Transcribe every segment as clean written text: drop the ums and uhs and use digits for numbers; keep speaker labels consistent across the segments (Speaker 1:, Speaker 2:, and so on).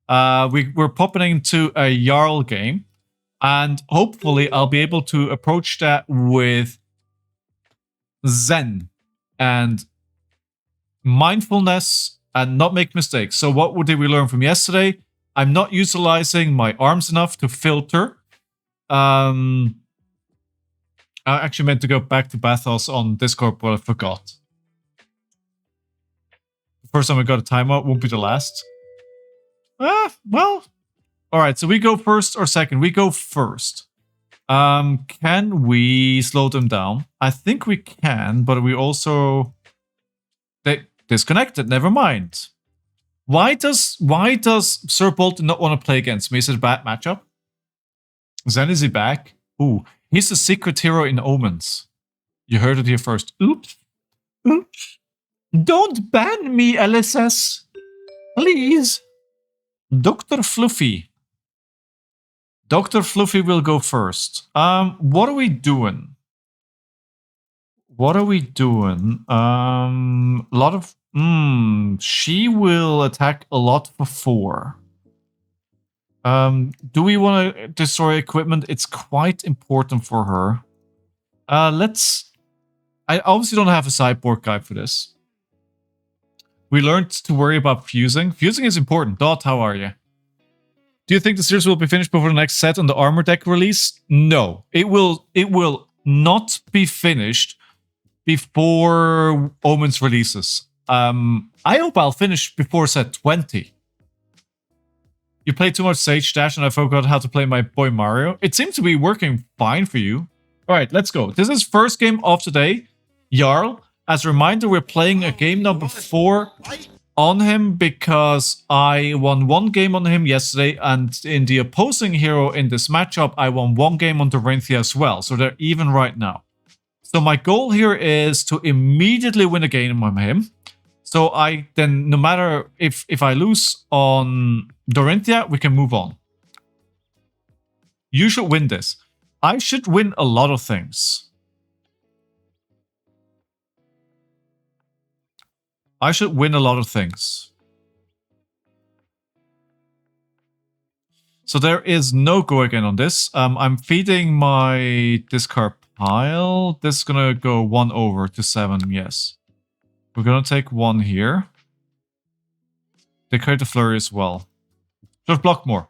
Speaker 1: We're popping into a Jarl game, and hopefully I'll be able to approach that with Zen and mindfulness and not make mistakes. So what did we learn from yesterday? I'm not utilizing my arms enough to filter. I actually meant to go back to Bathos on Discord, but I forgot. The first time I got a timeout won't be the last. Well. Alright, so we go first or second? We go first. Can we slow them down? I think we can, but we also... They disconnected, never mind. Why does Sir Bolton not want to play against me? Is it a bad matchup? Zen, is he back? Ooh, he's the secret hero in Omens. You heard it here first. Oops. Oops. Don't ban me, LSS. Please. Dr. Fluffy. Dr. Fluffy will go first. What are we doing? What are we doing? A lot of... she will attack a lot for 4. Do we want to destroy equipment? It's quite important for her. Let's... I obviously don't have a sideboard guide for this. We learned to worry about fusing. Fusing is important. Dot, how are you? Do you think the series will be finished before the next set on the armor deck release? No. It will not be finished before Omens releases. I hope I'll finish before set 20. You play too much Sage Dash and I forgot how to play my boy Mario. It seems to be working fine for you. Alright, let's go. This is first game of the day. Jarl. As a reminder, we're playing a game number 4 on him because I won 1 game on him yesterday, and in the opposing hero in this matchup, I won 1 game on Dorinthea as well, so they're even right now. So my goal here is to immediately win a game on him. So I then, no matter if I lose on Dorinthea, we can move on. You should win this. I should win a lot of things. I should win a lot of things. So there is no go again on this. I'm feeding my discard pile. This is gonna go 1 over to 7, yes. We're gonna take 1 here. They create a flurry as well. Just block more.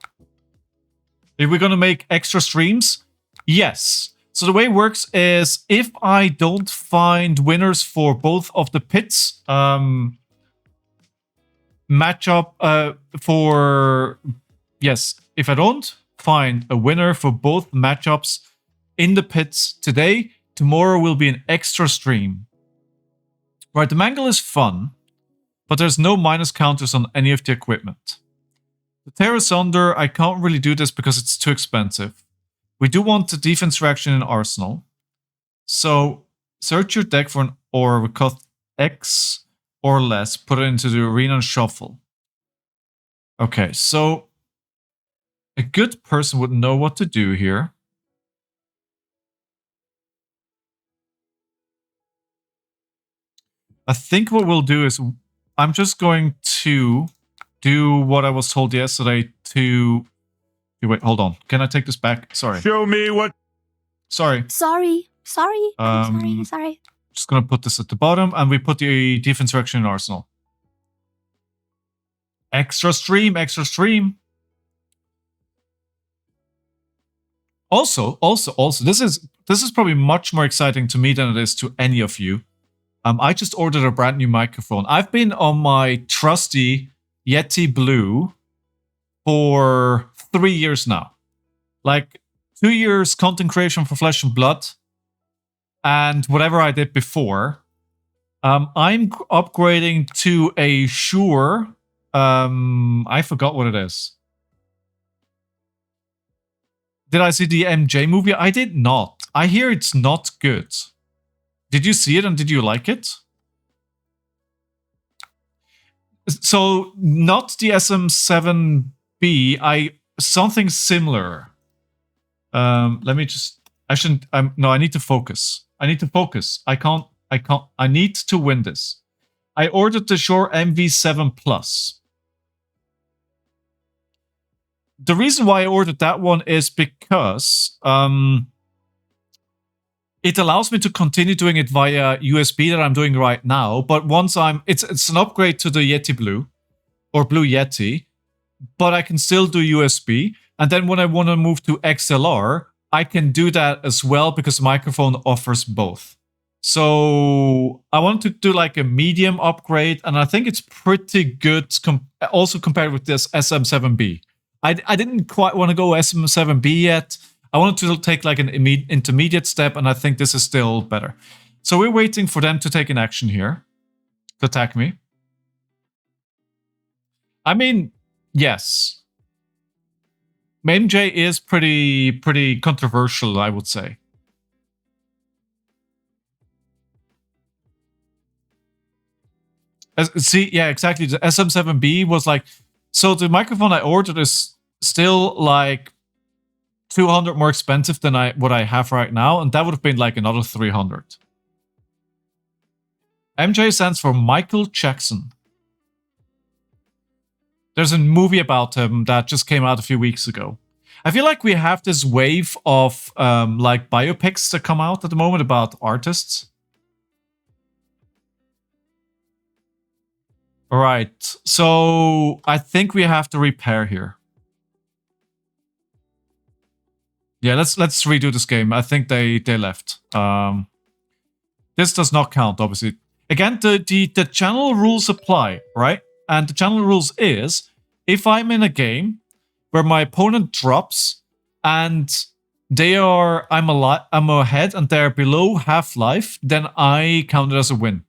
Speaker 1: If we're gonna make extra streams, yes. So the way it works is if I don't find winners for both of the pits matchup if I don't find a winner for both matchups in the pits today, tomorrow will be an extra stream. Right, the Mangle is fun, but there's no minus counters on any of the equipment. The Terra Sunder, I can't really do this because it's too expensive. We do want the defense reaction in Arsenal. So search your deck for an aura with cost X or less. Put it into the arena and shuffle. Okay, so a good person would know what to do here. I think what we'll do is I'm just going to do what I was told yesterday to... Wait, hold on. Can I take this back? Sorry.
Speaker 2: Show me what...
Speaker 1: Sorry.
Speaker 3: Sorry. I'm sorry.
Speaker 1: Just gonna put this at the bottom, and we put the defense reaction in Arsenal. Extra stream. Also, this is probably much more exciting to me than it is to any of you. I just ordered a brand new microphone. I've been on my trusty Yeti Blue for 3 years now. Like 2 years content creation for Flesh and Blood and whatever I did before. I'm upgrading to a Shure. I forgot what it is. Did I see the MJ movie? I did not. I hear it's not good. Did you see it and did you like it? So, not the SM7B, something similar. Let me just... No, I need to focus. I need to win this. I ordered the Shure MV7 Plus. the reason why I ordered that one is because it allows me to continue doing it via USB that I'm doing right now. But once it's an upgrade to the Yeti Blue or Blue Yeti, but I can still do USB. And then when I want to move to XLR, I can do that as well because the microphone offers both. So I want to do like a medium upgrade, and I think it's pretty good also compared with this SM7B. I didn't quite want to go SM7B yet. I wanted to take like an intermediate step, and I think this is still better. So we're waiting for them to take an action here to attack me. I mean, yes. MJ is pretty controversial, I would say. See, yeah, exactly. The SM7B was like... So the microphone I ordered is still like 200 more expensive than what I have right now, and that would have been like another 300. MJ stands for Michael Jackson. There's a movie about him that just came out a few weeks ago. I feel like we have this wave of like biopics that come out at the moment about artists. All right, so I think we have to repair here. Yeah, let's redo this game. I think they left. This does not count, obviously. Again, the channel rules apply, right? And the channel rules is, if I'm in a game where my opponent drops and I'm ahead and they're below half-life, then I count it as a win.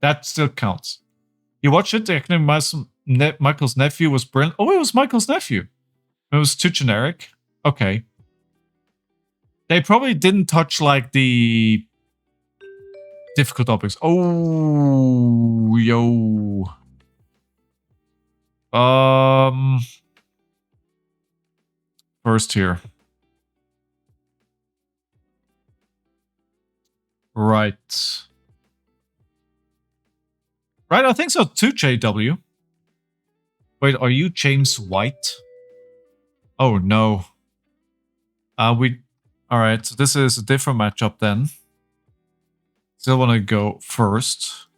Speaker 1: That still counts. You watch it, Michael's nephew was brilliant. Oh, it was Michael's nephew. It was too generic. Okay. They probably didn't touch like the difficult topics. Oh, yo. First here. Right. Right, I think so too, JW. Wait, are you James White? Oh no. Alright, so this is a different matchup then. Still want to go first.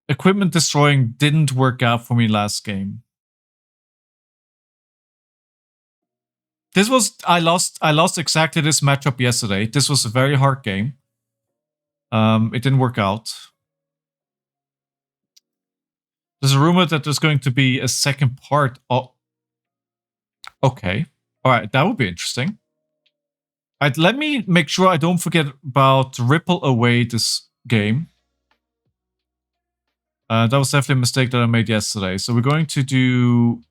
Speaker 1: Equipment destroying didn't work out for me last game. This was... I lost exactly this matchup yesterday. This was a very hard game. It didn't work out. There's a rumor that there's going to be a second part. Oh, okay. All right, that would be interesting. All right, let me make sure I don't forget about Ripple Away this game. That was definitely a mistake that I made yesterday. So we're going to do...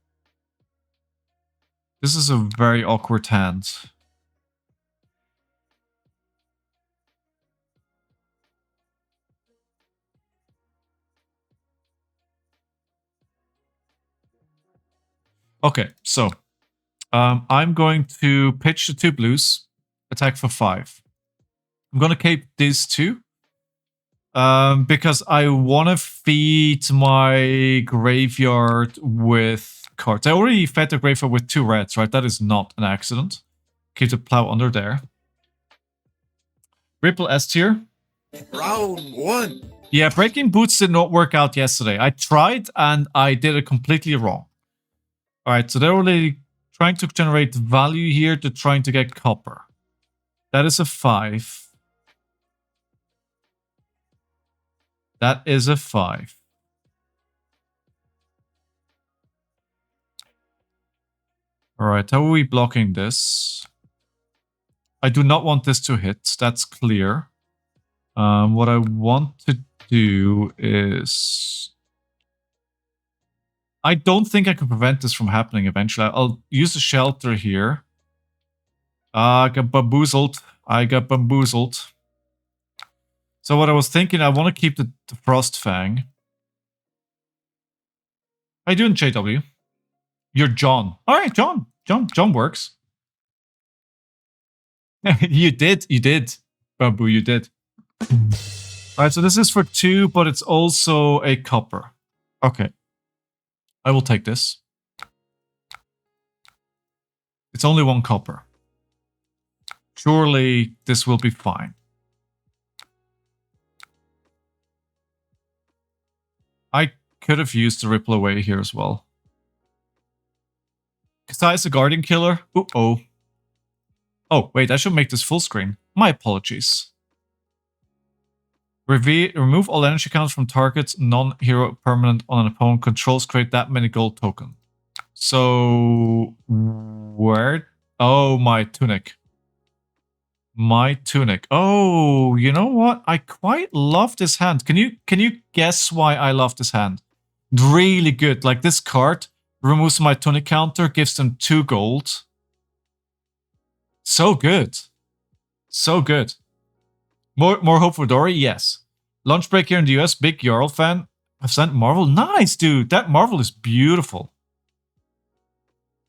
Speaker 1: This is a very awkward hand. Okay, so I'm going to pitch the 2 blues, attack for 5. I'm going to keep these 2 because I want to feed my graveyard with cards. I already fed the graveyard with 2 reds, right? That is not an accident. Keep the plow under there. Ripple S tier.
Speaker 2: Round 1.
Speaker 1: Yeah, breaking boots did not work out yesterday. I tried and I did it completely wrong. Alright, so they're already trying to generate value here. They're trying to get copper. That is a 5. That is a 5. Alright, how are we blocking this? I do not want this to hit. That's clear. What I want to do is... I don't think I can prevent this from happening eventually. I'll use a shelter here. I got bamboozled. So what I was thinking, I want to keep the Frost Fang. How you doing, JW? You're John. All right, John. John works. You did. Bamboo, you did. All right, so this is for 2, but it's also a copper. Okay. I will take this. It's only 1 copper. Surely this will be fine. I could have used the ripple away here as well. Kassai is a guardian killer. Uh-oh. Oh, wait, I should make this full screen. My apologies. Remove all energy counters from targets non-hero permanent on an opponent controls. Create that many gold token. So where? Oh, my tunic. My tunic. Oh, you know what? I quite love this hand. Can you guess why I love this hand? Really good. Like this card removes my tunic counter, gives them 2 gold. So good. So good. More hope for Dory? Yes. Lunch break here in the US. Big Jarl fan. I've sent Marvel. Nice, dude. That Marvel is beautiful.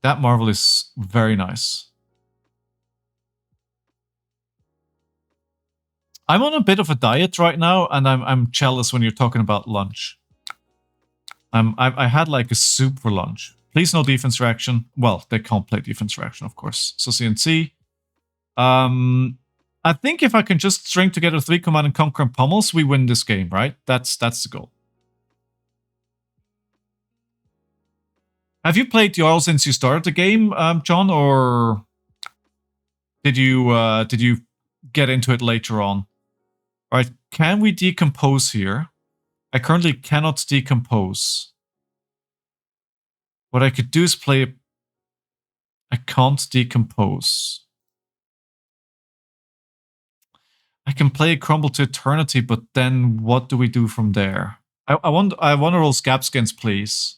Speaker 1: That Marvel is very nice. I'm on a bit of a diet right now, and I'm jealous when you're talking about lunch. I had like a soup for lunch. Please no defense reaction. Well, they can't play defense reaction, of course. So CNC. I think if I can just string together 3 command and conquer and pummels, we win this game, right? That's the goal. Have you played Jarl since you started the game, John, or did you get into it later on? All right, can we decompose here? I currently cannot decompose. What I could do is play... I can't decompose. I can play a Crumble to Eternity, but then what do we do from there? I want to roll Scab Skins, please.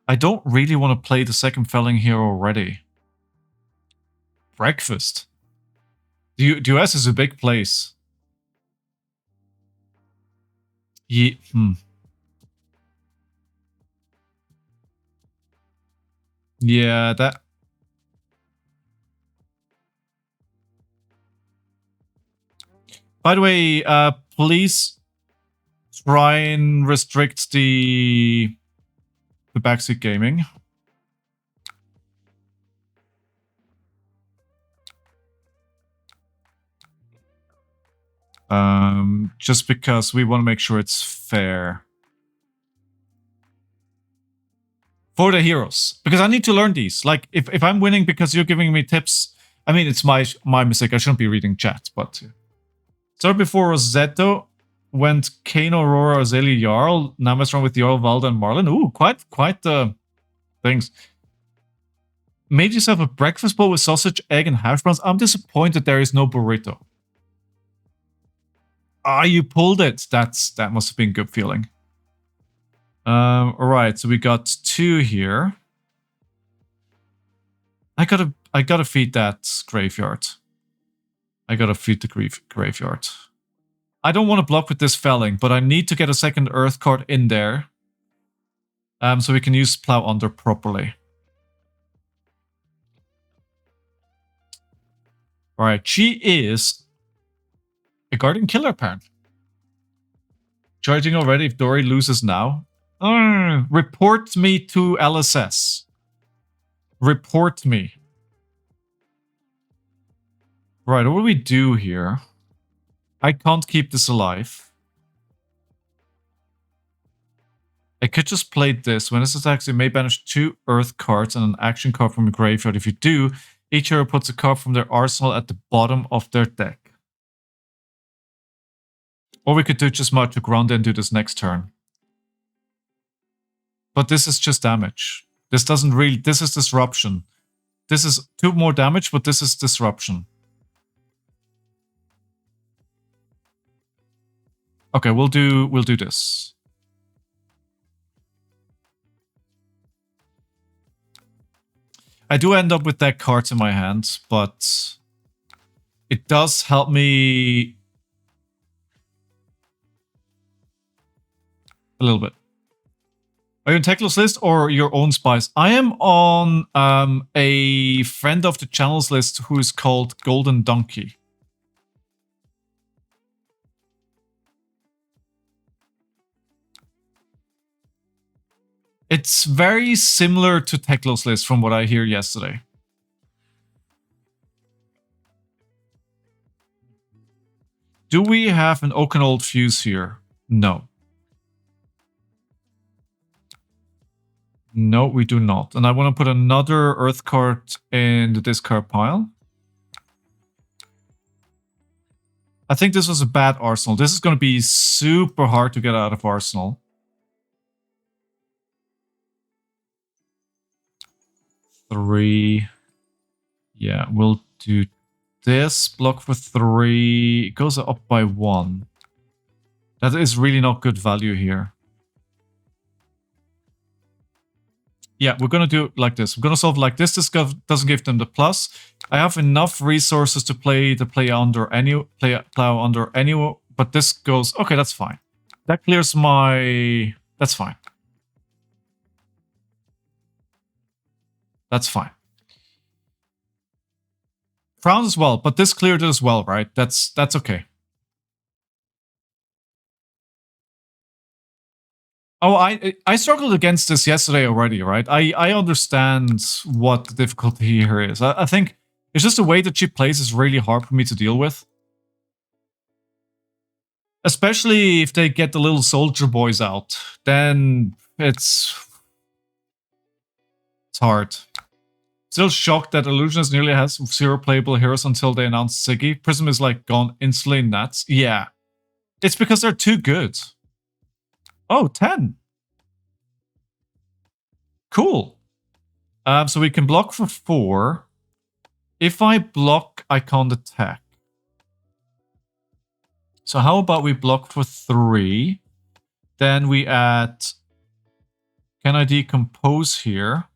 Speaker 1: I don't really want to play the second felling here already. Breakfast. The US is a big place. Yeah, Yeah, that... By the way, please try and restrict the backseat gaming. Just because we want to make sure it's fair. For the heroes. Because I need to learn these. Like, if I'm winning because you're giving me tips... I mean, it's my mistake. I shouldn't be reading chat, but... Start before Rosetto. Went Kane, Aurora, Azalea, Jarl. Now mess around with Jarl, Valda, and Marlynn. Ooh, quite things. Made yourself a breakfast bowl with sausage, egg, and hash browns. I'm disappointed there is no burrito. Ah, you pulled it. That must have been a good feeling. Alright, so we got 2 here. I gotta feed that graveyard. I gotta feed the graveyard. I don't want to block with this felling, but I need to get a second earth card in there. So we can use Plow Under properly. Alright, she is a guardian killer apparently. Charging already if Dory loses now. Report me to LSS. Report me. Right, what do we do here? I can't keep this alive. I could just play this. When this attacks, you may banish 2 earth cards and an action card from the graveyard. If you do, each hero puts a card from their arsenal at the bottom of their deck. Or we could do just march to ground and do this next turn. But this is just damage. This doesn't really... This is disruption. This is 2 more damage, but this is disruption. Okay, we'll do this. I do end up with deck cards in my hand, but it does help me a little bit. Are you on Teklo's list or your own spies? I am on a friend of the channel's list who is called Golden Donkey. It's very similar to Teklo's list from what I hear yesterday. Do we have an Oakenold fuse here? No. No, we do not. And I want to put another Earth card in the discard pile. I think this was a bad Arsenal. This is going to be super hard to get out of Arsenal. Three. Yeah, we'll do this. Block for 3. It goes up by 1. That is really not good value here. Yeah, we're going to do it like this. We're going to solve like this. This doesn't give them the plus. I have enough resources to play the plow under any, but this goes... Okay, that's fine. That clears my... That's fine. That's fine. Frowns as well, but this cleared it as well, right? That's okay. Oh, I struggled against this yesterday already, right? I understand what the difficulty here is. I think it's just the way that she plays is really hard for me to deal with. Especially if they get the little soldier boys out. Then it's hard. Still shocked that Illusionist nearly has 0 playable heroes until they announced Siggy. Prism is like gone instantly nuts. Yeah. It's because they're too good. Oh, 10. Cool. So we can block for 4. If I block, I can't attack. So how about we block for 3? Then we add... Can I decompose here?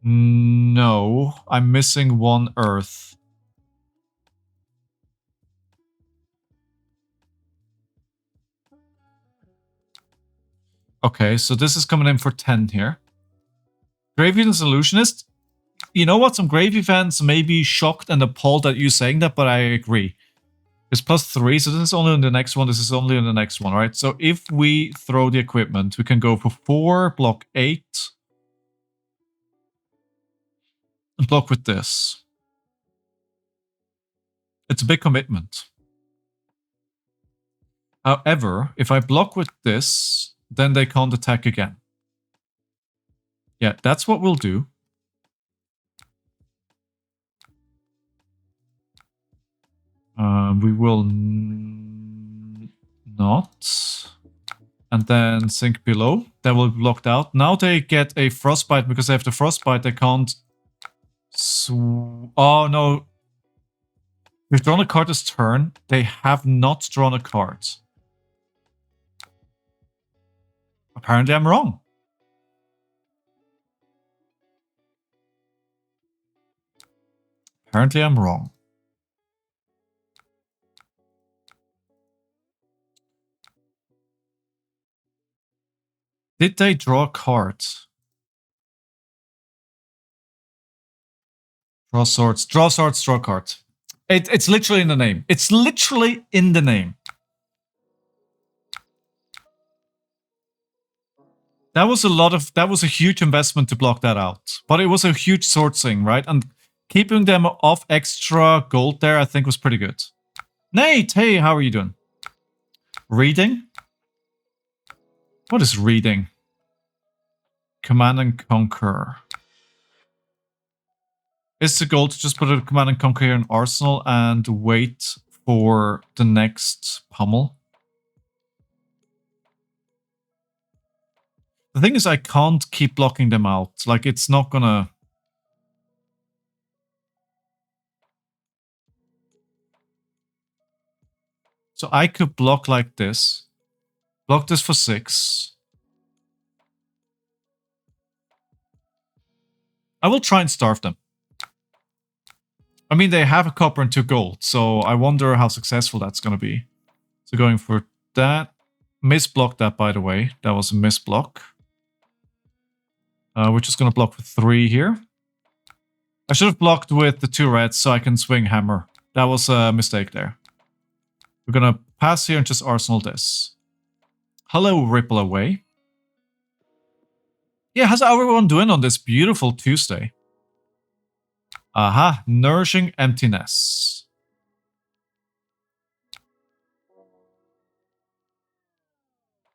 Speaker 1: No. I'm missing 1 earth. Okay, so this is coming in for 10 here. Graveyard Illusionist. You know what? Some Gravy fans may be shocked and appalled at you saying that, but I agree. It's +3, so this is only on the next one. This is only on the next one, right? So if we throw the equipment, we can go for 4, block 8. And block with this. It's a big commitment. However, if I block with this... then they can't attack again. Yeah, that's what we'll do. We will not. And then sink below. That will be blocked out. Now they get a frostbite because they have the frostbite. They can't... Oh, no. We've drawn a card this turn. They have not drawn a card. Apparently I'm wrong. Apparently I'm wrong. Did they draw a card? Draw swords, draw a card. It's literally in the name. It's literally in the name. That was a huge investment to block that out. But it was a huge sword swing, right? And keeping them off extra gold there, I think was pretty good. Nate, hey, how are you doing? Reading? What is reading? Command and Conquer. Is the goal to just put a Command and Conquer here in Arsenal and wait for the next pummel? The thing is, I can't keep blocking them out. Like, it's not gonna... So I could block like this. Block this for 6. I will try and starve them. I mean, they have a copper and 2 gold, so I wonder how successful that's gonna be. So going for that. Misblock that, by the way. That was a misblock. We're just going to block with 3 here. I should have blocked with the 2 reds so I can swing hammer. That was a mistake there. We're going to pass here and just arsenal this. Hello, Ripple Away. Yeah, how's everyone doing on this beautiful Tuesday? Aha, Nourishing Emptiness.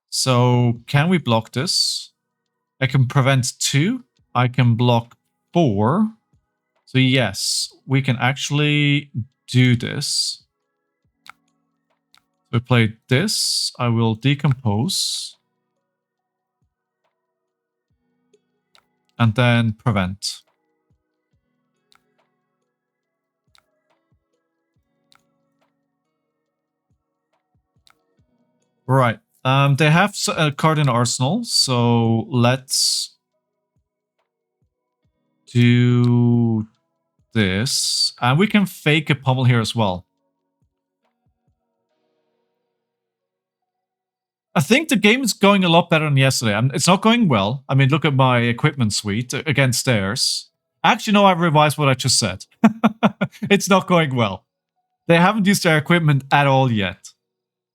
Speaker 1: So, can we block this? I can prevent 2. I can block 4. So yes, we can actually do this. We play this. I will decompose. And then prevent. Right. They have a card in arsenal, so let's do this. And we can fake a pummel here as well. I think the game is going a lot better than yesterday. It's not going well. I mean, look at my equipment suite against theirs. Actually, no, I revised what I just said. It's not going well. They haven't used their equipment at all yet.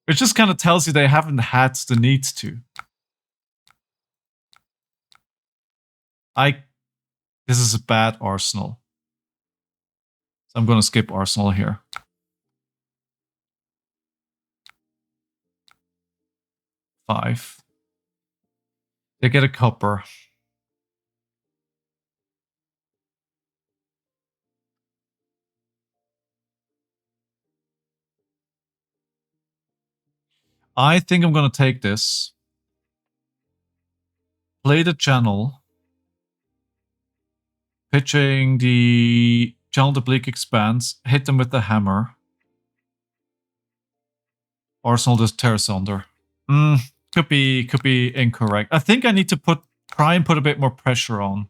Speaker 1: It just kind of tells you they haven't had the need to. This is a bad arsenal. So I'm going to skip arsenal here. Five. They get a copper. I think I'm going to take this. Play the channel. Pitching the channel to bleak expands. Hit them with the hammer. Arsenal just tears under. Could be incorrect. I think I need to try and put a bit more pressure on.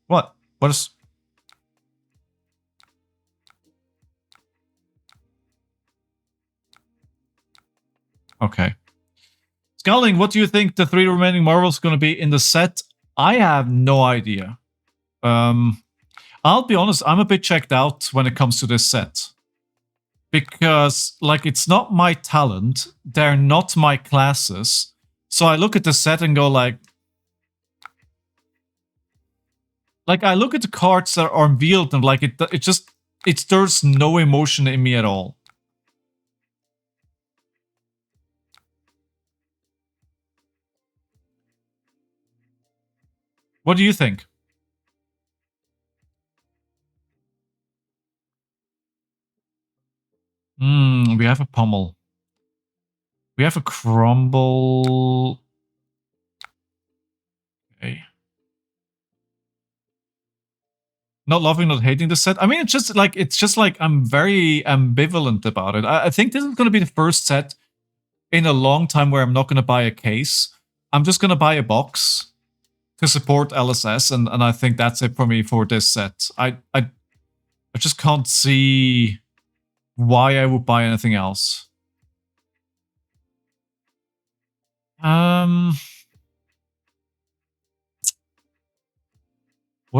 Speaker 1: What? What is... Okay. Scowling, what do you think the 3 remaining marvels going to be in the set? I have no idea. I'll be honest, I'm a bit checked out when it comes to this set. Because, like, it's not my talent. They're not my classes. So I look at the set and go like... Like, I look at the cards that are revealed and like, it stirs no emotion in me at all. What do you think? We have a pummel. We have a crumble. Okay. Not loving, not hating the set. I mean, it's just like I'm very ambivalent about it. I think this is going to be the first set in a long time where I'm not going to buy a case. I'm just going to buy a box to support LSS, and I think that's it for me for this set. I just can't see why I would buy anything else. What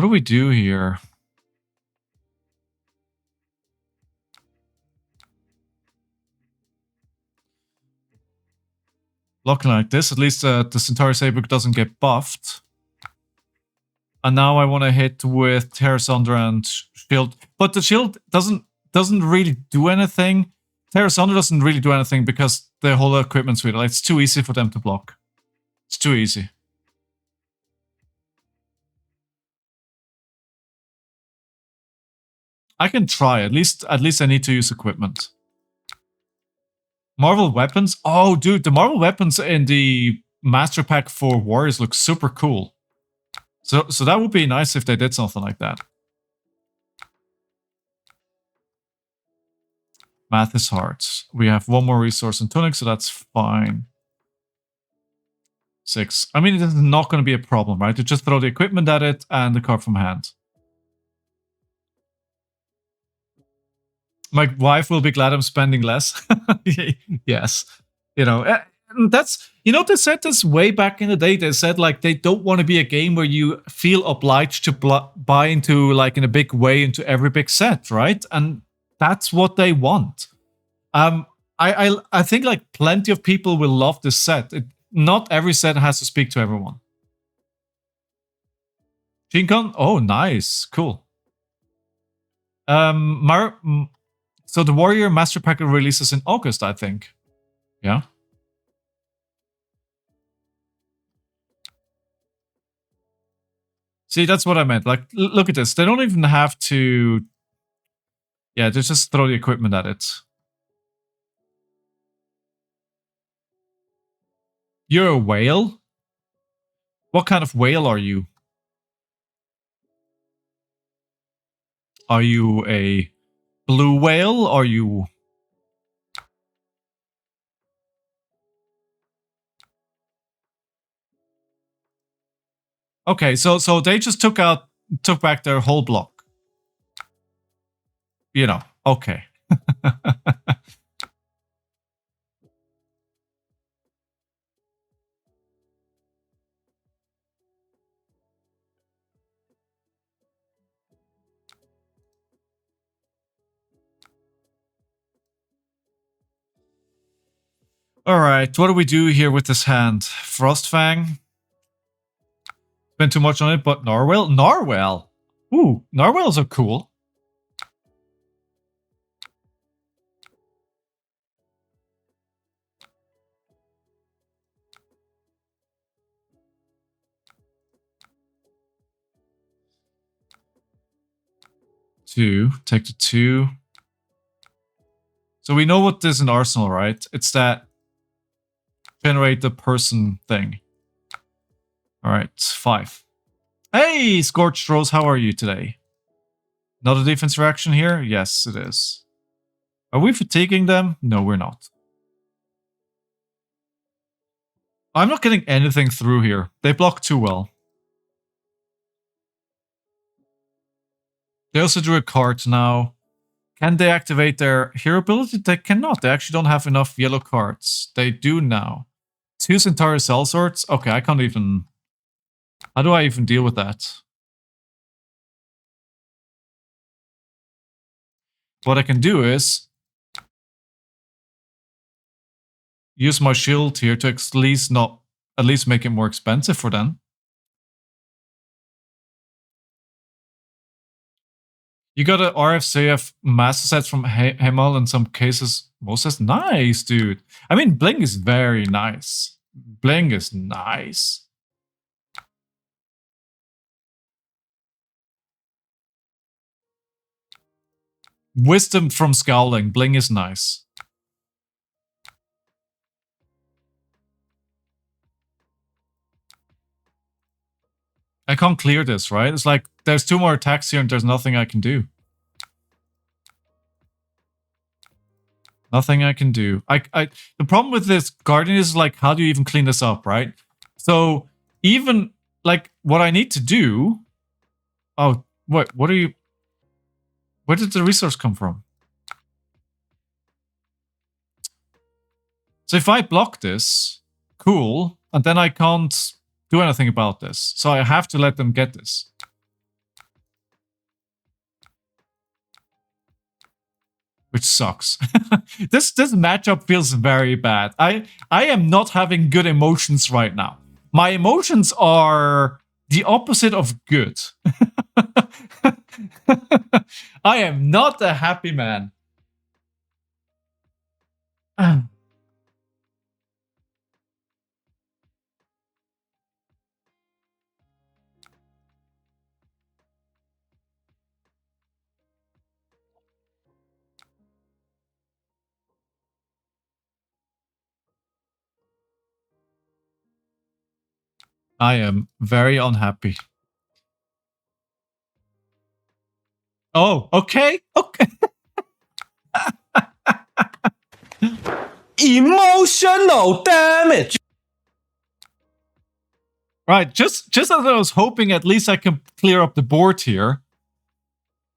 Speaker 1: do we do here? Blocking like this, at least the Centauri Saber doesn't get buffed. And now I want to hit with Tear Asunder and Shield. But the Shield doesn't really do anything. Tear Asunder doesn't really do anything because the whole equipment suite, like, it's too easy for them to block. It's too easy. I can try. At least I need to use equipment. Marvel weapons? Oh, dude, the Marvel weapons in the Master Pack for Warriors look super cool. So that would be nice if they did something like that. Math is hard. We have 1 more resource in Tunic, so that's fine. 6. I mean, it is not going to be a problem, right? You just throw the equipment at it and the card from hand. My wife will be glad I'm spending less. Yes. You know, that's, you know, they said this way back in the day. They said like they don't want to be a game where you feel obliged to buy into like in a big way into every big set, right? And that's what they want. I think like plenty of people will love this set. Not every set has to speak to everyone. Shinkon? Oh, nice. Cool. So the Warrior Master Pack releases in August, I think. Yeah. See, that's what I meant. Like, look at this. They don't even have to... Yeah, they just throw the equipment at it. You're a whale? What kind of whale are you? Are you a blue whale? Are you... Okay, so they just took back their whole block. You know, okay. Alright, what do we do here with this hand? Frostfang? Spent too much on it, but Narwhal? Narwhal! Ooh, Narwhals are cool. Two. Take the 2. So we know what is in Arsenal, right? It's that generate the person thing. Alright, 5. Hey, Scorched Rose, how are you today? Not a defense reaction here? Yes, it is. Are we fatiguing them? No, we're not. I'm not getting anything through here. They block too well. They also drew a card now. Can they activate their hero ability? They cannot. They actually don't have enough yellow cards. They do now. 2 Centauri Sellswords? Okay, I can't even... How do I even deal with that? What I can do is... use my shield here to at least make it more expensive for them. You got a RFCF master sets from Himal in some cases. Moses, nice, dude. I mean, Bling is very nice. Bling is nice. Wisdom from Scowling. Bling is nice. I can't clear this, right? It's like, there's 2 more attacks here and there's nothing I can do. Nothing I can do. The problem with this Guardian is like, how do you even clean this up, right? So, even, like, what I need to do... Oh, what are you... Where did the resource come from? So if I block this, cool, and then I can't do anything about this. So I have to let them get this. Which sucks. This matchup feels very bad. I am not having good emotions right now. My emotions are the opposite of good. I am not a happy man. I am very unhappy. Oh, okay. Okay.
Speaker 4: Emotional damage.
Speaker 1: Right, just as I was hoping at least I can clear up the board here.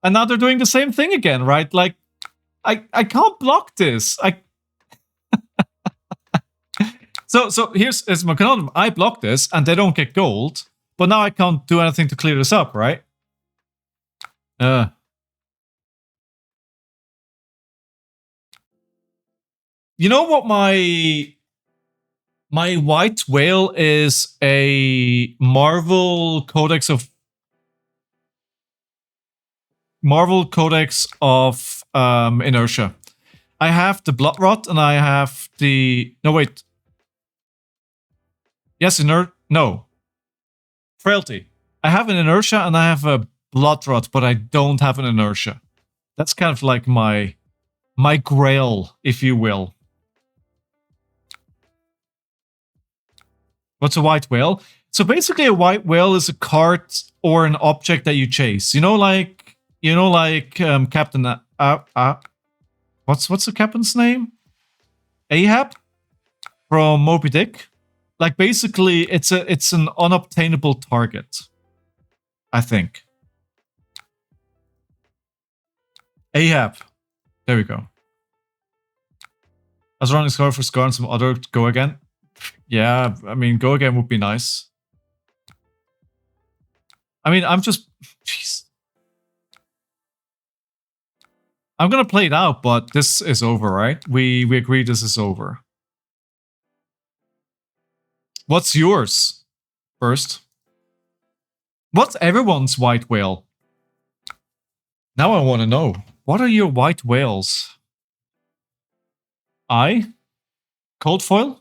Speaker 1: And now they're doing the same thing again, right? Like, I can't block this. So here's my conundrum. I block this and they don't get gold, but now I can't do anything to clear this up, right? You know what my white whale is a Marvel Codex of Inertia. I have the Blood Rot and I have the... No, wait. Yes, No. Frailty. I have an Inertia and I have a Blood Rot, but I don't have an Inertia. That's kind of like my grail, if you will. What's a white whale? So basically a white whale is a card or an object that you chase. You know, like Captain... What's the captain's name? Ahab? From Moby Dick? Like basically it's an unobtainable target. I think. Ahab. There we go. I was running Scar for Scar and some other go again. Yeah, I mean, go again would be nice. I mean, I'm just... Jeez. I'm gonna play it out, but this is over, right? We agree this is over. What's yours? First. What's everyone's white whale? Now I want to know. What are your white whales? Cold foil?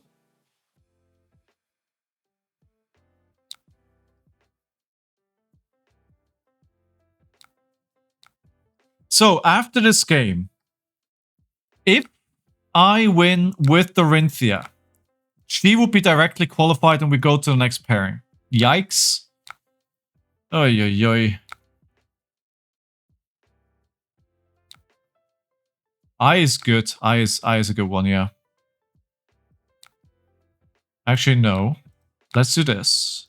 Speaker 1: So, after this game, if I win with Dorinthea, she will be directly qualified and we go to the next pairing. Yikes. Oy, oy, oy. I is good. I is a good one, yeah. Actually, no. Let's do this.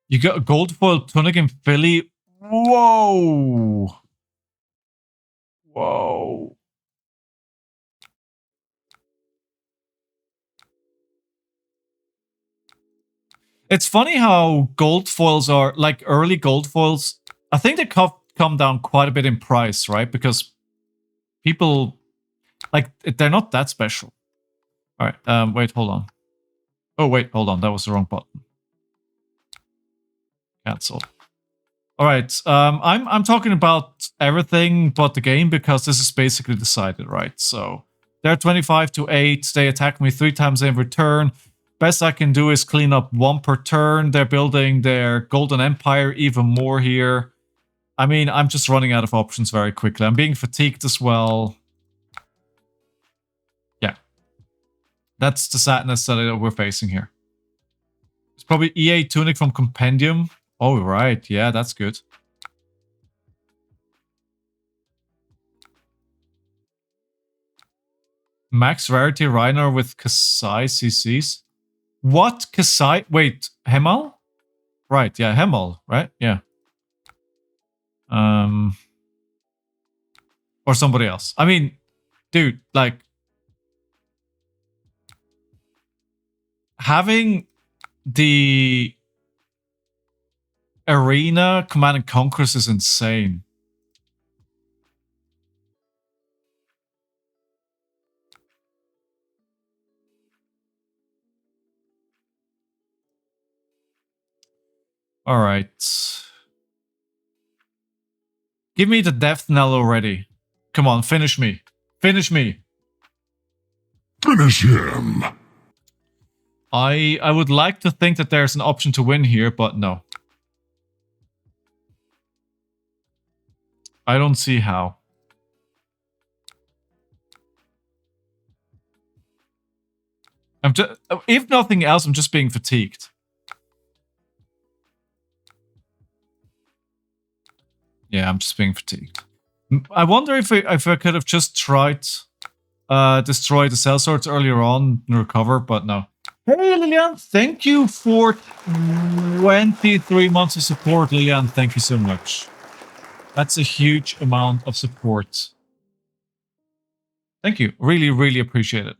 Speaker 1: You got a gold foil tunic in Philly. Whoa. Whoa. It's funny how gold foils are, like early gold foils, I think they come down quite a bit in price, right? Because people, like, they're not that special. All right, wait, hold on. Oh, wait, hold on. That was the wrong button. Cancel. All right, I'm talking about everything but the game because this is basically decided, right? So they're 25-8. They attack me 3 times in return. Best I can do is clean up 1 per turn. They're building their Golden Empire even more here. I mean, I'm just running out of options very quickly. I'm being fatigued as well. Yeah. That's the sadness that we're facing here. It's probably EA Tunic from Compendium. Oh, right. Yeah, that's good. Max Rarity Rinar with Kassai CCs. What? Kassai? Wait, Hemal? Right, yeah, Hemal, right? Yeah. Or somebody else. I mean, dude, like... having the arena Command and Conquest is insane. All right. Give me the death knell already. Come on, finish me. Finish me.
Speaker 2: Finish him.
Speaker 1: I would like to think that there's an option to win here, but no. I don't see how. If nothing else, I'm just being fatigued. Yeah, I'm just being fatigued. I wonder if I could have just tried destroy the cell swords earlier on and recover, but no. Hey Lilian, thank you for 23 months of support, Lilian. Thank you so much. That's a huge amount of support. Thank you. Really, really appreciate it.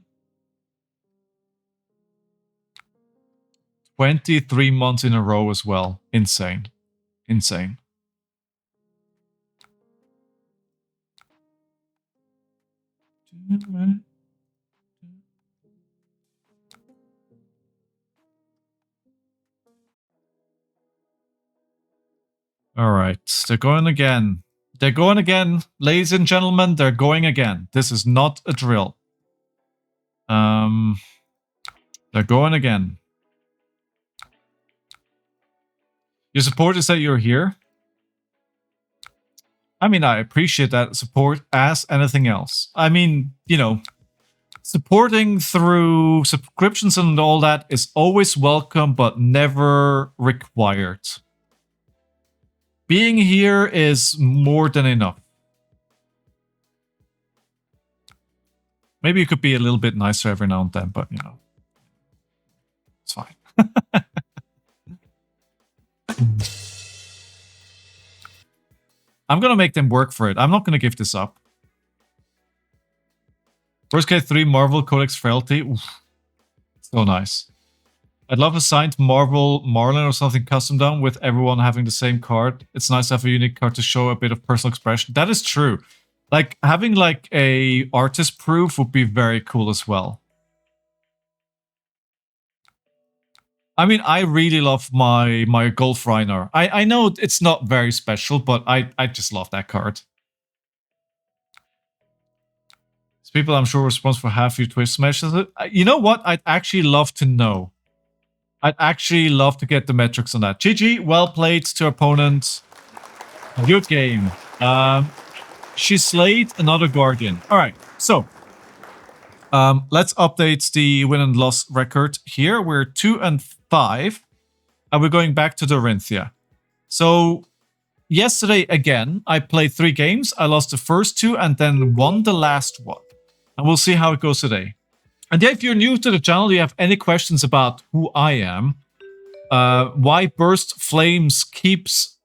Speaker 1: 23 months in a row as well. Insane. Insane. All right. They're going again. They're going again. Ladies and gentlemen, they're going again. This is not a drill. They're going again. Your support is that you're here. I mean, I appreciate that support as anything else. I mean, you know, supporting through subscriptions and all that is always welcome, but never required. Being here is more than enough. Maybe you could be a little bit nicer every now and then, but, you know, it's fine. I'm going to make them work for it. I'm not going to give this up. First case 3, Marvel Codex Frailty. Oof. So nice. I'd love a signed Marvel Marlynn or something custom done with everyone having the same card. It's nice to have a unique card to show a bit of personal expression. That is true. Like, having like a artist proof would be very cool as well. I mean, I really love my Golf Rinar. I know it's not very special, but I just love that card. These people, I'm sure, responsible for half your Twitch smashes. You know what? I'd actually love to know. I'd actually love to get the metrics on that. GG, well played to opponent. Good game. She slayed another Guardian. All right, so let's update the win and loss record here. We're 2-5, and we're going back to Dorinthea. So yesterday, again, I played 3 games. I lost the first 2 and then won the last one. And we'll see how it goes today. And yeah, if you're new to the channel, you have any questions about who I am, why Burst Flames keeps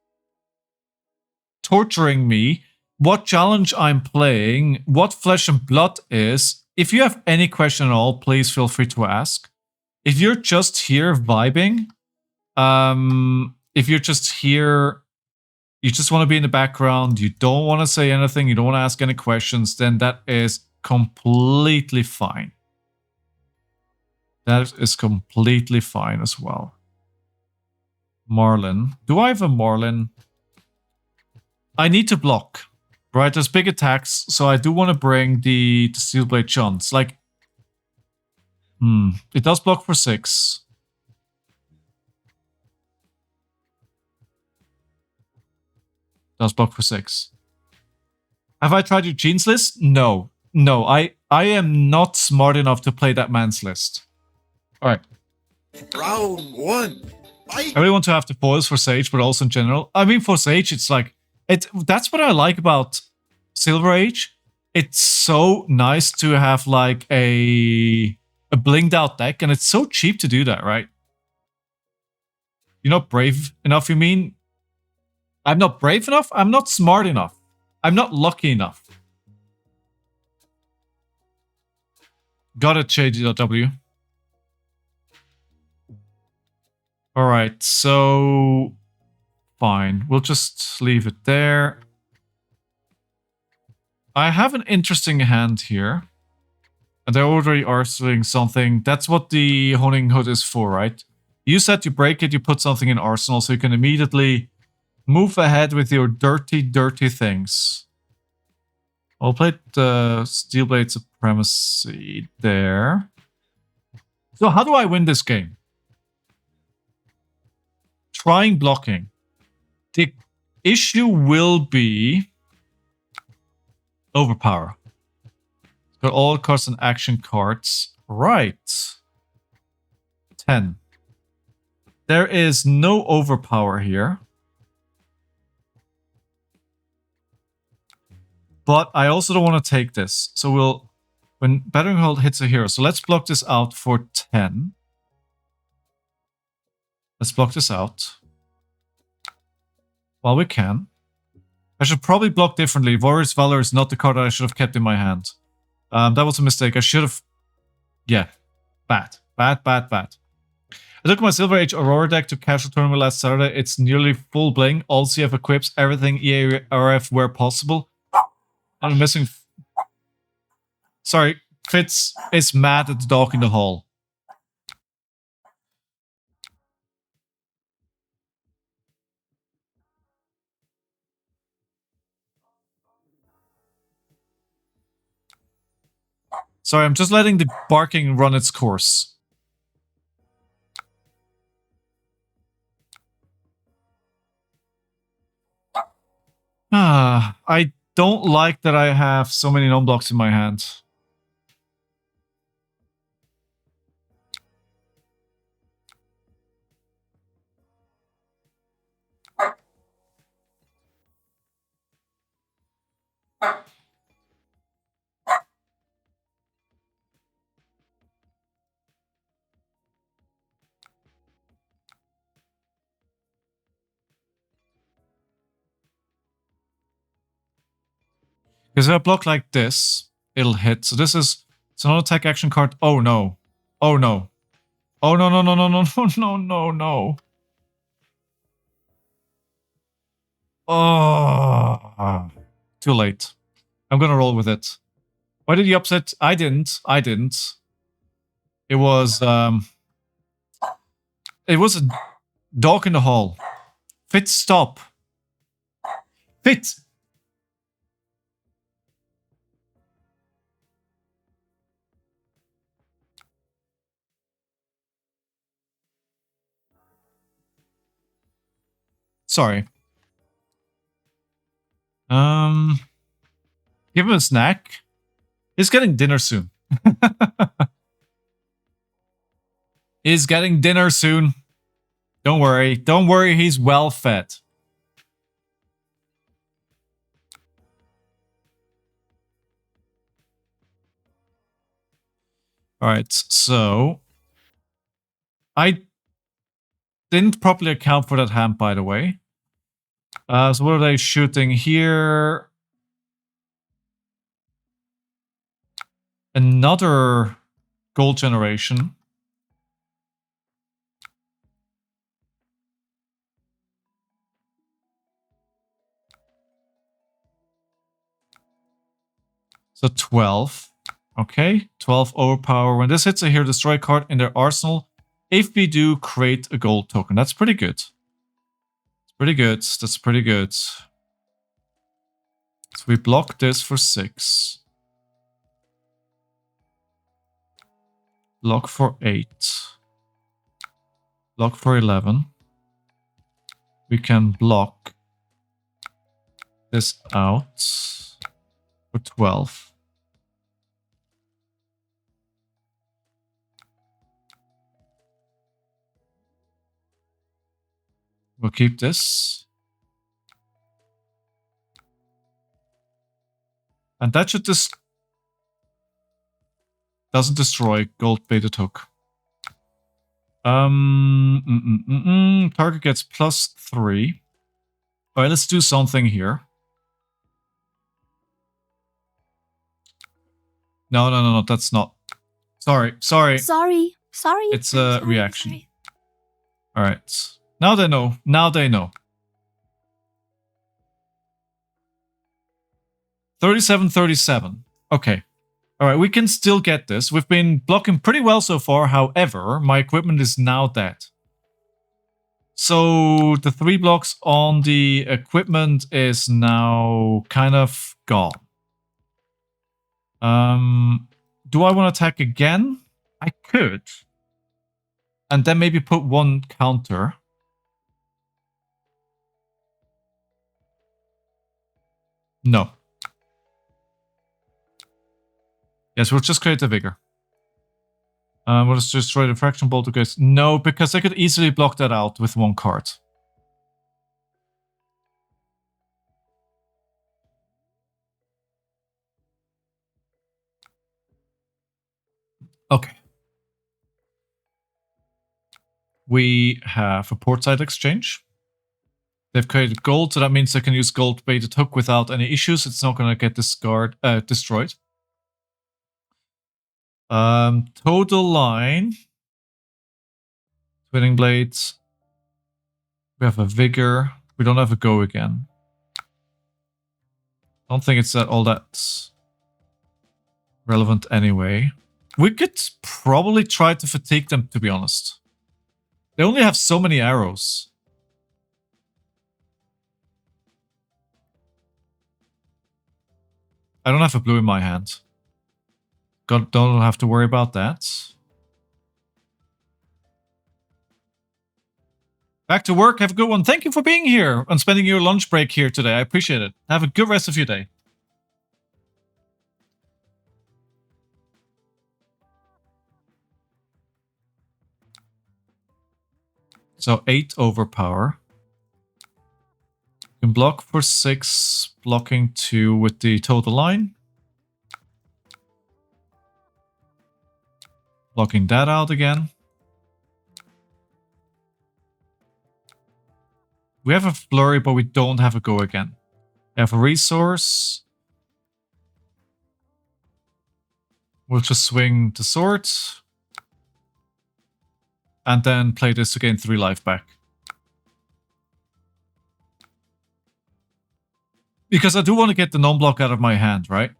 Speaker 1: torturing me, what challenge I'm playing, what Flesh and Blood is, if you have any question at all, please feel free to ask. If you're just here vibing, if you're just here, you just want to be in the background, you don't want to say anything, you don't want to ask any questions, then that is completely fine. That is completely fine as well. Marlynn. Do I have a Marlynn? I need to block. Right, there's big attacks, so I do want to bring the Steelblade Chance. Like, it does block for 6. Does block for 6. Have I tried Eugene's list? No. No, I am not smart enough to play that man's list. Alright.
Speaker 2: Round 1. Fight.
Speaker 1: I really want to have the foils for Sage, but also in general. I mean, for Sage, it's like... That's what I like about Silver Age. It's so nice to have like a blinged out deck, and it's so cheap to do that, right? You're not brave enough, you mean? I'm not brave enough? I'm not smart enough. I'm not lucky enough. Got it, JD.W. Alright, so... Fine, we'll just leave it there. I have an interesting hand here. And they're already arsenaling something. That's what the Honing Hood is for, right? You said you break it, you put something in arsenal, so you can immediately move ahead with your dirty, dirty things. I'll play the Steelblade Supremacy there. So how do I win this game? Trying blocking. The issue will be overpower. Got all cards and action cards. Right. 10. There is no overpower here. But I also don't want to take this. So we'll... When Battering Hold hits a hero. So let's block this out for 10. Let's block this out. While we can. I should probably block differently. Warrior's Valor is not the card that I should have kept in my hand. That was a mistake. I should have... Yeah. Bad. Bad, bad, bad. I took my Silver Age Aurora deck to casual tournament last Saturday. It's nearly full bling. All CF equips everything EARF where possible. I'm missing... Sorry, Fitz is mad at the dog in the hall. Sorry, I'm just letting the barking run its course. I don't like that I have so many non-blocks in my hand. Because if I block like this, it'll hit. So this is... It's an attack action card. Oh no. Oh no. Oh no, no, no, no, no, no, no, no, no. Oh. Too late. I'm gonna roll with it. Why did he upset? I didn't. I didn't. It was a dog in the hall. Fit, stop. Fit! Sorry. Give him a snack. He's getting dinner soon. He's getting dinner soon. Don't worry. Don't worry, he's well fed. Alright, so... I didn't properly account for that hand, by the way. So what are they shooting here? Another gold generation. So 12. Okay, 12 overpower. When this hits a hero destroy card in their arsenal, if we do, create a gold token. That's pretty good. It's pretty good. That's pretty good. So we block this for 6. Block for 8. Block for 11. We can block this out for 12. We'll keep this. And that should just... doesn't destroy gold baited hook. Target gets +3. Alright, let's do something here. No, no, no, no, that's not. Sorry, sorry.
Speaker 3: Sorry. Sorry.
Speaker 1: It's a reaction. Alright. Now they know. Now they know. 37-37. Okay. Alright, we can still get this. We've been blocking pretty well so far. However, my equipment is now dead. So the 3 blocks on the equipment is now kind of gone. Do I want to attack again? I could. And then maybe put 1 counter. No. Yes, we'll just create a vigor. We'll just destroy the fraction bolt. Okay. No, because I could easily block that out with 1 card. Okay. We have a portside exchange. They've created gold, so that means I can use gold baited hook without any issues. It's not going to get destroyed. Total line. Twinning blades. We have a vigor. We don't have a go again. Don't think it's all that relevant anyway. We could probably try to fatigue them, to be honest. They only have so many arrows. I don't have a blue in my hand. Don't have to worry about that. Back to work. Have a good one. Thank you for being here and spending your lunch break here today. I appreciate it. Have a good rest of your day. So 8 overpower. You can block for 6, blocking 2 with the total line. Blocking that out again. We have a flurry, but we don't have a go again. We have a resource. We'll just swing the sword. And then play this to gain 3 life back. Because I do want to get the non-block out of my hand, right?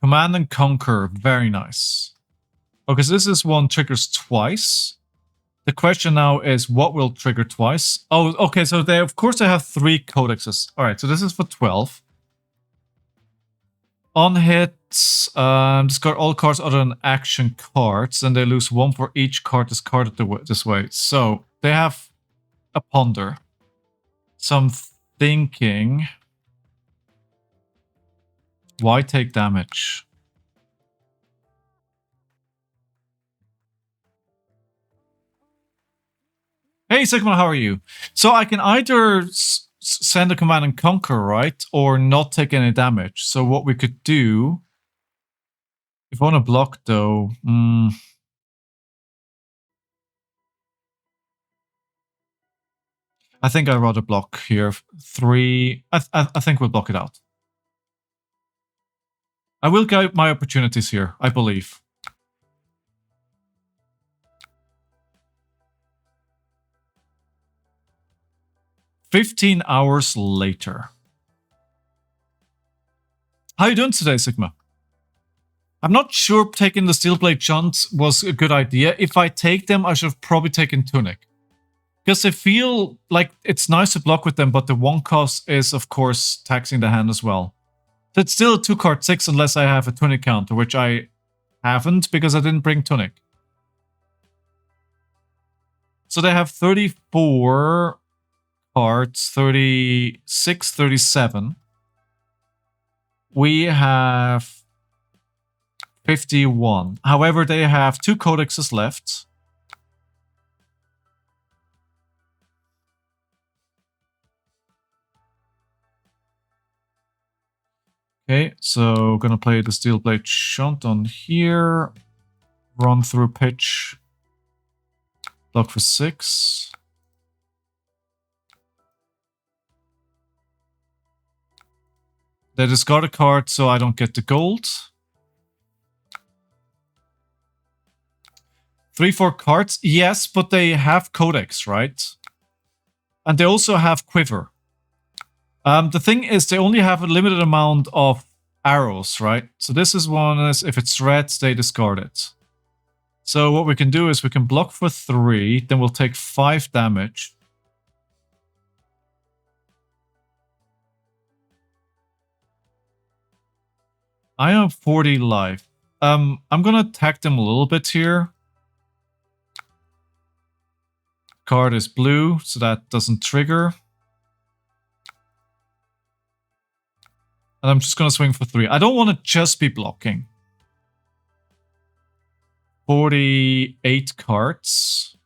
Speaker 1: Command and Conquer. Very nice. Okay, so this is one triggers twice. The question now is what will trigger twice? Oh, okay, so they of course they have 3 codexes. Alright, so this is for 12. On hits, discard all cards other than action cards, and they lose 1 for each card discarded this way. So they have a ponder. So I'm thinking, why take damage? Hey Sigma, how are you? So I can either send a command and conquer, right? Or not take any damage. So what we could do, if I want to block though, I think I'd rather block here. 3, I think we'll block it out. I will get my opportunities here, I believe. "15 hours later." How you doing today, Sigma? I'm not sure taking the steel blade shunts was a good idea. If I take them, I should have probably taken tunic. Because I feel like it's nice to block with them, but the 1 cost is, of course, taxing the hand as well. So it's still a 2-card 6 unless I have a tunic counter, which I haven't because I didn't bring tunic. So they have 34 cards, 36, 37. We have 51. However, they have 2 codexes left. Okay, so gonna play the steel blade shunt on here. Run through pitch. Block for 6. They discard a card, so I don't get the gold. 3, 4 cards. Yes, but they have codex, right? And they also have quiver. The thing is, they only have a limited amount of arrows, right? So this is one, if it's red, they discard it. So what we can do is we can block for 3, then we'll take 5 damage. I have 40 life. I'm gonna attack them a little bit here. Card is blue, so that doesn't trigger. And I'm just gonna swing for 3. I don't want to just be blocking. 48 cards.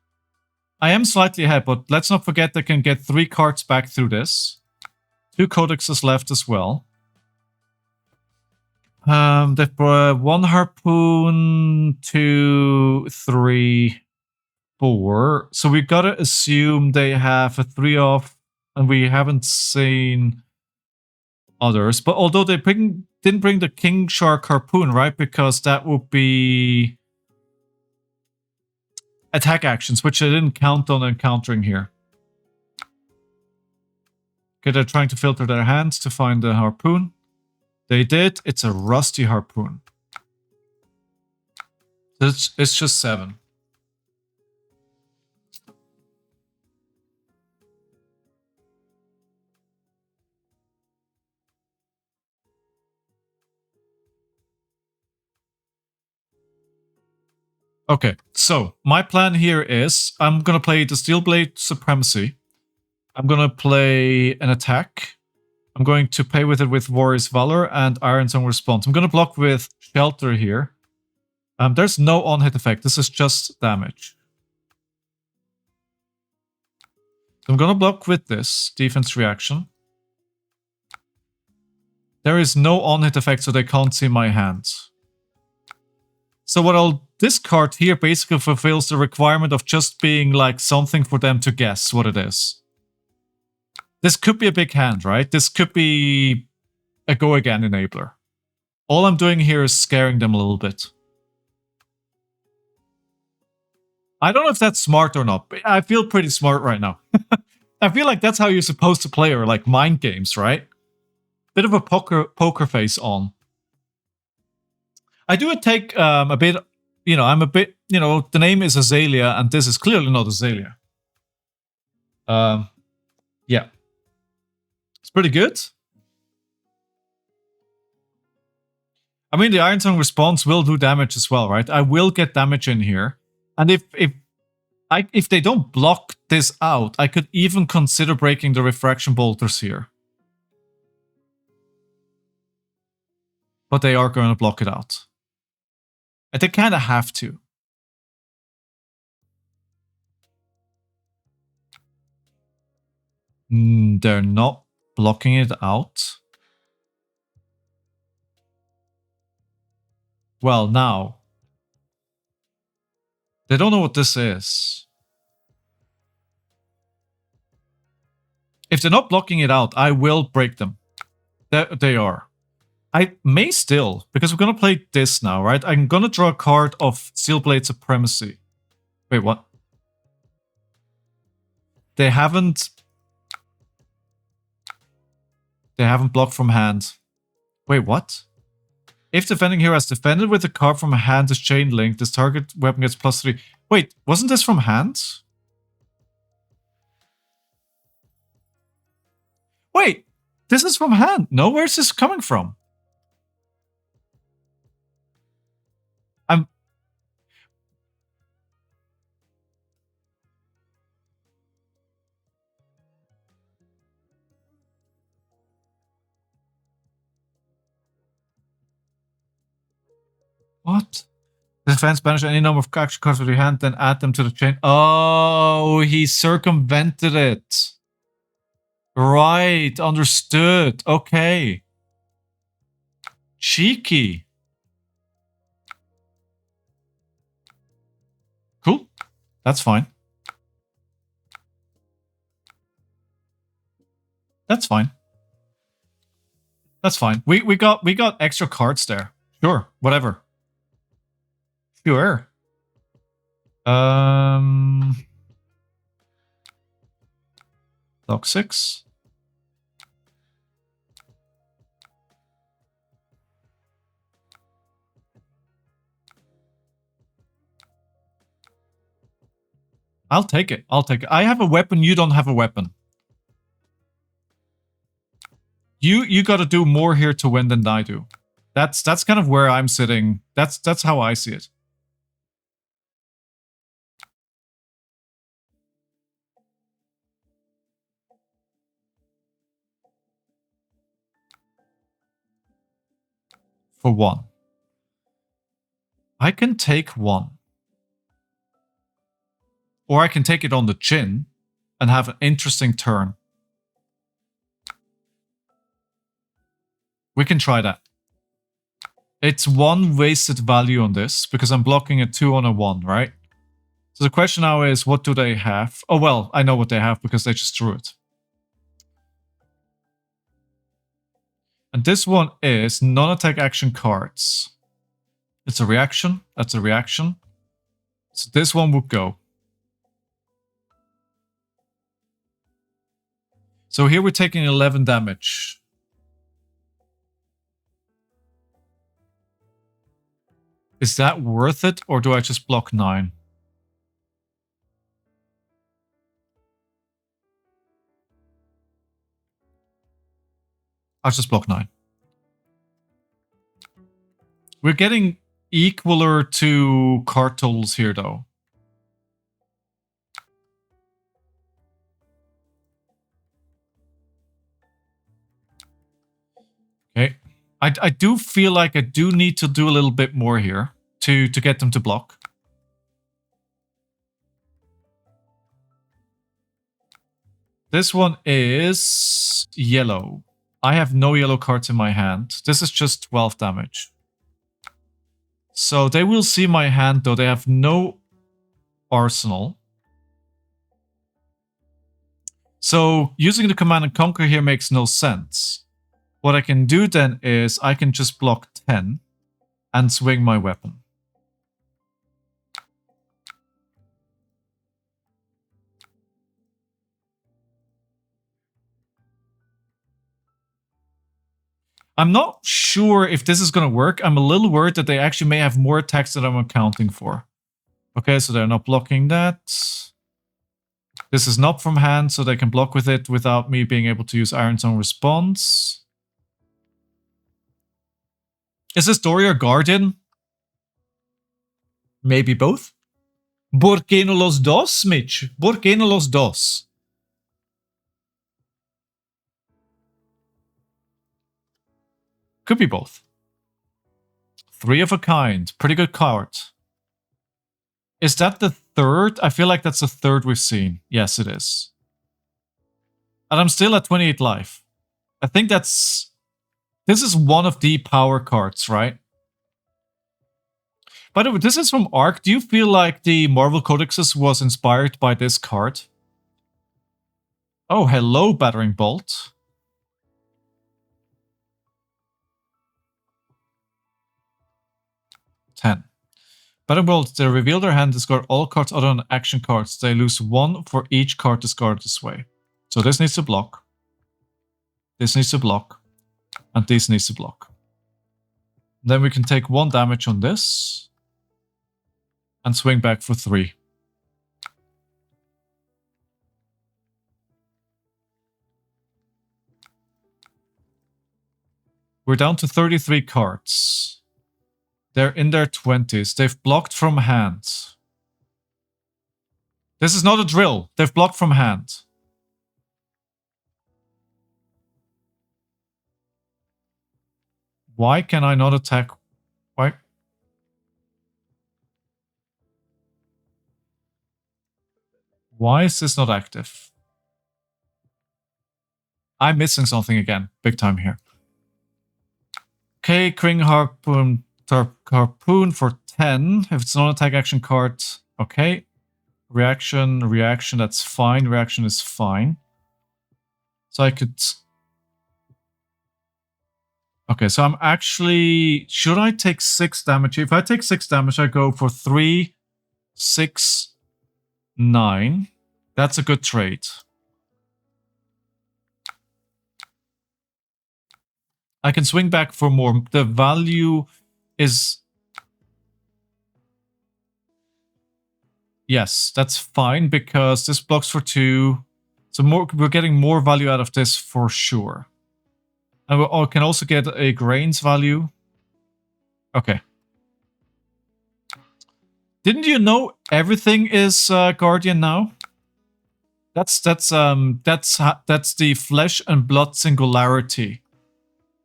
Speaker 1: I am slightly ahead, but let's not forget they can get 3 cards back through this. 2 codexes left as well. They've brought 1 harpoon, 2, 3, 4. So we gotta assume they have a 3 off, and we haven't seen others. But although they didn't bring the King Shark Harpoon, right? Because that would be attack actions, which I didn't count on encountering here. Okay, they're trying to filter their hands to find the harpoon. They did. It's a rusty harpoon. It's just 7. Okay, so my plan here is I'm going to play the Steelblade Supremacy. I'm going to play an attack. I'm going to pay with it with Warrior's Valor and Ironsong Response. I'm going to block with Shelter here. There's no on-hit effect. This is just damage. So I'm going to block with this Defense Reaction. There is no on-hit effect, so they can't see my hand. So what I'll discard here basically fulfills the requirement of just being like something for them to guess what it is. This could be a big hand, right? This could be a go again enabler. All I'm doing here is scaring them a little bit. I don't know if that's smart or not, but I feel pretty smart right now. I feel like that's how you're supposed to play, or like mind games, right? Bit of a poker face on. I do take a bit, you know, I'm a bit, you know, the name is Azalea, and this is clearly not Azalea. Yeah. It's pretty good. I mean, the Ironsong Response will do damage as well, right? I will get damage in here. And if they don't block this out, I could even consider breaking the Refraction Bolters here. But they are going to block it out. And they kind of have to. They're not blocking it out. Well, now. They don't know what this is. If they're not blocking it out, I will break them. They are. I may still, because we're going to play this now, right? I'm going to draw a card of Steelblade Supremacy. Wait, what? They haven't blocked from hand. Wait, what? If defending hero has defended with a card from a hand is chain linked, this target weapon gets +3. Wait, wasn't this from hand? Wait, this is from hand. No, where's this coming from? What? Defense banish any number of action cards with your hand, then add them to the chain. Oh, he circumvented it. Right, understood. Okay. Cheeky. Cool. That's fine. That's fine. That's fine. We got extra cards there. Sure, whatever. Sure. Block 6. I'll take it. I'll take it. I have a weapon. You don't have a weapon. You got to do more here to win than I do. That's kind of where I'm sitting. That's how I see it. For 1. I can take 1. Or I can take it on the chin and have an interesting turn. We can try that. It's 1 wasted value on this because I'm blocking a 2 on a 1, right? So the question now is, what do they have? Oh, well, I know what they have because they just drew it. And this one is non-attack action cards. It's a reaction. That's a reaction. So this one would go. So here we're taking 11 damage. Is that worth it, or do I just block 9? I'll just block 9. We're getting equaler to card totals here, though. Okay. I do feel like I do need to do a little bit more here to get them to block. This one is yellow. I have no yellow cards in my hand. This is just 12 damage. So they will see my hand, though. They have no arsenal. So using the command and conquer here makes no sense. What I can do then is I can just block 10 and swing my weapon. I'm not sure if this is going to work. I'm a little worried that they actually may have more attacks than I'm accounting for. Okay, so they're not blocking that. This is not from hand, so they can block with it without me being able to use Ironsong response. Is this Dory or Guardian? Maybe both. ¿Por qué no los dos, Mitch? ¿Por qué no los dos? Could be both. 3 of a kind. Pretty good card. Is that the third? I feel like that's the third we've seen. Yes, it is. And I'm still at 28 life. I think that's... This is one of the power cards, right? By the way, this is from Arc. Do you feel like the Marvel Codexes was inspired by this card? Oh, hello, Battering Bolt. Battering Bolt, they reveal their hand, discard all cards other than action cards. They lose 1 for each card discarded this way. So this needs to block. This needs to block. And this needs to block. Then we can take 1 damage on this. And swing back for 3. We're down to 33 cards. They're in their 20s. They've blocked from hand. This is not a drill. They've blocked from hand. Why can I not attack? Why? Why is this not active? I'm missing something again. Big time here. Okay, Kring Harpoon for 10. If it's not an attack action card, okay. Reaction, that's fine. Reaction is fine. So I could... Okay, so I'm actually... Should I take 6 damage? If I take 6 damage, I go for 3, 6, 9. That's a good trade. I can swing back for more. The value is... Yes, that's fine because this blocks for 2. So we're getting more value out of this for sure. And we can also get a grains value. Okay. Didn't you know everything is Guardian now? That's the flesh and blood singularity.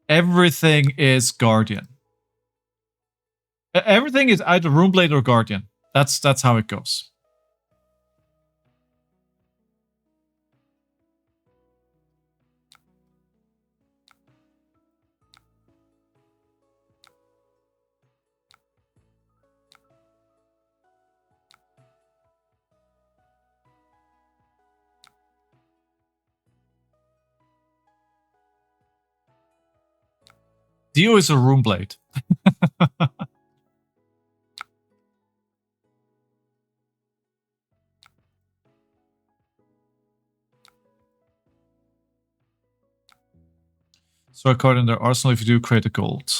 Speaker 1: Everything is Guardian. Everything is either Runeblade or Guardian. That's how it goes. Dio is a room blade. So a card in their arsenal if you do create a gold.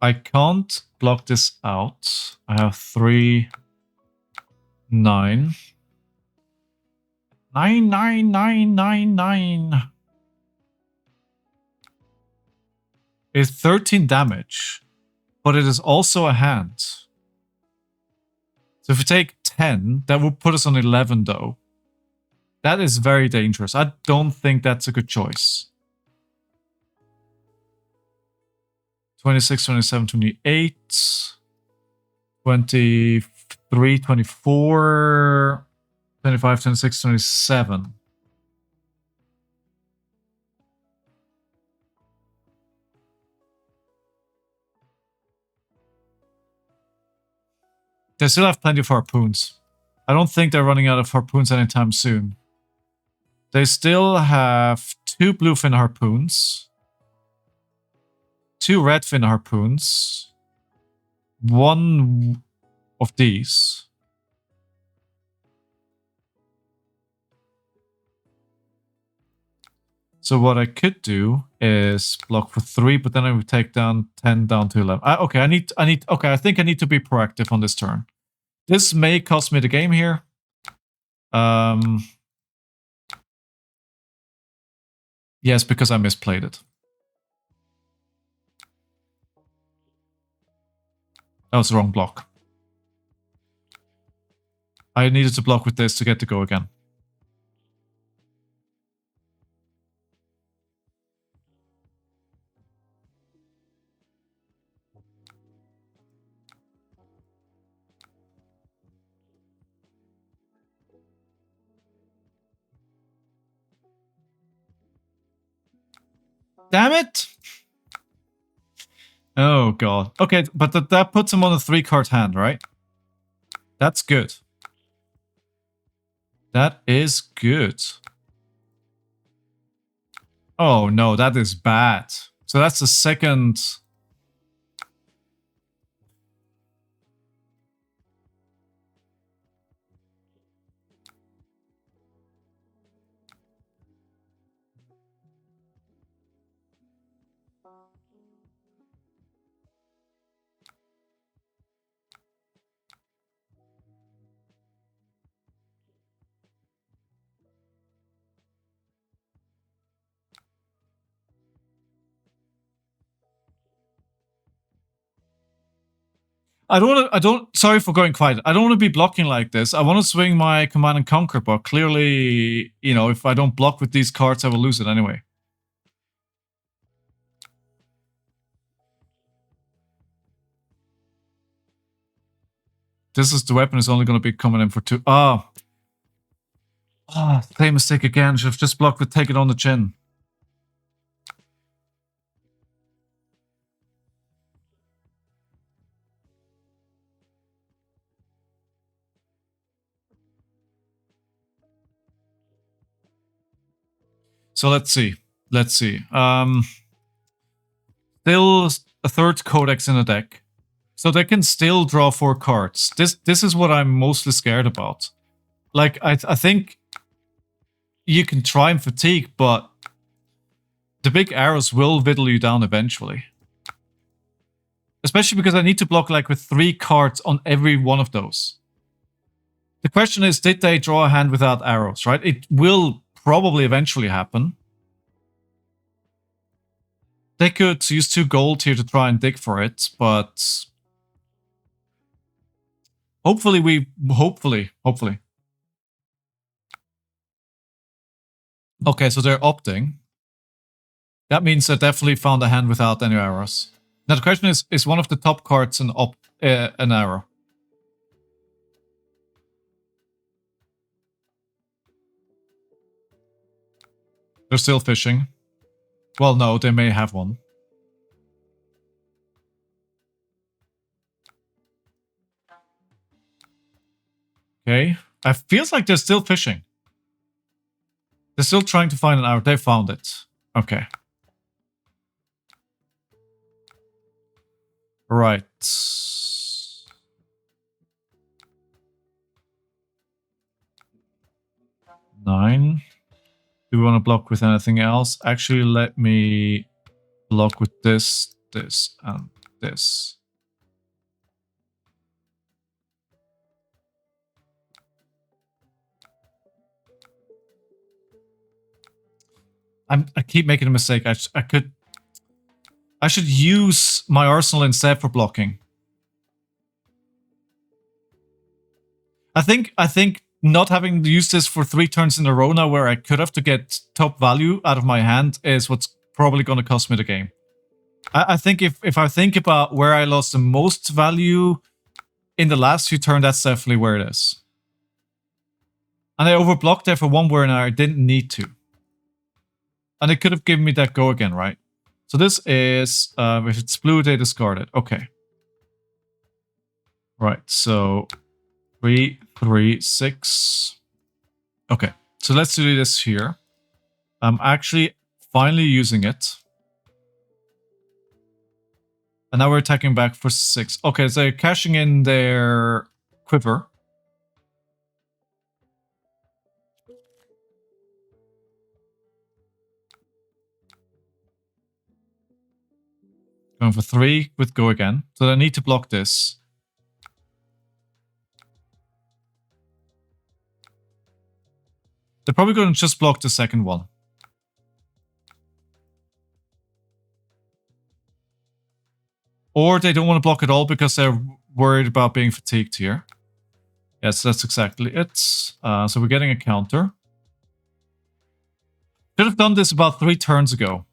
Speaker 1: I can't block this out. I have 3, 9. 9, 9, 9, 9, 9. It's 13 damage, but it is also a hand. So if we take 10, that would put us on 11 though. That is very dangerous. I don't think that's a good choice. 26, 27, 28, 23, 24, 25, 26, 27. They still have plenty of harpoons. I don't think they're running out of harpoons anytime soon. They still have 2 bluefin harpoons, 2 redfin harpoons, 1 of these. So what I could do is block for 3, but then I would take down 10 down to 11. Okay, I think I need to be proactive on this turn. This may cost me the game here. Yes, because I misplayed it. That was the wrong block. I needed to block with this to get to go again. Damn it! Oh god. Okay, but that puts him on a 3-card hand, right? That's good. That is good. Oh no, that is bad. So that's the second... sorry for going quiet. I don't want to be blocking like this. I want to swing my Command and Conquer, but clearly, you know, if I don't block with these cards, I will lose it anyway. This is the weapon is only going to be coming in for 2. Same mistake again. Should have just blocked with take it on the chin. So let's see. Let's see. Still a 3rd Codex in the deck. So they can still draw 4 cards. This is what I'm mostly scared about. Like, I think you can try and fatigue, but the big arrows will whittle you down eventually. Especially because I need to block like with 3 cards on every one of those. The question is, did they draw a hand without arrows, right? It will probably eventually happen. They could use 2 gold here to try and dig for it, but... Hopefully. Okay, so they're opting. That means they definitely found a hand without any arrows. Now the question is one of the top cards an arrow? They're still fishing. Well, no, they may have one. Okay. It feels like they're still fishing. They're still trying to find an arrow. They found it. Okay. Right. 9. Do we want to block with anything else? Actually, let me block with this, this, and this. I keep making a mistake. I should use my arsenal instead for blocking. I think not having used this for 3 turns in a row now, where I could have to get top value out of my hand, is what's probably going to cost me the game. I think if I think about where I lost the most value in the last few turns, that's definitely where it is. And I overblocked there for 1 where I didn't need to. And it could have given me that go again, right? So this is, if it's blue, they discard it. Okay. Right, so 3, 3, 6. Okay, so let's do this here. I'm actually finally using it. And now we're attacking back for 6. Okay, so they're cashing in their quiver. Going for 3 with go again. So I need to block this. They're probably going to just block the second one. Or they don't want to block at all because they're worried about being fatigued here. Yes, that's exactly it. So we're getting a counter. Should have done this about 3 turns ago.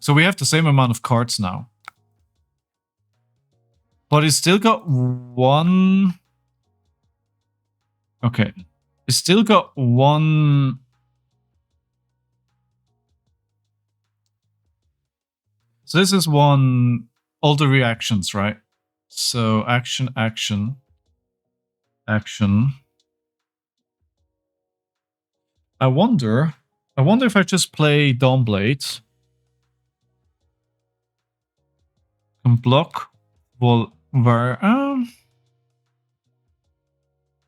Speaker 1: So we have the same amount of cards now. But he's still got 1... Okay. He's still got 1... So this is 1... All the reactions, right? So action, action, action. I wonder if I just play Dawnblade. Can block. Well, where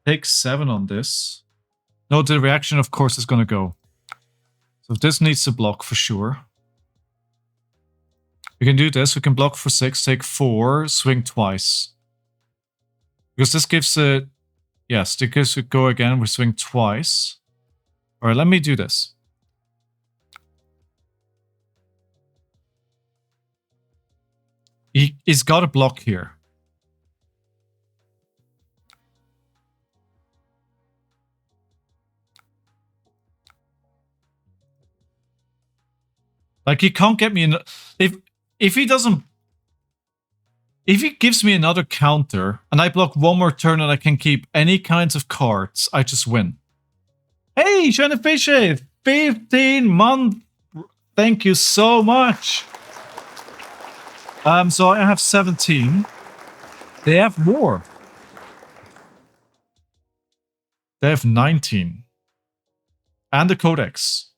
Speaker 1: take 7 on this. No, the reaction, of course, is going to go. So this needs to block for sure. We can do this. We can block for 6, take 4, swing twice. Because this gives a... Yes, because we go again, we swing twice. Alright, let me do this. He's got a block here. Like, he can't get me in... If he doesn't... If he gives me another counter, and I block 1 more turn and I can keep any kinds of cards, I just win. Hey, Shiny Fishy! 15 months! Thank you so much! So I have 17. They have more. They have 19. And the Codex.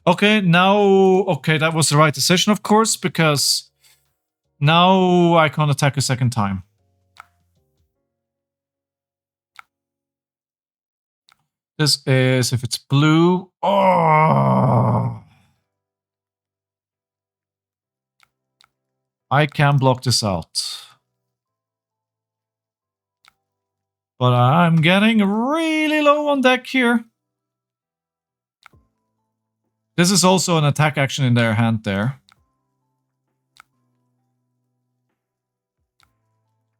Speaker 1: Okay, now... Okay, that was the right decision, of course, because now I can't attack a second time. This is, if it's blue... Oh! I can block this out. But I'm getting really low on deck here. This is also an attack action in their hand there.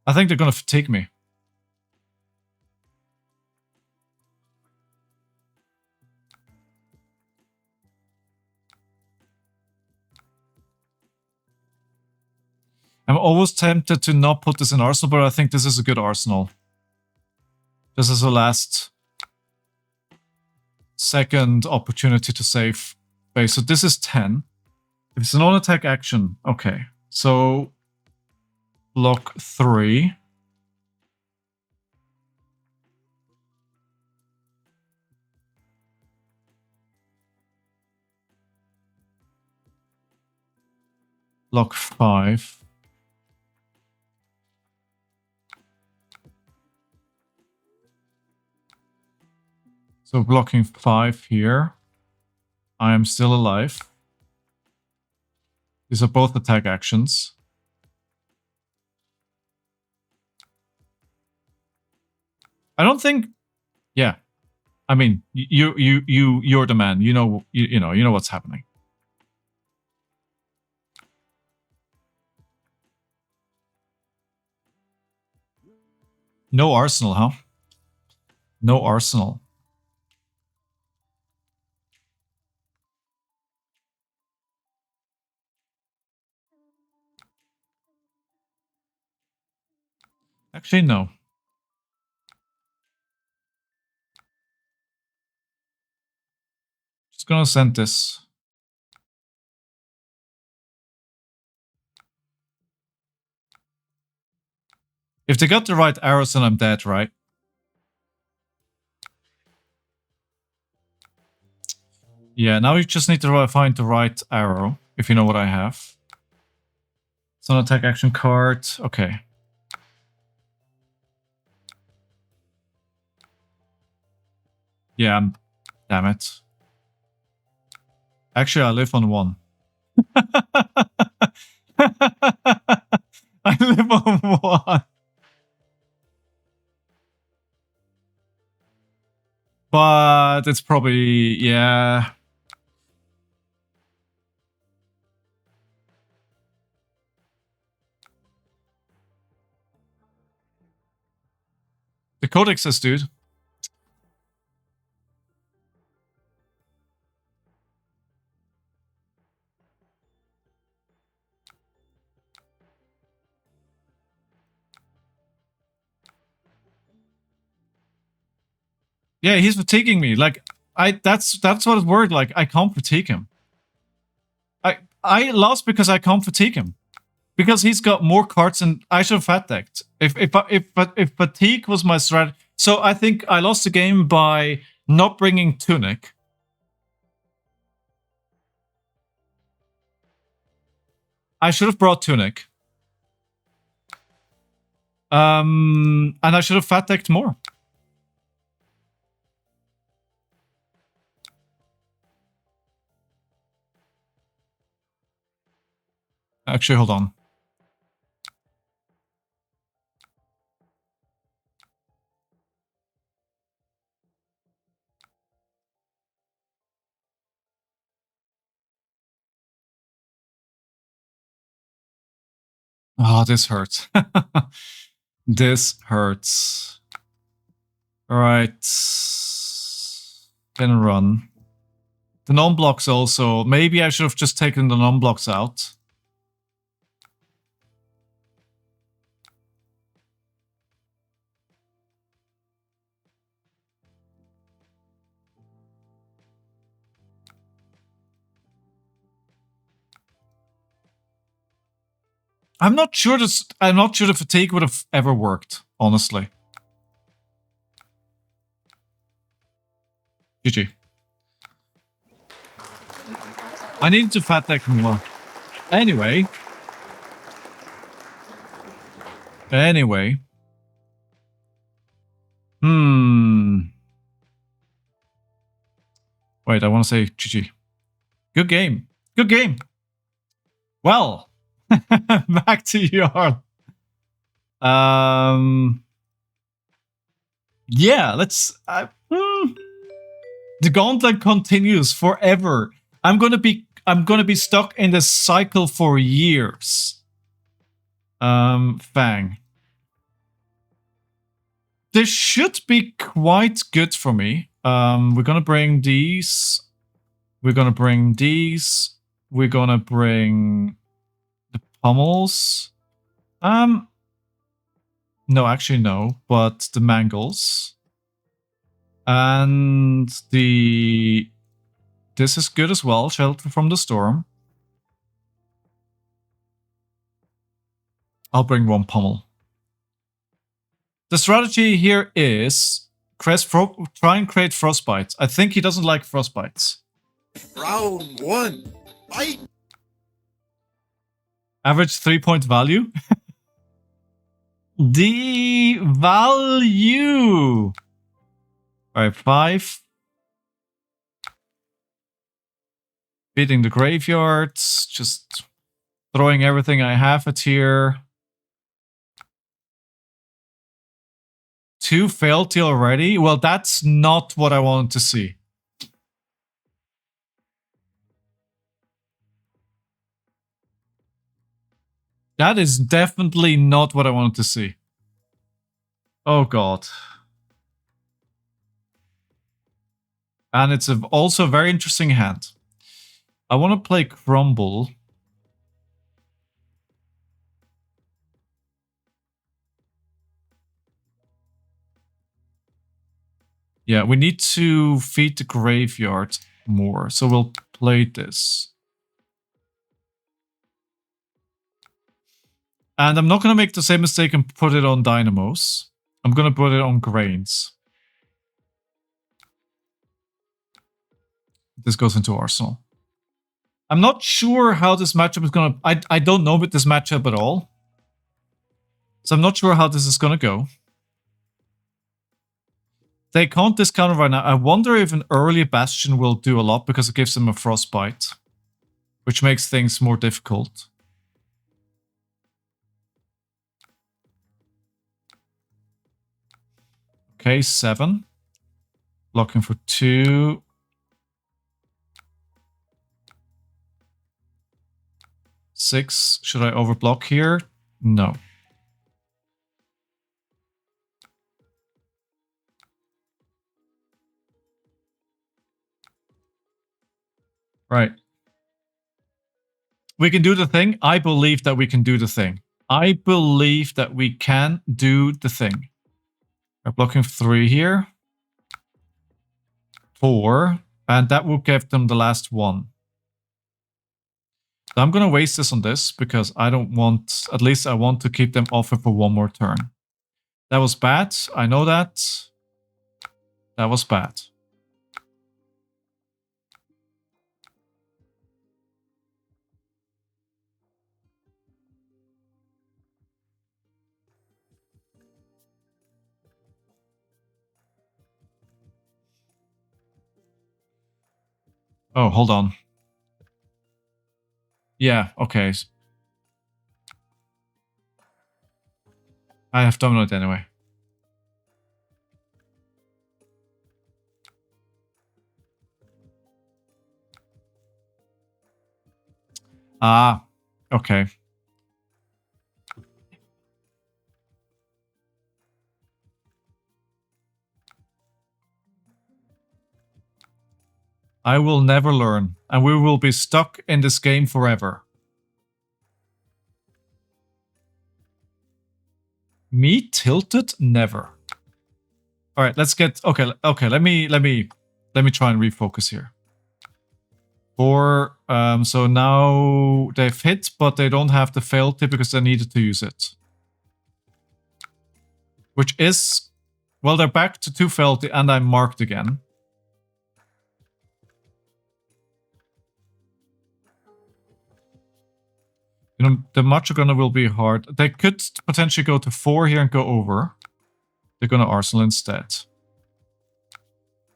Speaker 1: I think they're going to fatigue me. I'm always tempted to not put this in Arsenal, but I think this is a good Arsenal. This is the last second opportunity to save base. So this is 10. If it's a non-attack action, okay. So block 3. block 5. So blocking 5 here. I am still alive. These are both attack actions. I don't think. Yeah, I mean, you're the man. You know what's happening. No arsenal, huh? No arsenal. Actually, no. Just gonna send this. If they got the right arrows, then I'm dead, right? Yeah, now you just need to find the right arrow, if you know what I have. It's an attack action card. Okay. Yeah, damn it. Actually, I live on 1. I live on 1. But it's probably, yeah. The codex says, dude. Yeah, he's fatiguing me. Like, that's what it worked. Like, I can't fatigue him. I lost because I can't fatigue him. Because he's got more cards and I should have fat decked. If fatigue was my strategy. So I think I lost the game by not bringing Tunic. I should have brought Tunic. And I should have fat decked more. Actually, hold on. Oh, this hurts. This hurts. Alright. Then run. The non-blocks also. Maybe I should have just taken the non-blocks out. I'm not sure the fatigue would have ever worked, honestly. GG. I need to fat deck more. Anyway. Wait, I want to say GG. Good game. Good game. Well, back to Jarl. Yeah, let's... The gauntlet continues forever. I'm gonna be stuck in this cycle for years. Fang. This should be quite good for me. We're gonna bring these. We're gonna bring these. We're gonna bring the pommels. No, actually no, but the mangles. And the... This is good as well, Shelter from the Storm. I'll bring 1 pommel. The strategy here is try and create frostbites. I think he doesn't like frostbites.
Speaker 2: Round 1. Fight!
Speaker 1: Average 3-point value. The value. Alright, 5. Beating the graveyards. Just throwing everything I have at here. 2 fealty already? Well, that's not what I wanted to see. That is definitely not what I wanted to see. Oh god. And it's also a very interesting hand. I want to play Crumble. Yeah, we need to feed the graveyard more. So we'll play this. And I'm not going to make the same mistake and put it on Dynamos. I'm going to put it on Grains. This goes into Arsenal. I'm not sure how this matchup is going to... I don't know with this matchup at all. So I'm not sure how this is going to go. They can't discount it right now. I wonder if an early Bastion will do a lot because it gives them a Frostbite. Which makes things more difficult. Okay, 7. Blocking for 2. 6. Should I overblock here? No. Right. We can do the thing. I believe that we can do the thing. I believe that we can do the thing. We're blocking 3 here. 4. And that will give them the last 1. So I'm going to waste this on this because I don't want... At least I want to keep them off it for 1 more turn. That was bad. I know that. That was bad. Oh, hold on. Yeah, okay. I have Dominate anyway. Ah, okay. I will never learn, and we will be stuck in this game forever. Me tilted? Never. All right, let's get... Okay, let me try and refocus here. 4, so now they've hit, but they don't have the fealty because they needed to use it. Which is... Well, they're back to 2 fealty, and I'm marked again. You know, the Machogunner will be hard. They could potentially go to 4 here and go over. They're going to Arsenal instead.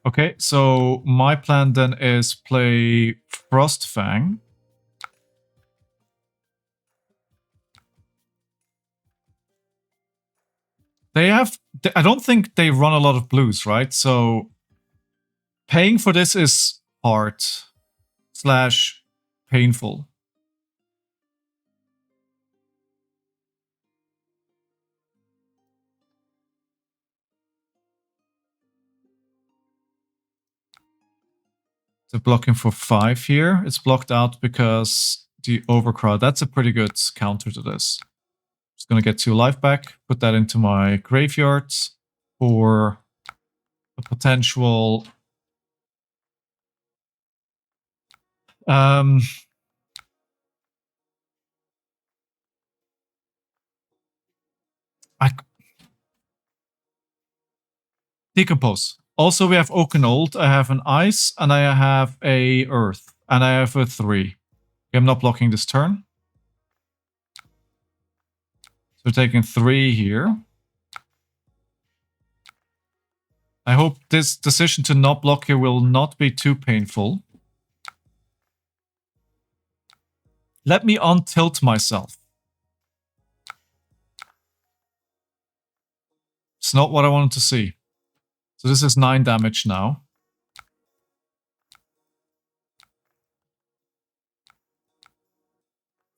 Speaker 1: Okay, so my plan then is play Frost Fang. They have... I don't think they run a lot of blues, right? So paying for this is hard / painful. So blocking for 5 here. It's blocked out because the overcrowd. That's a pretty good counter to this. Just gonna get 2 life back. Put that into my graveyard for a potential... Decompose. Also, we have Oak and Old. I have an Ice, and I have a Earth. And I have a 3. I'm not blocking this turn. They're taking 3 here. I hope this decision to not block here will not be too painful. Let me untilt myself. It's not what I wanted to see. So this is 9 damage now.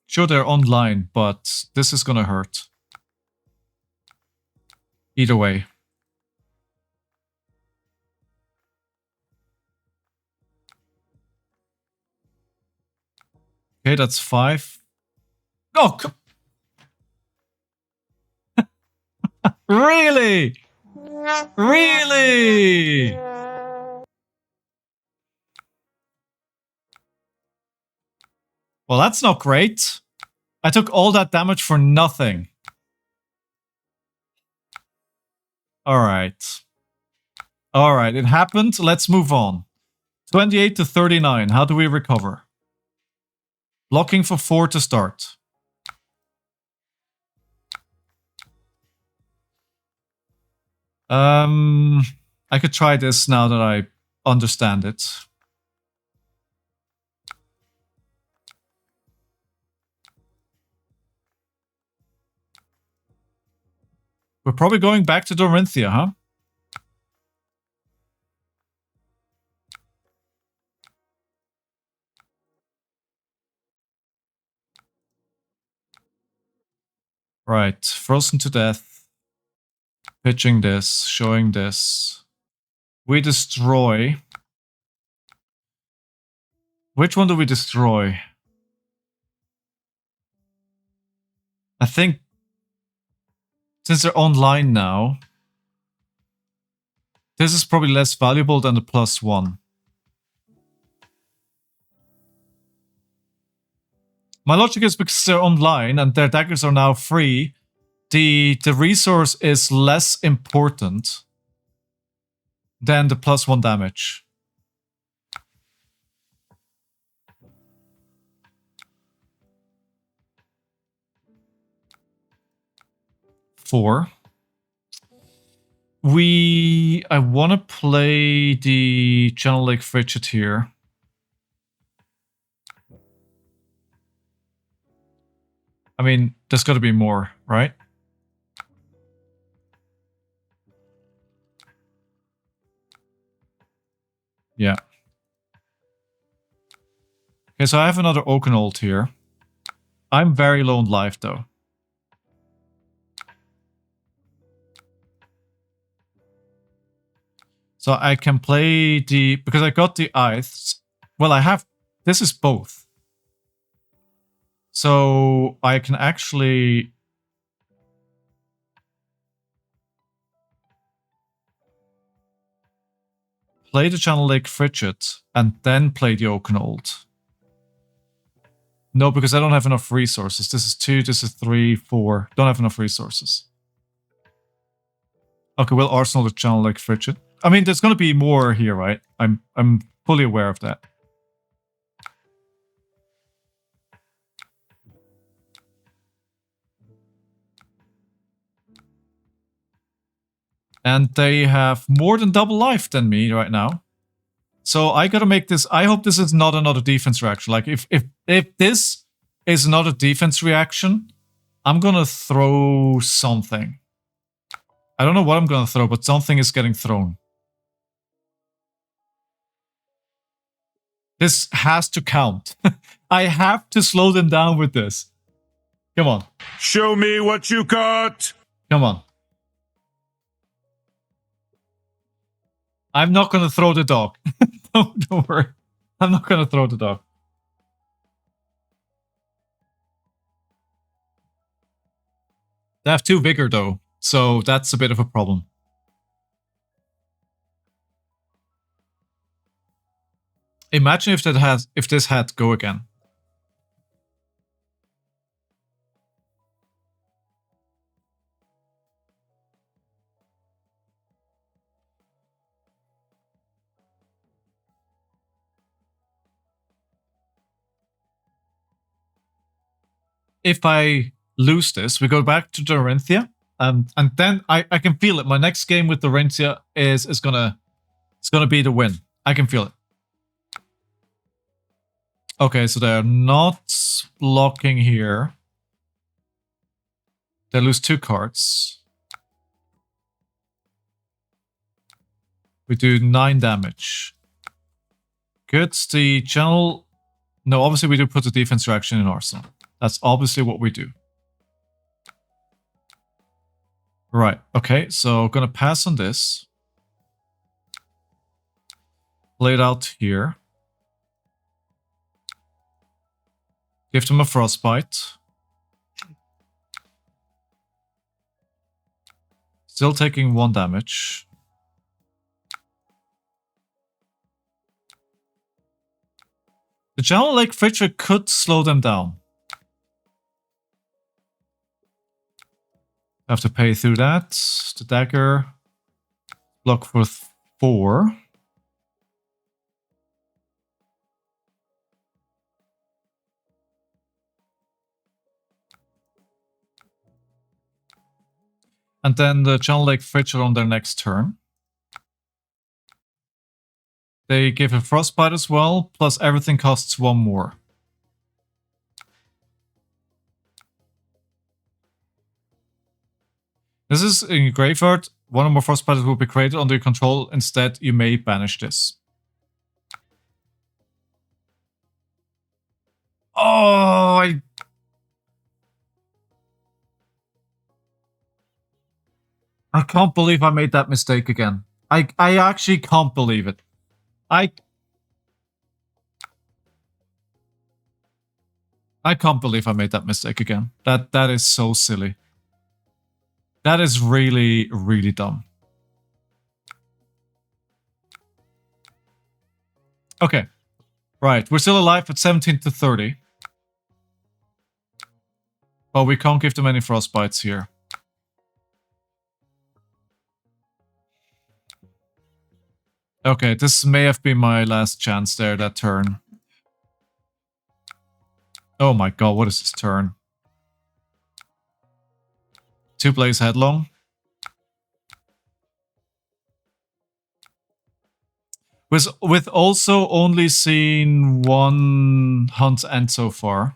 Speaker 1: Sure, they're online, but this is gonna hurt. Either way. Okay, that's 5. Oh, really? Really? Well, that's not great. I took all that damage for nothing. Alright. Alright, it happened. Let's move on. 28 to 39. How do we recover? Blocking for 4 to start. I could try this now that I understand it. We're probably going back to Dorinthea, huh? Right, frozen to death. Pitching this, showing this. We destroy. Which one do we destroy? I think since they're online now, this is probably less valuable than the +1. My logic is because they're online and their daggers are now free, the resource is less important than the +1 damage. Four. I want to play the Channel Lake Frigid here. I mean, there's got to be more, right? Yeah. Okay, so I have another Oakenold here. I'm very low on life, though. So I can play the... Because I got the Ice. Well, I have... This is both. So I can actually... play the Channel Lake Frigid and then play the Oakenold. No, because I don't have enough resources. This is 2, this is 3, 4. Don't have enough resources. Okay, we'll arsenal the Channel Lake Frigid. I mean, there's going to be more here, right? I'm fully aware of that. And they have more than double life than me right now. So I gotta make this... I hope this is not another defense reaction. Like, if this is not a defense reaction, I'm gonna throw something. I don't know what I'm gonna throw, but something is getting thrown. This has to count. I have to slow them down with this. Come on.
Speaker 2: Show me what you got!
Speaker 1: Come on. I'm not gonna throw the dog. Don't worry. I'm not gonna throw the dog. They have 2 vigor though, so that's a bit of a problem. Imagine if this had go again. If I lose this, we go back to Dorinthea, and then I can feel it. My next game with Dorinthea is gonna be the win. I can feel it. Okay, so they're not blocking here. They lose 2 cards. We do 9 damage. Good. The channel... No, obviously we do put the defense reaction in arsenal. That's obviously what we do. Right. Okay, so gonna pass on this. Play it out here. Give them a frostbite. Still taking 1 damage. The Channel Lake Fixture could slow them down. Have to pay through that. The dagger. Block for 4. And then the Channel Lake Fixture on their next turn. They give a frostbite as well, plus everything costs 1 more. This is in Graveyard. 1 or more frostbites will be created under your control. Instead, you may banish this. Oh, I can't believe I made that mistake again. I actually can't believe it. I can't believe I made that mistake again. That is so silly. That is really, really dumb. Okay. Right. We're still alive at 17 to 30. But we can't give them any frostbites here. Okay, this may have been my last chance there, that turn. Oh my god, what is this turn? 2 plays headlong. With also only seen 1 hunt end so far.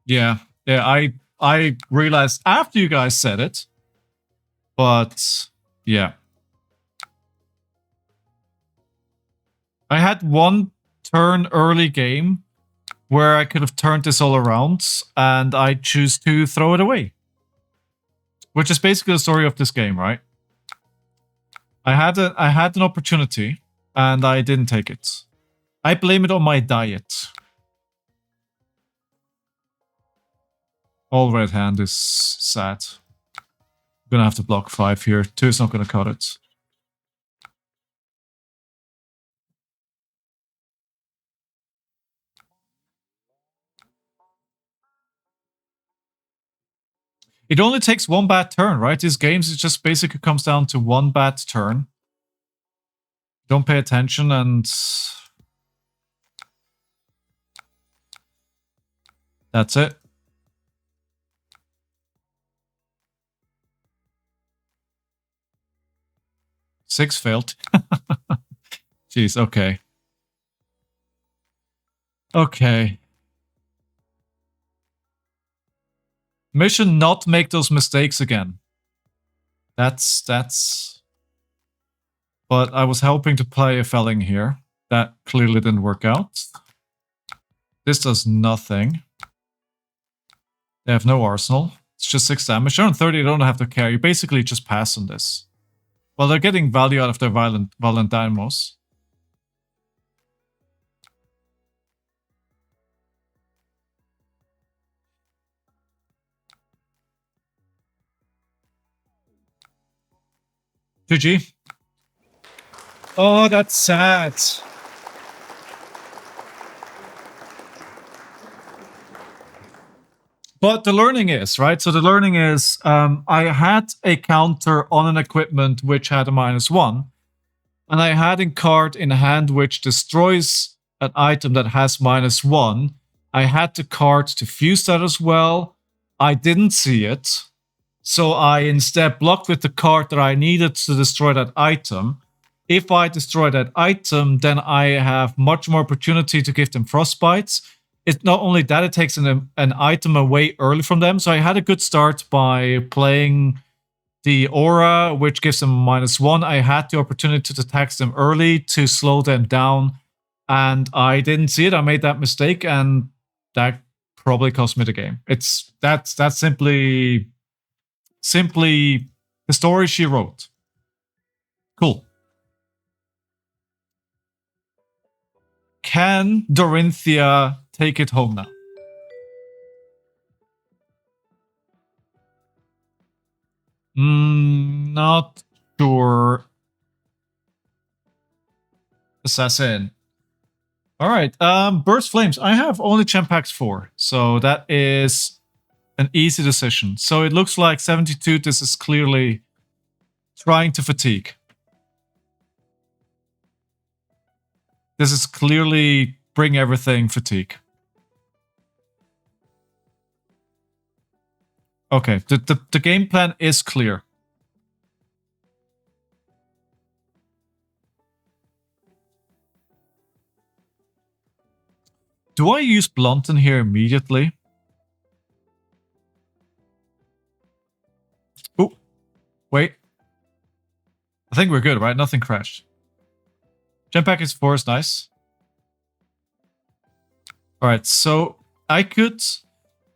Speaker 1: Yeah. Yeah, I realized after you guys said it, but yeah. I had 1 turn early game where I could have turned this all around, and I choose to throw it away. Which is basically the story of this game, right? I had an opportunity, and I didn't take it. I blame it on my diet. All red hand is sad. I'm gonna have to block 5 here. 2 is not gonna cut it. It only takes 1 bad turn, right? These games, it just basically comes down to 1 bad turn. Don't pay attention and... that's it. Six failed. Jeez, okay. Okay. Mission not make those mistakes again. That's... But I was hoping to play a felling here. That clearly didn't work out. This does nothing. They have no arsenal. It's just 6 damage. They're on 30, they don't have to care. You basically just pass on this. Well, they're getting value out of their violent dynamos. GG. Oh, that's sad. But the learning is, right? So the learning is, I had a counter on an equipment which had a -1. and I had a card in hand which destroys an item that has -1. I had the card to fuse that as well. I didn't see it. So I instead blocked with the card that I needed to destroy that item. If I destroy that item, then I have much more opportunity to give them frostbites. It's not only that, it takes an item away early from them. So I had a good start by playing the aura, which gives them -1. I had the opportunity to tax them early to slow them down, and I didn't see it. I made that mistake, and that probably cost me the game. That's simply the story she wrote. Cool. Can Dorinthea take it home now? Not sure. Assassin. All right. Burst Flames. I have only Champax 4, so that is an easy decision. So it looks like 72. This is clearly trying to fatigue. This is clearly bring everything fatigue. Okay, the game plan is clear. Do I use Blunton here immediately? Oh, wait. I think we're good, right? Nothing crashed. Gem package 4 is nice. Alright, so I could...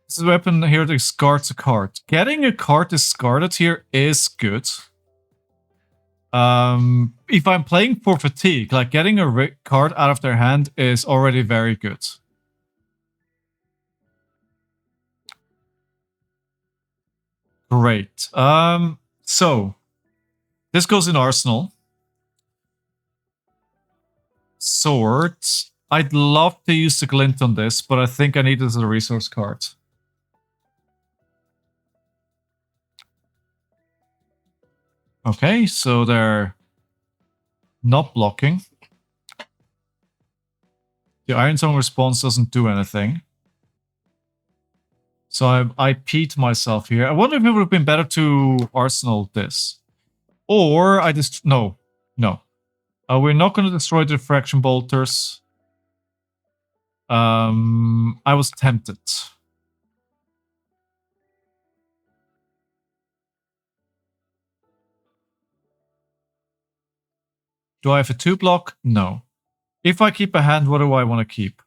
Speaker 1: This is a weapon here that discards a card. Getting a card discarded here is good. If I'm playing for fatigue, like getting a card out of their hand is already very good. Great. So this goes in Arsenal. Swords. I'd love to use the glint on this, but I think I need it as a resource card. Okay, so they're not blocking. The Ironsong response doesn't do anything. So I peed myself here. I wonder if it would have been better to Arsenal this. Or I just... No. We're not going to destroy the Diffraction Bolters. I was tempted. Do I have a 2-block? No. If I keep a hand, what do I want to keep?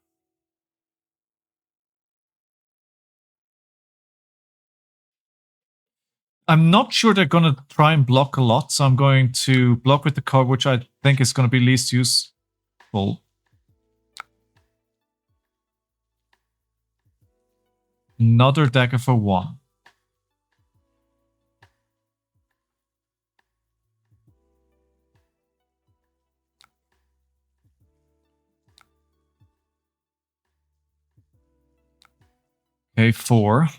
Speaker 1: I'm not sure they're going to try and block a lot, so I'm going to block with the card, which I think is going to be least useful. Another dagger for 1. Okay, 4.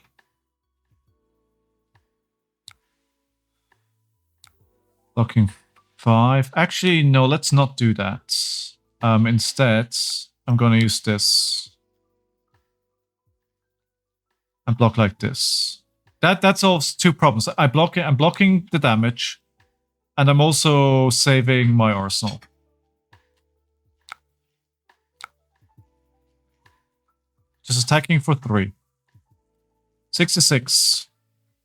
Speaker 1: Blocking 5. Actually, no, let's not do that. Instead, I'm going to use this. And block like this. That solves 2 problems. I'm blocking the damage. And I'm also saving my arsenal. Just attacking for 3. 66.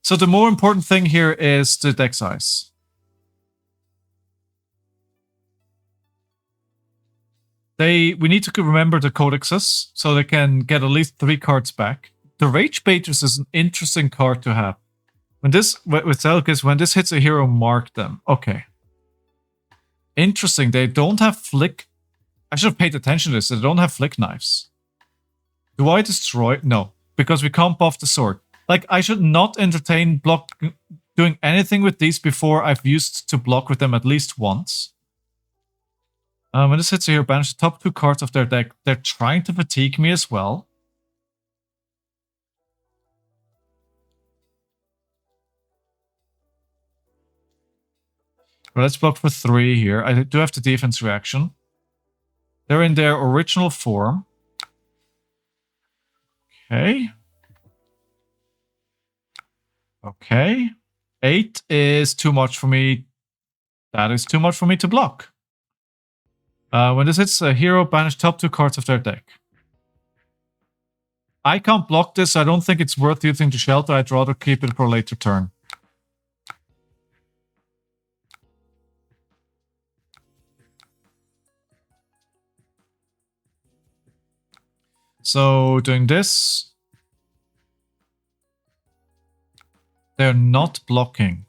Speaker 1: So the more important thing here is the deck size. We need to remember the codexes, so they can get at least 3 cards back. The Rage Baiters is an interesting card to have. When this, with Zelkis, when this hits a hero, mark them. Okay. Interesting, they don't have flick. I should have paid attention to this, they don't have flick knives. Do I destroy? No, because we can't buff the sword. Like, I should not entertain doing anything with these before I've used to block with them at least once. When this hits a hero, banish the top 2 cards of their deck. They're trying to fatigue me as well. But let's block for 3 here. I do have the defense reaction. They're in their original form. Okay. Okay. 8 is too much for me. That is too much for me to block. When this hits a hero, banish top 2 cards of their deck. I can't block this. I don't think it's worth using the shelter. I'd rather keep it for a later turn. So doing this. They're not blocking.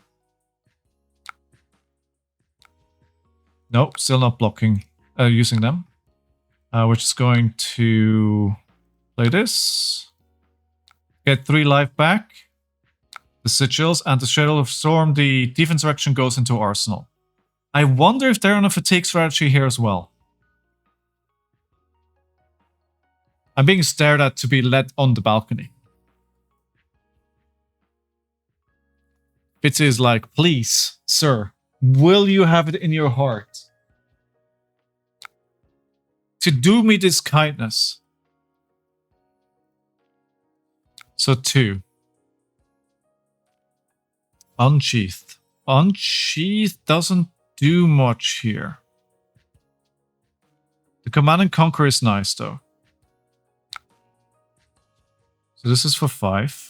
Speaker 1: Nope, still not blocking. Using them. We're just going to play this. Get 3 life back. The sigils and the Shadow of Storm. The defense direction goes into Arsenal. I wonder if they're on a fatigue strategy here as well. I'm being stared at to be led on the balcony. Fitzy is like, please, sir, will you have it in your heart to do me this kindness? So 2. Unsheathed. Unsheathed doesn't do much here. The Command and Conquer is nice though. So this is for 5.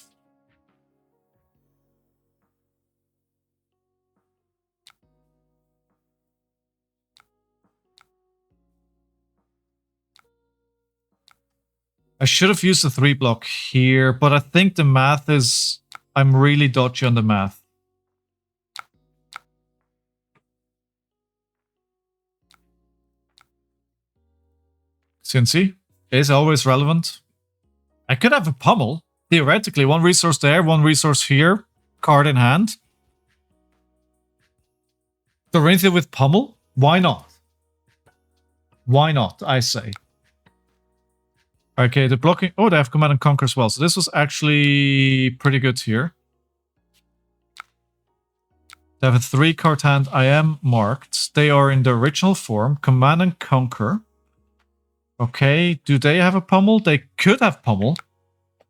Speaker 1: I should have used the 3 block here, but I think the math is... I'm really dodgy on the math. Cincy is always relevant. I could have a pummel. Theoretically, 1 resource there, 1 resource here. Card in hand. Dorinthea with pummel? Why not? Why not, I say. Okay, the blocking... Oh, they have Command and Conquer as well. So this was actually pretty good here. They have a 3-card hand. I am marked. They are in the original form. Command and Conquer. Okay, do they have a pummel? They could have pummel.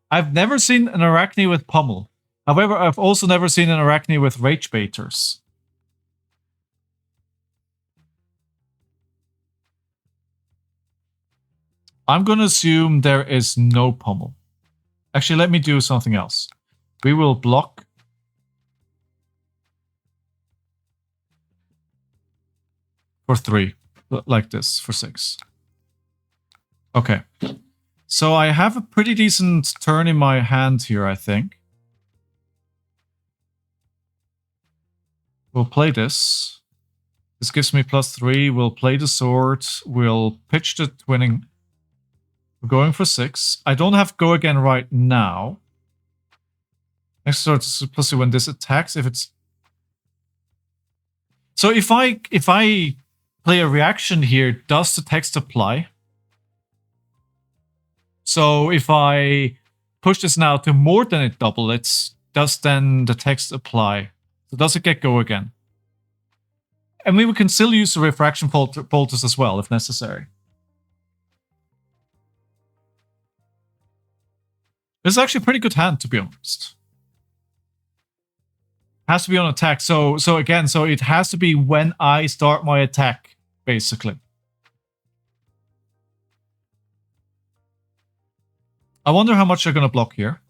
Speaker 1: I've never seen an Arakni with pummel. However, I've also never seen an Arakni with Rage Baiters. I'm going to assume there is no pummel. Actually, let me do something else. We will block. For 3. Like this, for 6. Okay. So I have a pretty decent turn in my hand here, I think. We'll play this. This gives me +3. We'll play the sword. We'll pitch the twinning. We're going for 6. I don't have go again right now. Next sword is +2 when this attacks. If it's... So if I play a reaction here, does the text apply? So if I push this now to more than it double, does then the text apply? So does it get go again? I mean, we can still use the refraction poultice as well, if necessary. This is actually a pretty good hand, to be honest. Has to be on attack. So again, it has to be when I start my attack, basically. I wonder how much they're going to block here.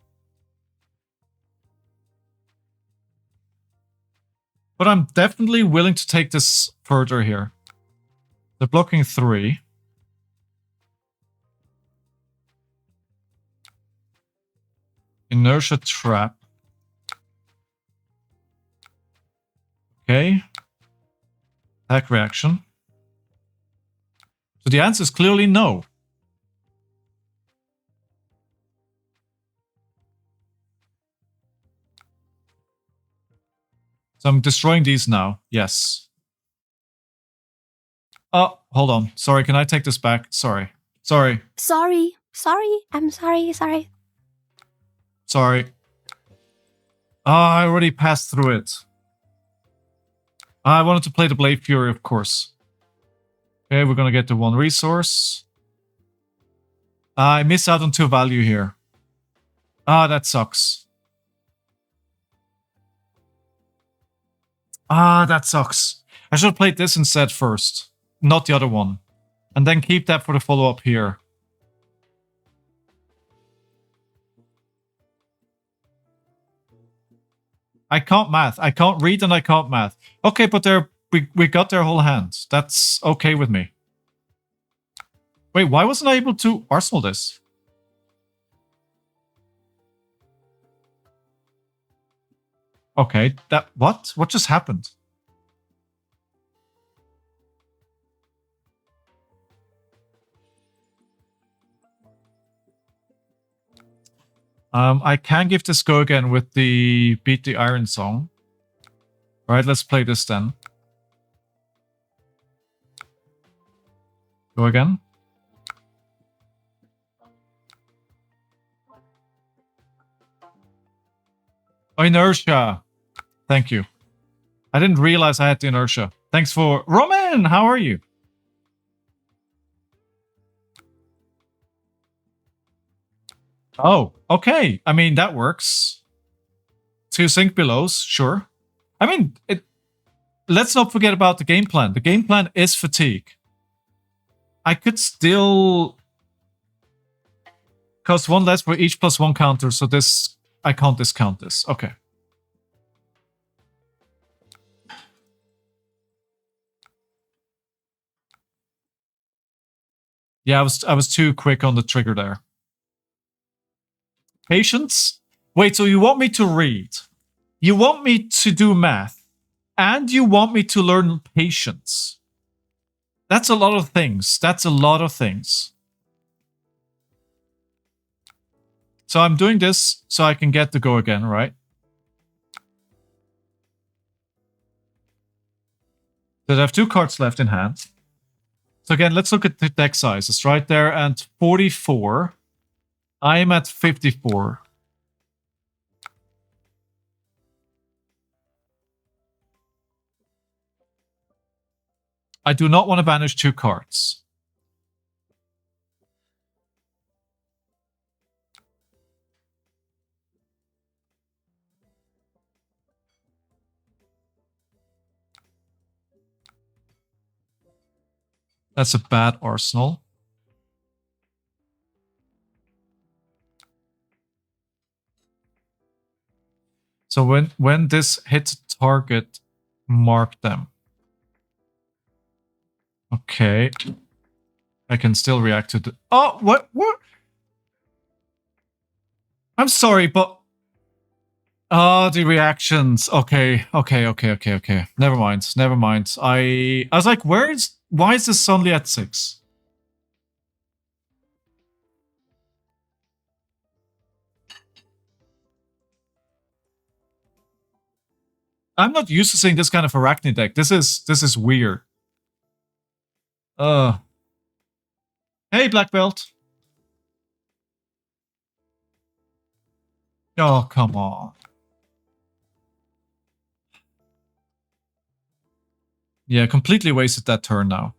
Speaker 1: But I'm definitely willing to take this further here. They're blocking 3. Inertia trap. Okay. Attack reaction. So the answer is clearly no. So I'm destroying these now. Yes. Oh, hold on. Sorry, can I take this back? Sorry. Sorry.
Speaker 3: Sorry. I'm sorry.
Speaker 1: Sorry. Ah, I already passed through it. I wanted to play the Blade Fury, of course. Okay, we're gonna get the 1 resource. I miss out on 2 value here. Ah, that sucks. Ah, that sucks. I should have played this instead first, not the other one. And then keep that for the follow-up here. I can't math. I can't read and I can't math. Okay, but we got their whole hand. That's okay with me. Wait, why wasn't I able to arsenal this? Okay, what? What just happened? I can give this go again with the beat the Ironsong. Alright, let's play this then. Go again. Oh, inertia. Thank you. I didn't realize I had the inertia. Thanks for... Roman, how are you? Oh, okay. I mean, that works. 2 sync belows, sure. I mean, let's not forget about the game plan. The game plan is fatigue. I could still cost 1 less for each +1 counter, so this... I can't discount this. Okay. Yeah, I was too quick on the trigger there. Patience? Wait, so you want me to read? You want me to do math? And you want me to learn patience? That's a lot of things. That's a lot of things. So I'm doing this so I can get to go again, right? Did I have 2 cards left in hand? So again, let's look at the deck size. It's right there at 44. I'm at 54. I do not want to banish 2 cards. That's a bad arsenal. So when this hits target, mark them. Okay. I can still react to the... Oh, what? I'm sorry, but... Oh, the reactions. Okay. Never mind. I was like, why is this suddenly at 6? I'm not used to seeing this kind of Arakni deck. This is weird. Hey, Black Belt. Oh, come on. Yeah, completely wasted that turn now.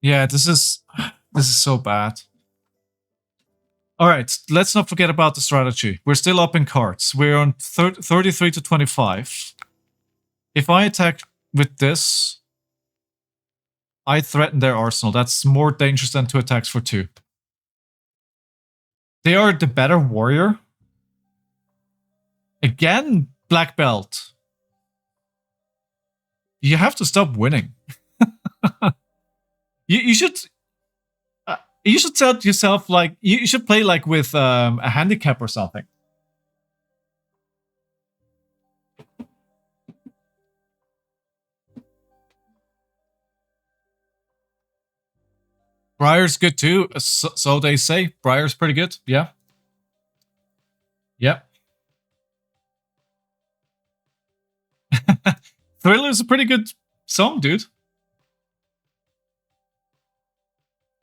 Speaker 1: Yeah, this is so bad. Alright, let's not forget about the strategy. We're still up in cards. We're on 33 to 25. If I attack with this, I threaten their arsenal. That's more dangerous than 2 attacks for 2. They are the better warrior. Again, Black Belt. You have to stop winning. You should tell yourself, like, you should play like with a handicap or something. Briar's good too, so they say. Briar's pretty good, yeah. Yep. Thriller's a pretty good song, dude.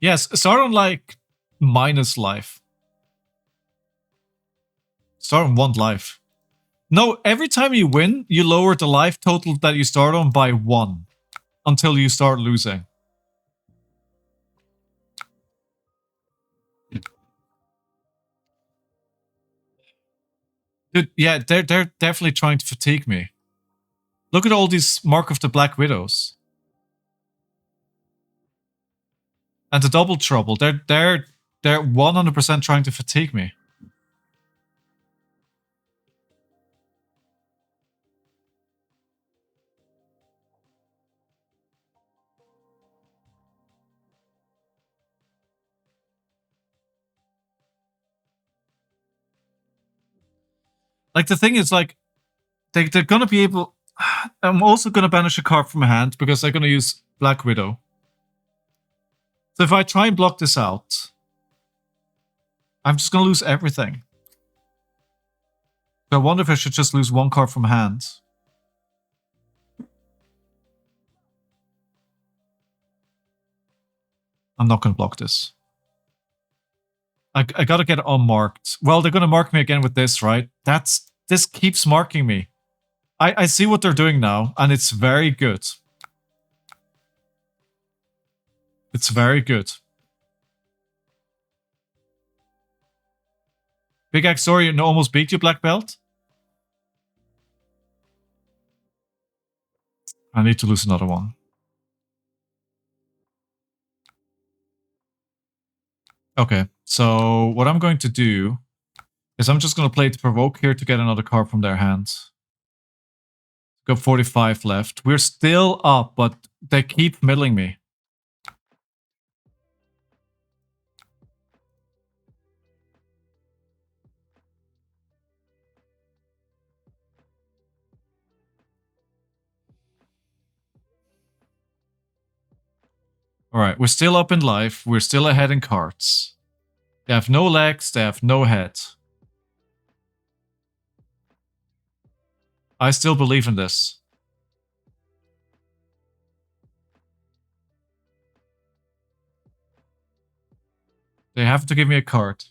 Speaker 1: Yes, start on like minus life. Start on 1 life. No, every time you win, you lower the life total that you start on by 1 until you start losing. Dude, yeah, they're definitely trying to fatigue me. Look at all these Mark of the Black Widows. And the Double Trouble. They're 100% trying to fatigue me. Like, the thing is, like, they're gonna be able... I'm also gonna banish a card from my hand because they're gonna use Black Widow. So if I try and block this out, I'm just gonna lose everything. So I wonder if I should just lose 1 card from hand. I'm not gonna block this. I gotta get it unmarked. Well, they're gonna mark me again with this, right? This keeps marking me. I see what they're doing now, and it's very good. It's very good. Big Axorian almost beat you, Black Belt. I need to lose another one. Okay, so what I'm going to do is I'm just going to play to provoke here to get another card from their hands. Got 45 left. We're still up, but they keep milling me. Alright, we're still up in life. We're still ahead in cards. They have no legs, they have no head. I still believe in this. They have to give me a card.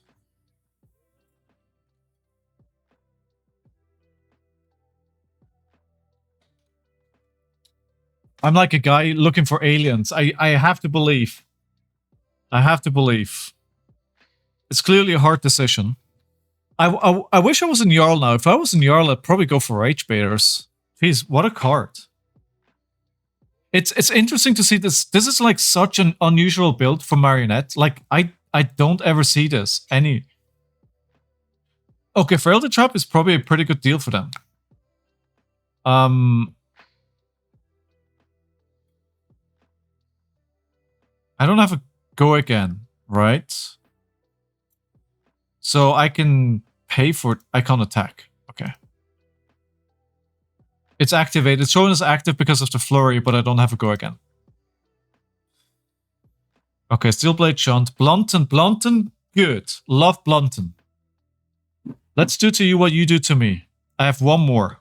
Speaker 1: I'm like a guy looking for aliens. I have to believe. I have to believe. It's clearly a hard decision. I wish I was in Jarl now. If I was in Jarl, I'd probably go for Rage Baiters. Jeez, what a card. It's interesting to see this. This is like such an unusual build for Marionette. Like, I don't ever see this. Okay, Frailty Trap is probably a pretty good deal for them. I don't have a go again, right? So I can pay for it. I can't attack. Okay. It's activated. It's shown as active because of the flurry, but I don't have a go again. Okay, Steelblade Shunt. Blunton, good. Love Blunton. Let's do to you what you do to me. I have 1 more.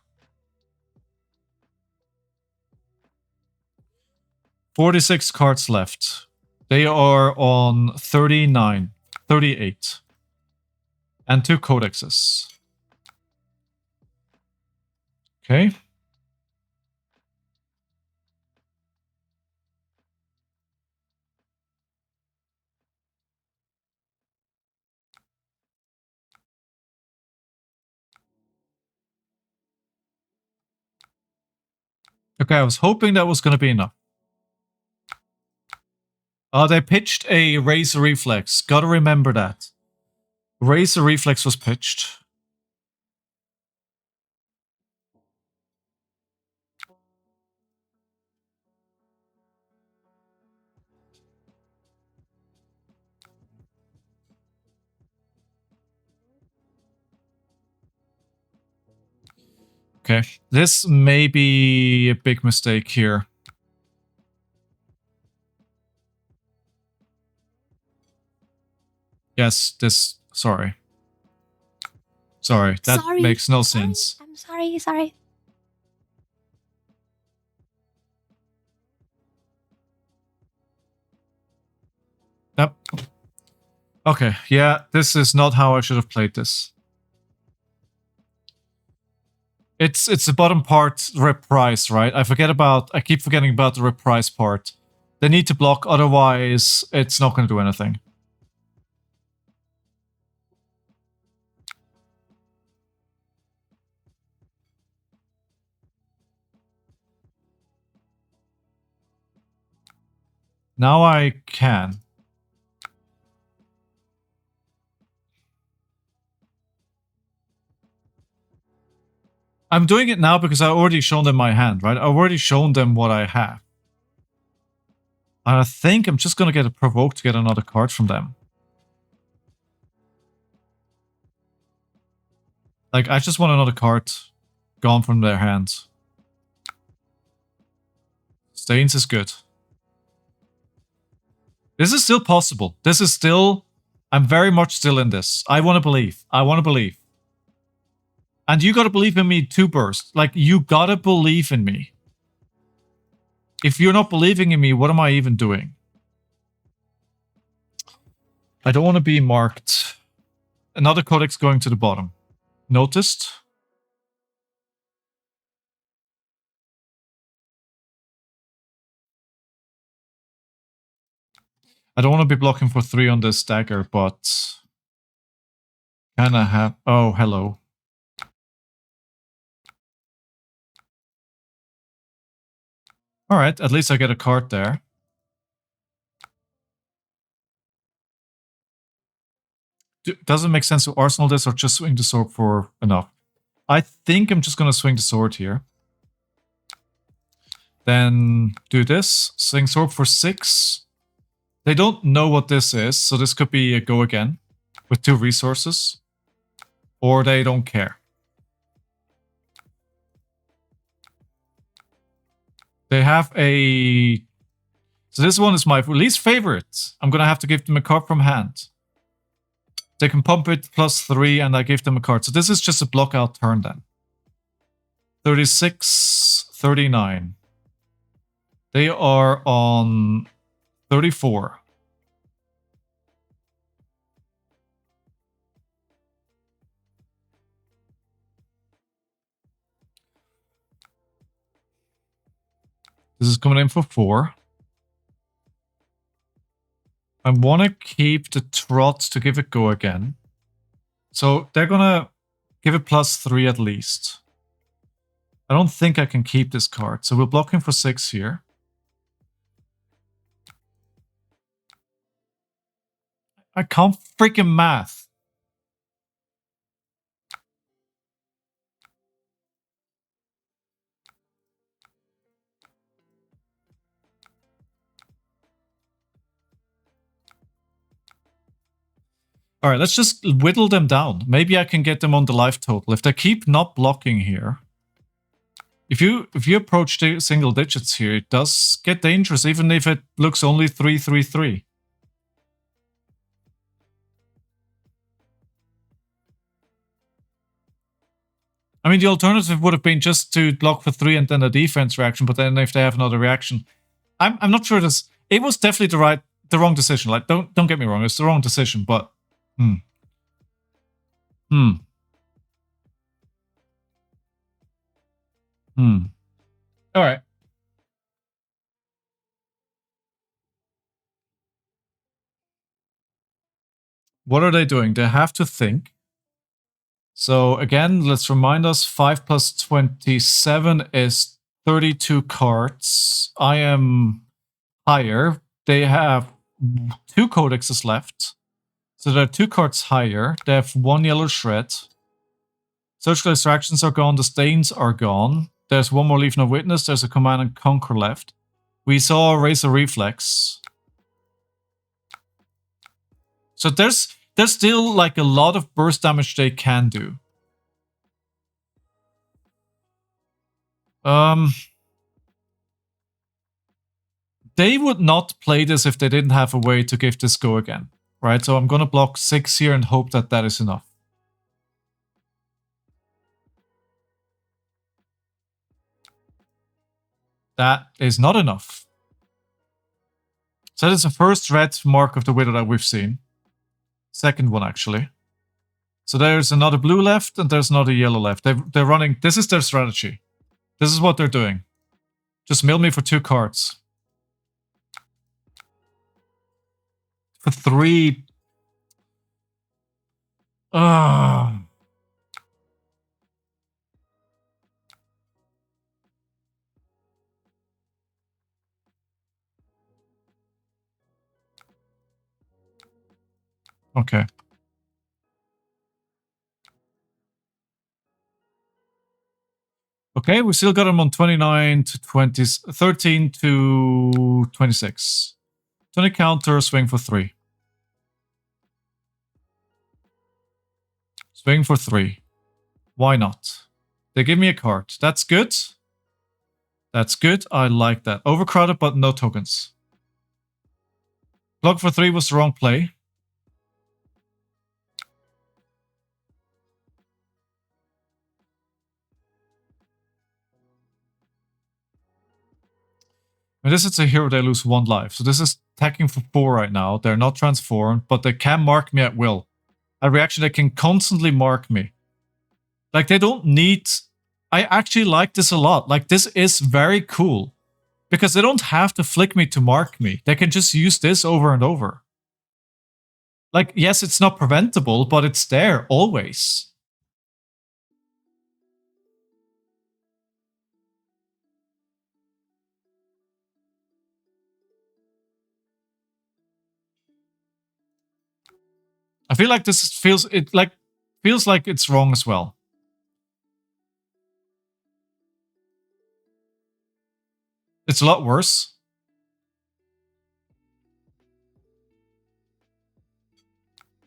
Speaker 1: 46 cards left. They are on 39, 38. And 2 codexes. Okay. Okay, I was hoping that was going to be enough. They pitched a Razor Reflex. Gotta remember that. Razor Reflex was pitched. Okay, this may be a big mistake here. Yes, this... Sorry. Sorry, that makes no sense.
Speaker 3: I'm sorry.
Speaker 1: Okay, yeah, this is not how I should have played this. It's the bottom part reprise, right? I keep forgetting about the reprise part. They need to block, otherwise it's not going to do anything. Now I can. I'm doing it now because I already shown them my hand, right? I already shown them what I have. And I think I'm just going to get a provoke to get another card from them. Like, I just want another card gone from their hands. Stains is good. This is still possible. This is still... I'm very much still in this. I want to believe. I want to believe. And you gotta believe in me too, Burst. Like, you gotta believe in me. If you're not believing in me, what am I even doing? I don't want to be marked. Another codex going to the bottom. Noticed? I don't want to be blocking for 3 on this dagger, but... Kinda have... Oh, hello. Alright, at least I get a card there. Does it make sense to arsenal this or just swing the sword for enough? I think I'm just gonna swing the sword here. Then do this. Swing sword for 6. They don't know what this is, so this could be a go again with 2 resources. Or they don't care. They have a... So this one is my least favorite. I'm gonna have to give them a card from hand. They can pump it +3 and I give them a card. So this is just a block out turn then. 36, 39. They are on 34. This is coming in for 4. I want to keep the trot to give it go again. So they're going to give it +3 at least. I don't think I can keep this card. So we'll block him for 6 here. I can't freaking math. All right, let's just whittle them down. Maybe I can get them on the life total. If they keep not blocking here, if you approach the single digits here, it does get dangerous, even if it looks only 3-3-3. I mean, the alternative would have been just to block for 3 and then a defense reaction, but then if they have another reaction, I'm not sure this. It was definitely the wrong decision. Like, don't get me wrong, it's the wrong decision, but All right. What are they doing? They have to think. So again, let's remind us, 5 + 27 is 32 cards. I am higher. They have 2 codexes left. So they're 2 cards higher. They have 1 yellow shred. Surgical distractions are gone. The stains are gone. There's 1 more leave no witness. There's a command and conquer left. We saw Razor Reflex. So there's still like a lot of burst damage they can do. They would not play this if they didn't have a way to give this go again, right? So I'm going to block 6 here and hope that that is enough. That is not enough. So that is the first red mark of the Wither that we've seen. Second one, actually. So there's another blue left and there's another yellow left. They're running... This is their strategy. This is what they're doing. Just mill me for 2 cards. For 3... Okay. Okay, we still got him on 29 to 20, 13 to 26. 20 counter, swing for 3. Swing for 3. Why not? They give me a card. That's good. That's good. I like that. Overcrowded, but no tokens. Block for 3 was the wrong play. And this is a hero, they lose 1 life. So this is attacking for 4 right now. They're not transformed, but they can mark me at will. A reaction, they can constantly mark me. Like, they don't need... I actually like this a lot. Like, this is very cool. Because they don't have to flick me to mark me. They can just use this over and over. Like, yes, it's not preventable, but it's there always. I feel like this feels like it's wrong as well. It's a lot worse.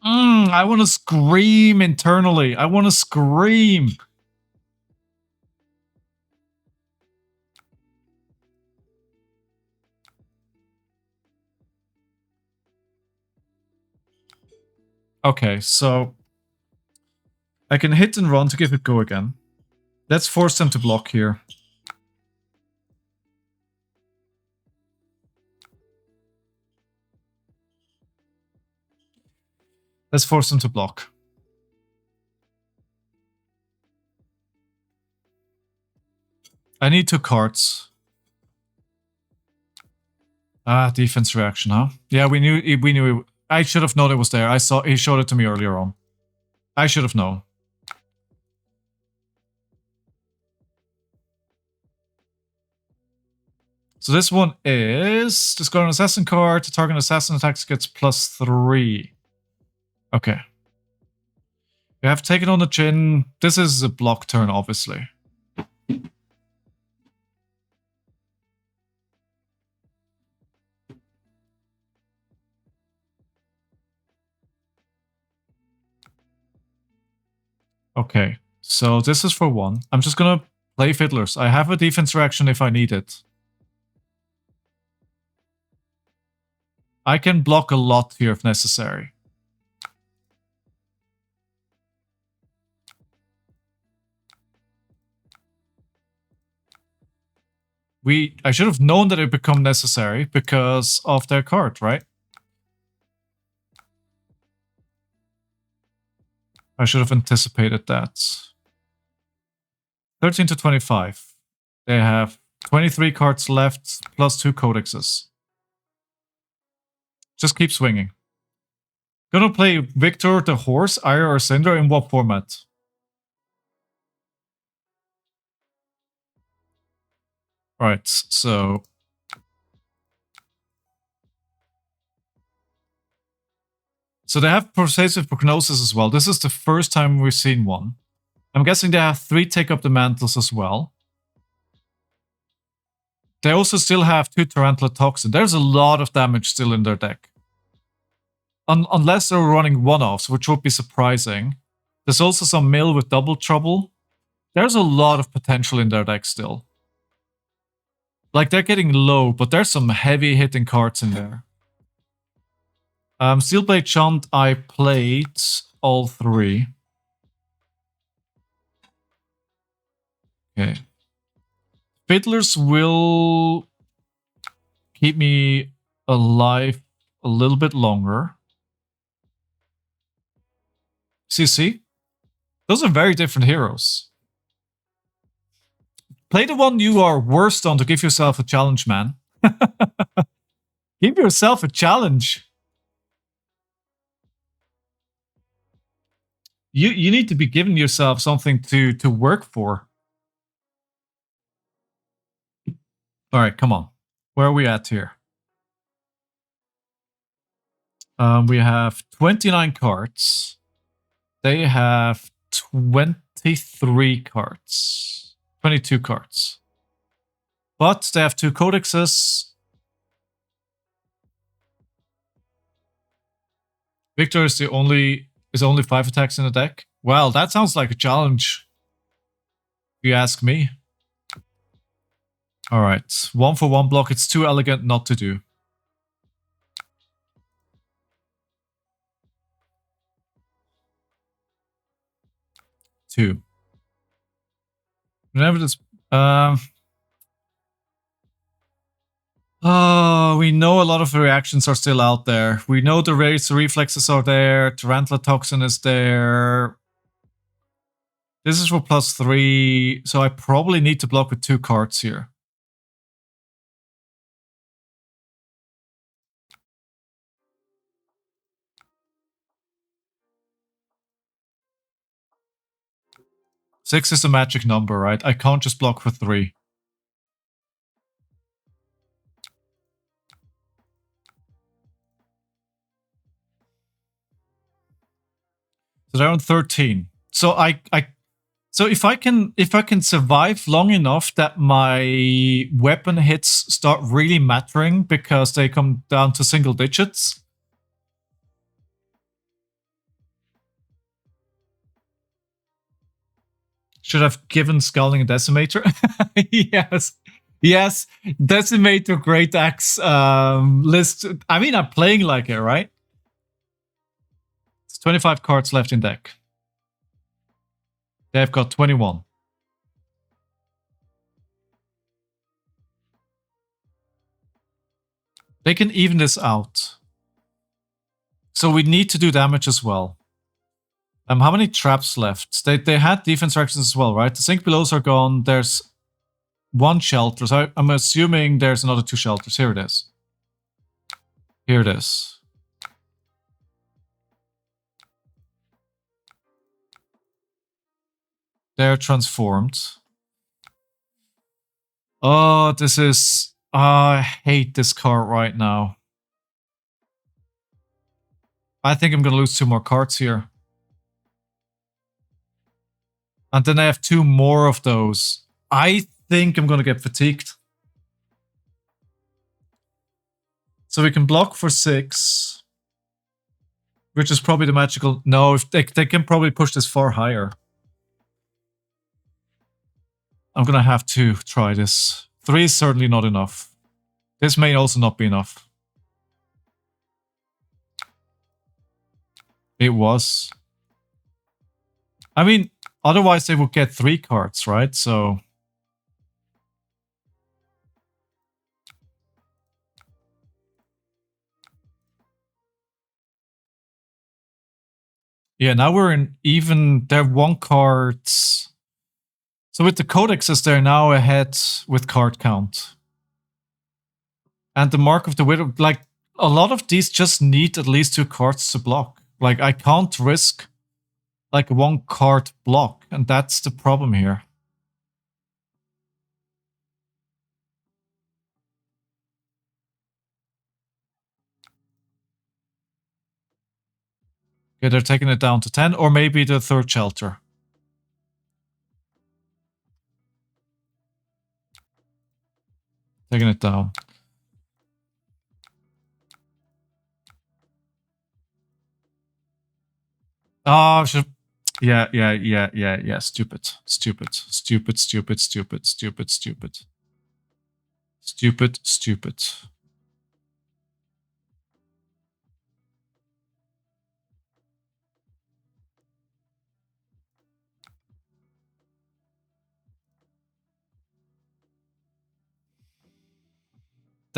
Speaker 1: I want to scream internally. I want to scream. Okay, so I can hit and run to give it go again. Let's force them to block here. Let's force them to block. I need 2 cards. Defense reaction, huh? Yeah, we knew. I should have known it was there. He showed it to me earlier on. I should have known. So this one is discard an assassin card. To target an assassin attacks gets +3. Okay. We have taken on the chin. This is a block turn, obviously. Okay, so this is for 1. I'm just gonna play Fiddlers. I have a defense reaction if I need it. I can block a lot here if necessary. I should have known that it would become necessary because of their card, right? I should have anticipated that. 13 to 25. They have 23 cards left plus 2 codexes. Just keep swinging. Gonna play Victor the Horse, Ire or Cinder in what format? Alright, so... So they have Persuasive Prognosis as well. This is the first time we've seen one. I'm guessing they have 3 Take Up the Mantles as well. They also still have 2 Tarantula Toxin. There's a lot of damage still in their deck. Unless they're running one-offs, which would be surprising. There's also some mill with Double Trouble. There's a lot of potential in their deck still. Like, they're getting low, but there's some heavy hitting cards in there. Steelblade Chant, I played all 3. Okay. Fiddlers will keep me alive a little bit longer. See? Those are very different heroes. Play the one you are worst on to give yourself a challenge, man. Give yourself a challenge. You need to be giving yourself something to work for. All right, come on. Where are we at here? We have 29 cards. They have 23 cards. 22 cards. But they have 2 codexes. Victor is only 5 attacks in the deck. Well, that sounds like a challenge. If you ask me. Alright. 1-for-1 block. It's too elegant not to do. Two. Whenever this we know a lot of the reactions are still out there. We know the race reflexes are there. Tarantula Toxin is there. This is for +3, so I probably need to block with 2 cards here. Six is a magic number, right? I can't just block for 3. So they're on 13. So so if I can survive long enough that my weapon hits start really mattering because they come down to single digits. Should have given Scalding a Decimator. Yes. Decimator Great Axe list. I mean, I'm playing like it, right? It's 25 cards left in deck. They've got 21. They can even this out. So we need to do damage as well. How many traps left? They had defense reactions as well, right? The sink belows are gone. There's 1 shelter. So I'm assuming there's another 2 shelters. Here it is. Here it is. They're transformed. Oh, this is... I hate this card right now. I think I'm going to lose 2 more cards here. And then I have 2 more of those. I think I'm going to get fatigued. So we can block for 6. Which is probably the magical... No, if they can probably push this far higher. I'm going to have to try this. 3 is certainly not enough. This may also not be enough. It was. I mean, otherwise they would get 3 cards, right? So... Yeah, now we're in even... They're 1 cards... So with the codexes, they're now ahead with card count. And the Mark of the Widow, like, a lot of these just need at least 2 cards to block. Like, I can't risk, like, a 1 card block, and that's the problem here. Okay, they're taking it down to 10, or maybe the 3rd shelter. Taking it down. Oh, yeah. Stupid.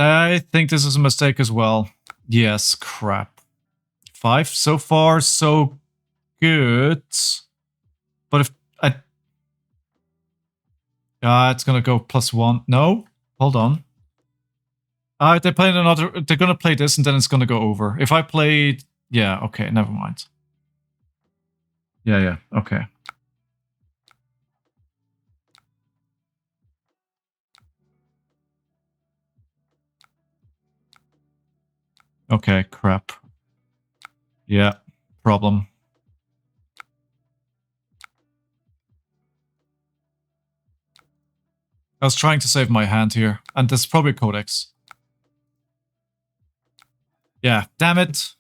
Speaker 1: I think this is a mistake as well. Yes, crap. 5 so far, so good. But if I... it's gonna go +1. No? Hold on. They're playing another... They're gonna play this and then it's gonna go over. If I played... Yeah, okay, never mind. Yeah, okay. Okay, crap. Yeah, problem. I was trying to save my hand here, and this is probably Codex. Yeah, damn it.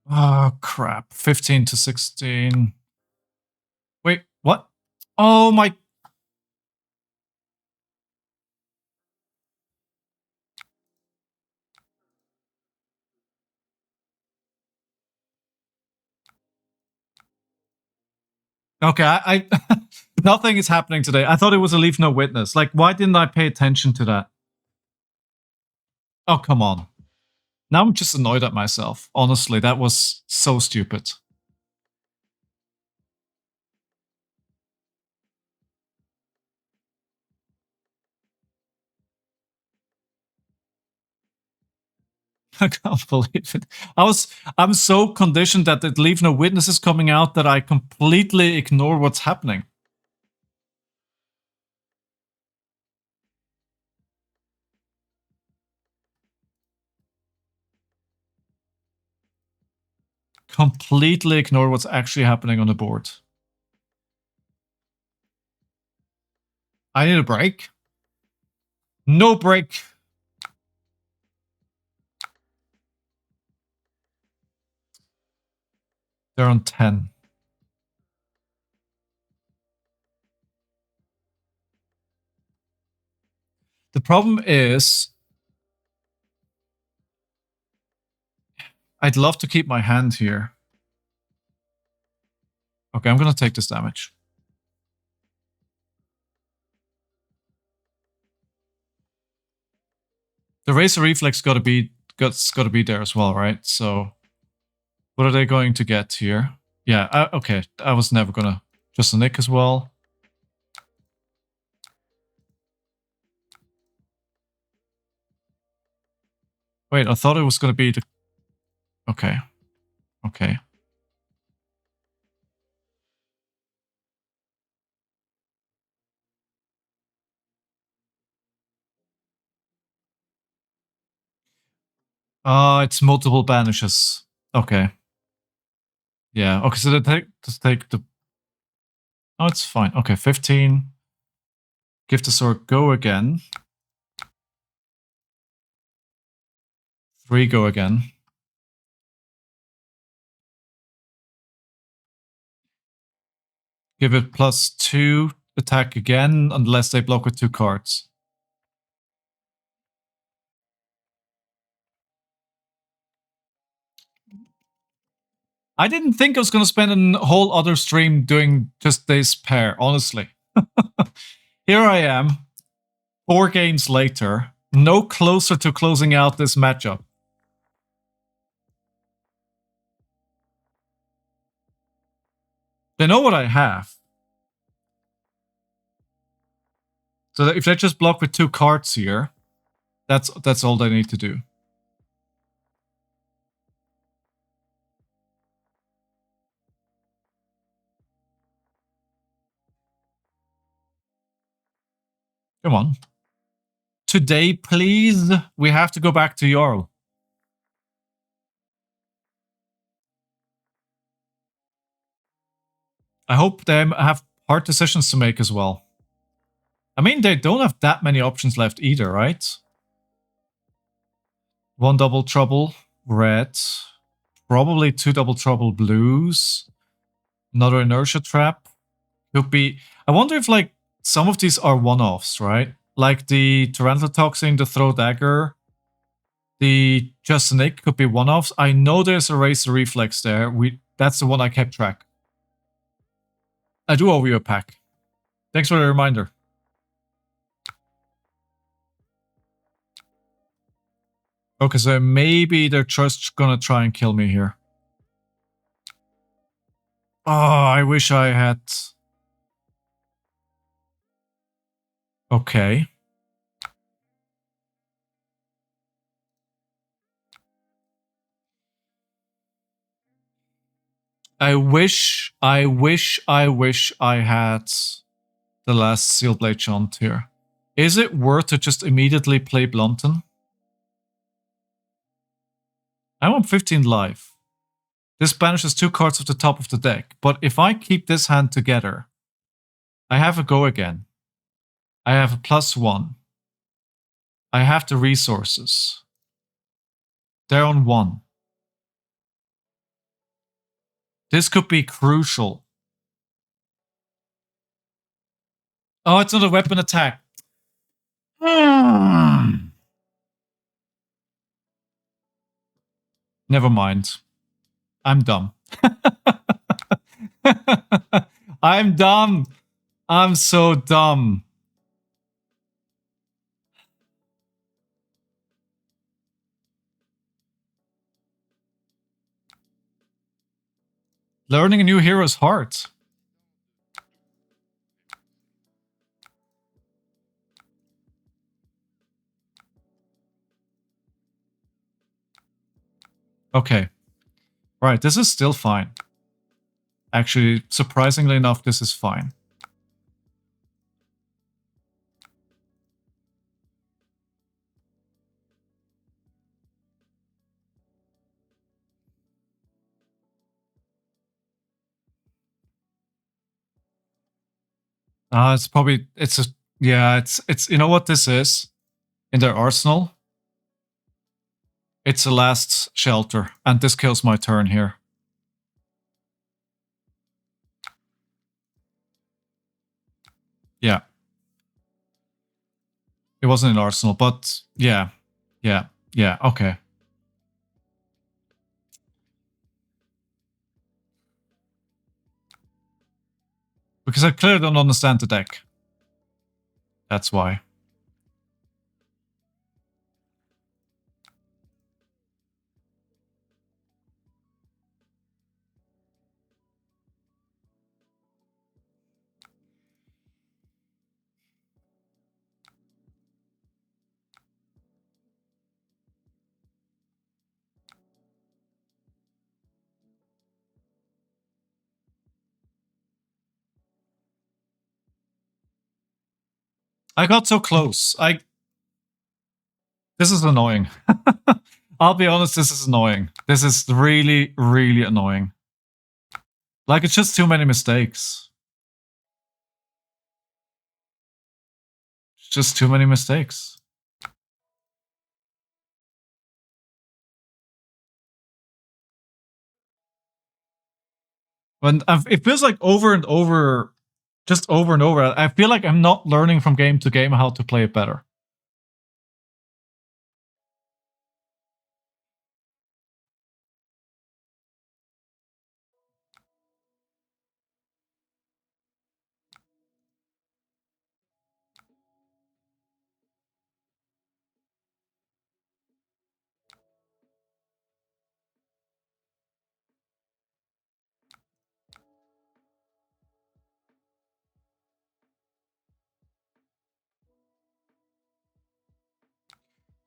Speaker 1: Oh, crap. 15 to 16. Wait, what? Oh, my... Okay, I nothing is happening today. I thought it was a leave no witness. Like, why didn't I pay attention to that? Oh, come on. Now I'm just annoyed at myself. Honestly, that was so stupid. I can't believe it. I'm so conditioned that the leave no witness is coming out that I completely ignore what's happening. Completely ignore what's actually happening on the board. I need a break. No break. They're on 10. The problem is, I'd love to keep my hand here. Okay, I'm gonna take this damage. The Razor Reflex gotta be there as well, right? So, what are they going to get here? Yeah, okay. I was never gonna just a nick as well. Wait, I thought it was gonna be the... Okay. Okay. It's multiple banishes. Okay. Yeah, okay, so they take the... Oh, it's fine. Okay, 15. Give the sword go again. 3 go again. Give it +2 attack again, unless they block with 2 cards. I didn't think I was going to spend a whole other stream doing just this pair, honestly. Here I am, 4 games later, no closer to closing out this matchup. They know what I have. So if they just block with 2 cards here, that's all they need to do. Come on. Today, please. We have to go back to Jarl. I hope they have hard decisions to make as well. I mean, they don't have that many options left either, right? 1 double trouble, red. Probably 2 double trouble blues. Another inertia trap. Could be... I wonder if, like, some of these are one-offs, right? Like the Tarantula Toxin, the Throw Dagger, the Just a Nick could be one-offs. I know there's a Razor Reflex there. That's the one I kept track. I do owe you a pack. Thanks for the reminder. Okay, so maybe they're just gonna try and kill me here. Oh, I wish I had... Okay. I wish I had the last Seal Blade Chant here. Is it worth to just immediately play Blunton? I'm on 15 life. This banishes 2 cards off the top of the deck, but if I keep this hand together, I have a go again. I have a +1. I have the resources. They're on 1. This could be crucial. Oh, it's not a weapon attack. Never mind. I'm dumb. I'm dumb. I'm so dumb. Learning a new hero is hard. Okay. Right, this is still fine. Actually, surprisingly enough, this is fine. It's probably, yeah, it's, you know what this is? In their arsenal? It's a last shelter, and this kills my turn here. Yeah. It wasn't in arsenal, but yeah, okay. Because I clearly don't understand the deck. That's why. I got so close. This is annoying. I'll be honest, this is annoying. This is really, really annoying. Like, it's just too many mistakes. It's just too many mistakes. When it feels like over and over, just over and over, I feel like I'm not learning from game to game how to play it better.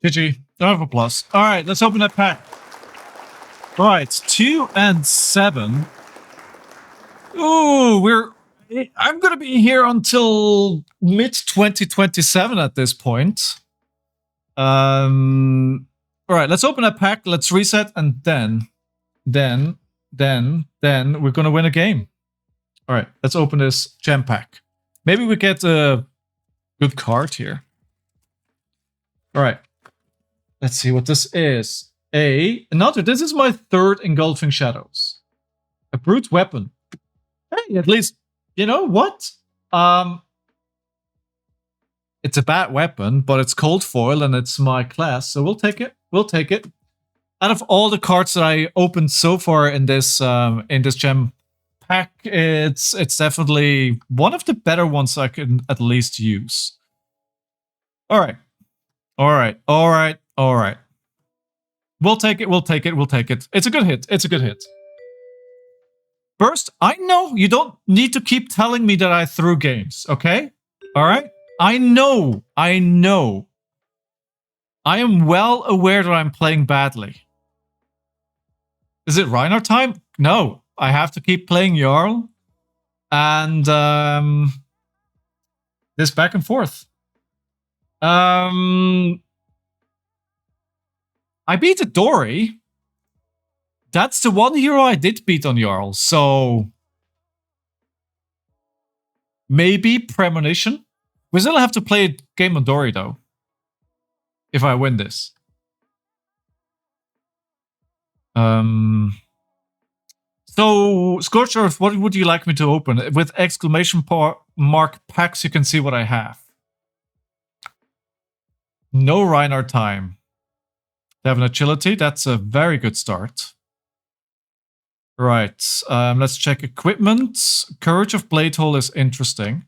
Speaker 1: GG. Don't have a plus. Alright, let's open that pack. Alright, 2 and 7. Ooh, I'm gonna be here until mid-2027 at this point. Alright, let's open that pack, let's reset, and then we're gonna win a game. Alright, let's open this gem pack. Maybe we get a good card here. Alright. Let's see what this is. This is my 3rd Engulfing Shadows. A brute weapon. Hey, at least, you know what? It's a bad weapon, but it's cold foil and it's my class, so we'll take it. We'll take it. Out of all the cards that I opened so far in this gem pack, it's definitely one of the better ones I can at least use. All right. All right. All right. All right. We'll take it. We'll take it. We'll take it. It's a good hit. It's a good hit. First, I know you don't need to keep telling me that I threw games, okay? All right? I know. I know. I am well aware that I'm playing badly. Is it Rinar time? No. I have to keep playing Jarl. And this back and forth. I beat a Dory. That's the one hero I did beat on Jarl, so maybe Premonition. We still have to play a game on Dory though. If I win this. So, Scorched Earth, what would you like me to open? With exclamation mark packs, you can see what I have. No Rinar time. They have an agility. That's a very good start. Right. Let's check equipment. Courage of Bladehole is interesting.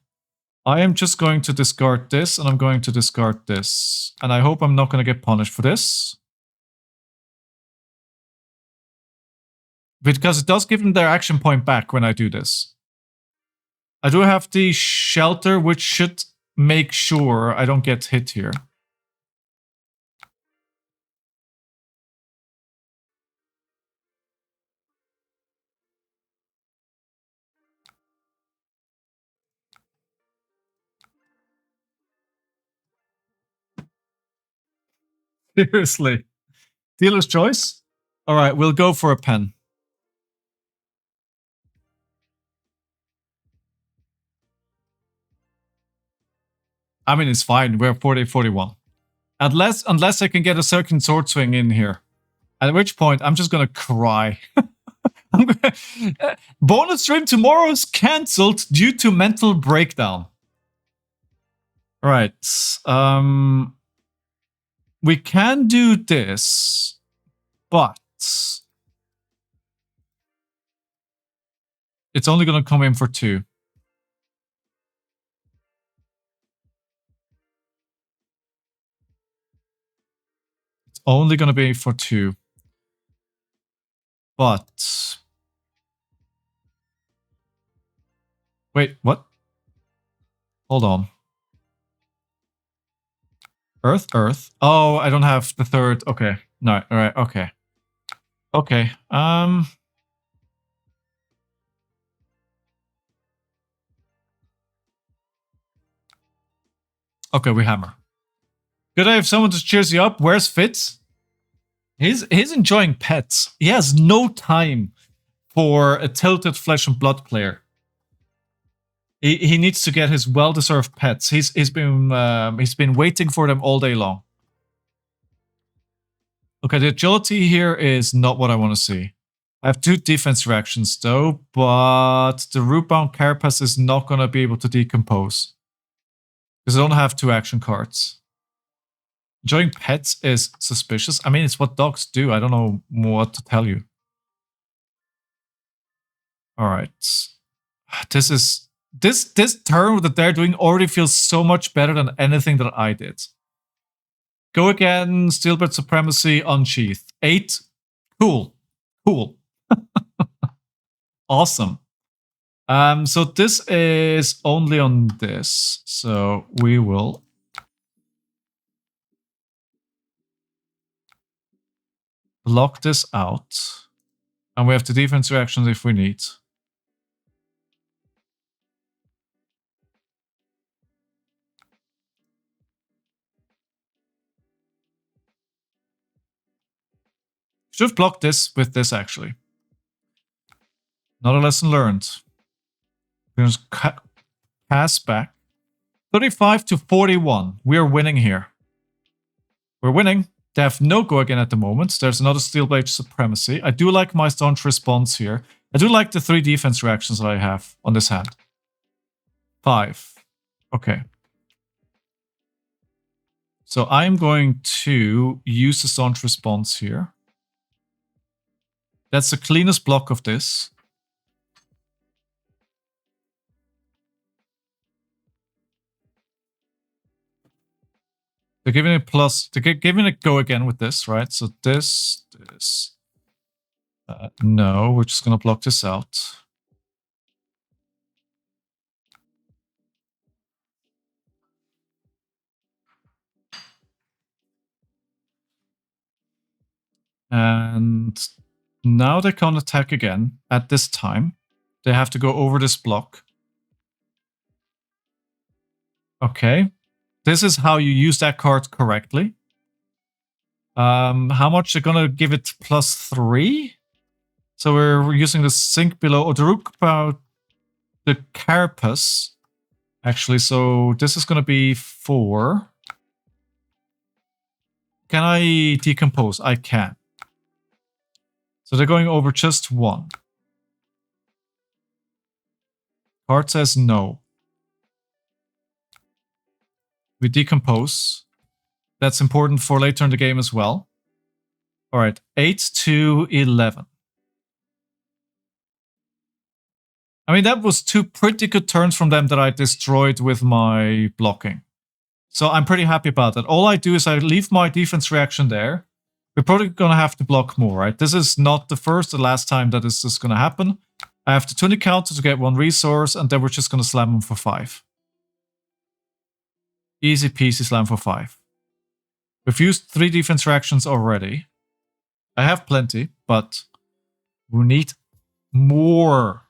Speaker 1: I am just going to discard this, and I'm going to discard this. And I hope I'm not going to get punished for this. Because it does give them their action point back when I do this. I do have the shelter, which should make sure I don't get hit here. Seriously. Dealer's choice? Alright, we'll go for a pen. I mean, it's fine. We're 40-41. Unless I can get a certain sword swing in here. At which point, I'm just gonna cry. Bonus stream tomorrow is cancelled due to mental breakdown. Right. We can do this, but it's only gonna come in for 2. It's only gonna be for 2. But wait, what? Hold on. Earth. Oh, I don't have the third. Okay. No, all right. Okay. Okay. Okay, we hammer. Good day. If someone just cheers you up, where's Fitz? He's enjoying pets. He has no time for a tilted flesh and blood player. He needs to get his well-deserved pets. He's been waiting for them all day long. Okay, the agility here is not what I want to see. I have 2 defense reactions though, but the root-bound carapace is not going to be able to decompose. Because I don't have 2 action cards. Enjoying pets is suspicious. I mean, it's what dogs do. I don't know what to tell you. Alright. This turn that they're doing already feels so much better than anything that I did. Go again, Steelbird Supremacy, Unsheath. 8. Cool. Cool. Awesome. So this is only on this. So we will block this out. And we have the defense reactions if we need. Should have blocked this with this, actually. Not a lesson learned. We're going to pass back. 35-41. We are winning here. We're winning. They have no go again at the moment. There's another Steelblade Supremacy. I do like my staunch response here. I do like the 3 defense reactions that I have on this hand. 5. Okay. So I'm going to use the staunch response here. That's the cleanest block of this. They're giving it plus. They're giving it go again with this, right? So this. No, we're just gonna block this out. And now they can't attack again at this time. They have to go over this block. Okay. This is how you use that card correctly. How much they're gonna give it +3? So we're using the sink below or the carapace. Actually, so this is gonna be 4. Can I decompose? I can. So they're going over just 1. Card says no. We decompose. That's important for later in the game as well. All right, 8 to 11. I mean, that was 2 pretty good turns from them that I destroyed with my blocking. So I'm pretty happy about that. All I do is I leave my defense reaction there. We're probably going to have to block more, right? This is not the first or last time that this is going to happen. I have to tune the counter to get 1 resource, and then we're just going to slam them for 5. Easy peasy slam for 5. We've used 3 defense reactions already. I have plenty, but we need more.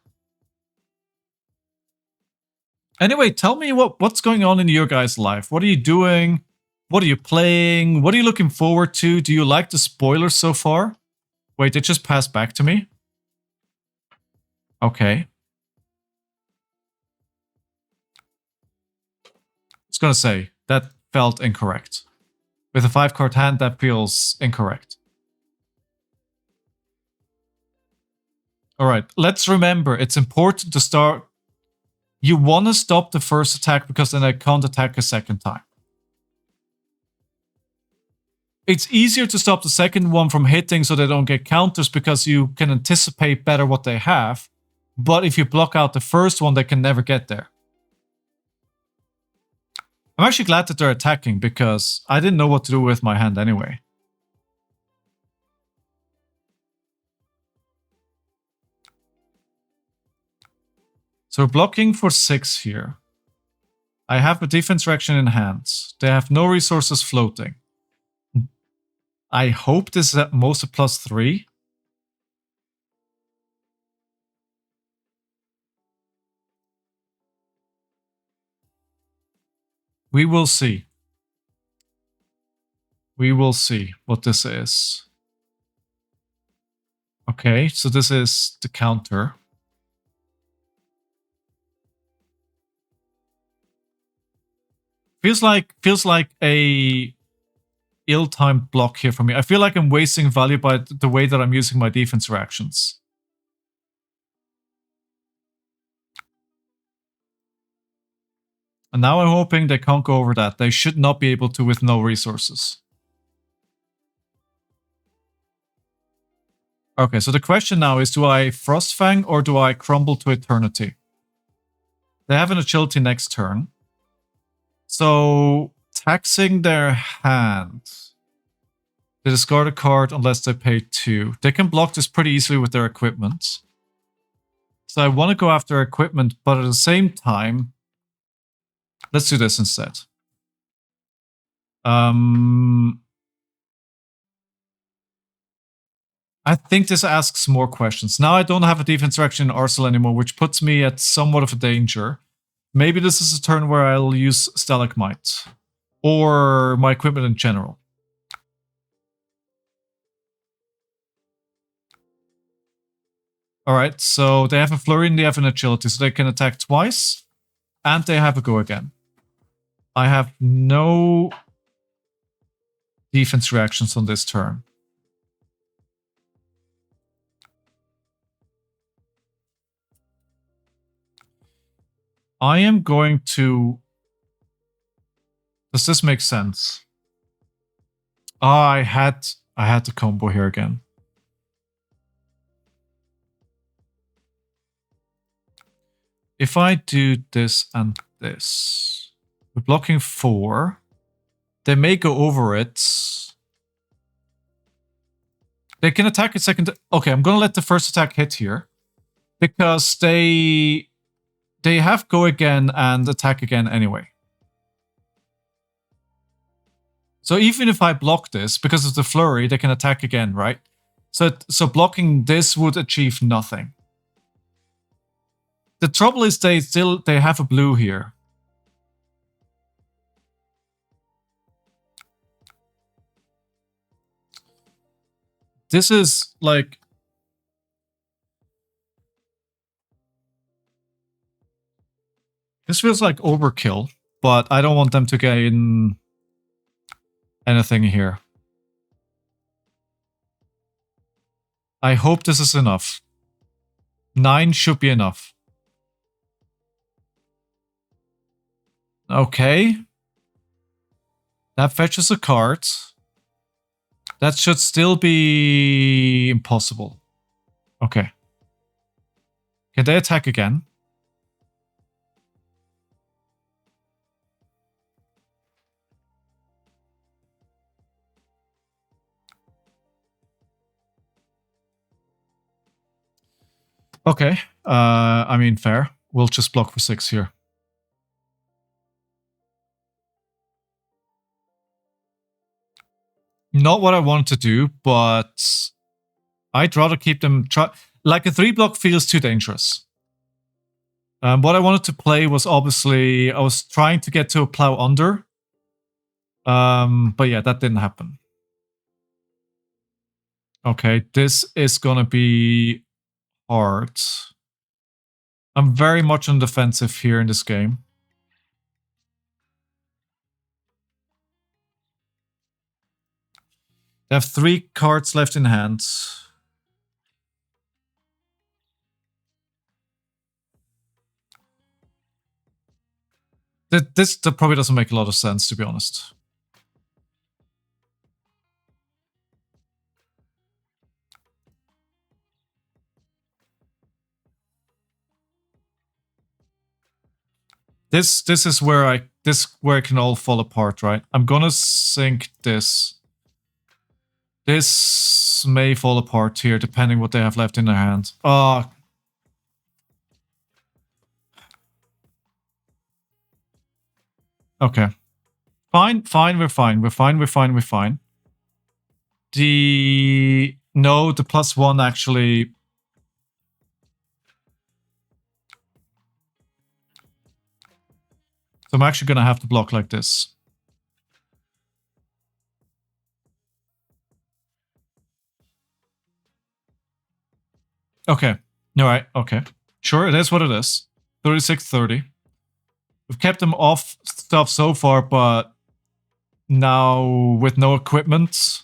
Speaker 1: Anyway, tell me what's going on in your guys' life. What are you doing? What are you playing? What are you looking forward to? Do you like the spoilers so far? Wait, it just passed back to me? Okay. I was gonna say, that felt incorrect. With a 5-card hand, that feels incorrect. Alright, let's remember, it's important to start... You want to stop the first attack because then I can't attack a second time. It's easier to stop the second one from hitting so they don't get counters because you can anticipate better what they have. But if you block out the first one, they can never get there. I'm actually glad that they're attacking because I didn't know what to do with my hand anyway. So we're blocking for 6 here. I have a defense reaction in hand. They have no resources floating. I hope this is at most a +3. We will see. We will see what this is. Okay, so this is the counter. Feels like a ill-timed block here for me. I feel like I'm wasting value by the way that I'm using my defense reactions. And now I'm hoping they can't go over that. They should not be able to with no resources. Okay, so the question now is, do I Frost Fang or do I Crumble to Eternity? They have an agility next turn. So, taxing their hand. They discard a card unless they pay 2. They can block this pretty easily with their equipment. So I want to go after equipment, but at the same time, let's do this instead. I think this asks more questions. Now I don't have a defense reaction in Arsenal anymore, which puts me at somewhat of a danger. Maybe this is a turn where I'll use Stalagmite. Or my equipment in general. Alright, so they have a flurry and they have an agility, so they can attack twice. And they have a go again. I have no defense reactions on this turn. I am going to... Does this make sense? Oh, I had the combo here again. If I do this and this, we're blocking 4. They may go over it. They can attack a second. Okay, I'm gonna let the first attack hit here because they have go again and attack again anyway. So even if I block this because of the flurry, they can attack again, right? So blocking this would achieve nothing. The trouble is they have a blue here. This is like... This feels like overkill, but I don't want them to gain anything here. I hope this is enough. 9 should be enough. Okay. That fetches a card. That should still be impossible. Okay. Can they attack again? Okay. I mean, fair. We'll just block for 6 here. Not what I wanted to do, but I'd rather keep them... Like a 3-block feels too dangerous. What I wanted to play was obviously... I was trying to get to a plow under. But yeah, that didn't happen. Okay, this is gonna be hard. I'm very much on defensive here in this game. They have 3 cards left in hand. That probably doesn't make a lot of sense, to be honest. This is where it can all fall apart, right? I'm gonna sink this. This may fall apart here, depending what they have left in their hand. Okay. Fine, we're fine. We're fine. The +1 actually... So I'm actually gonna have to block like this. Okay. Alright, okay. Sure, it is what it is. 36-30. We've kept them off stuff so far, but now with no equipment,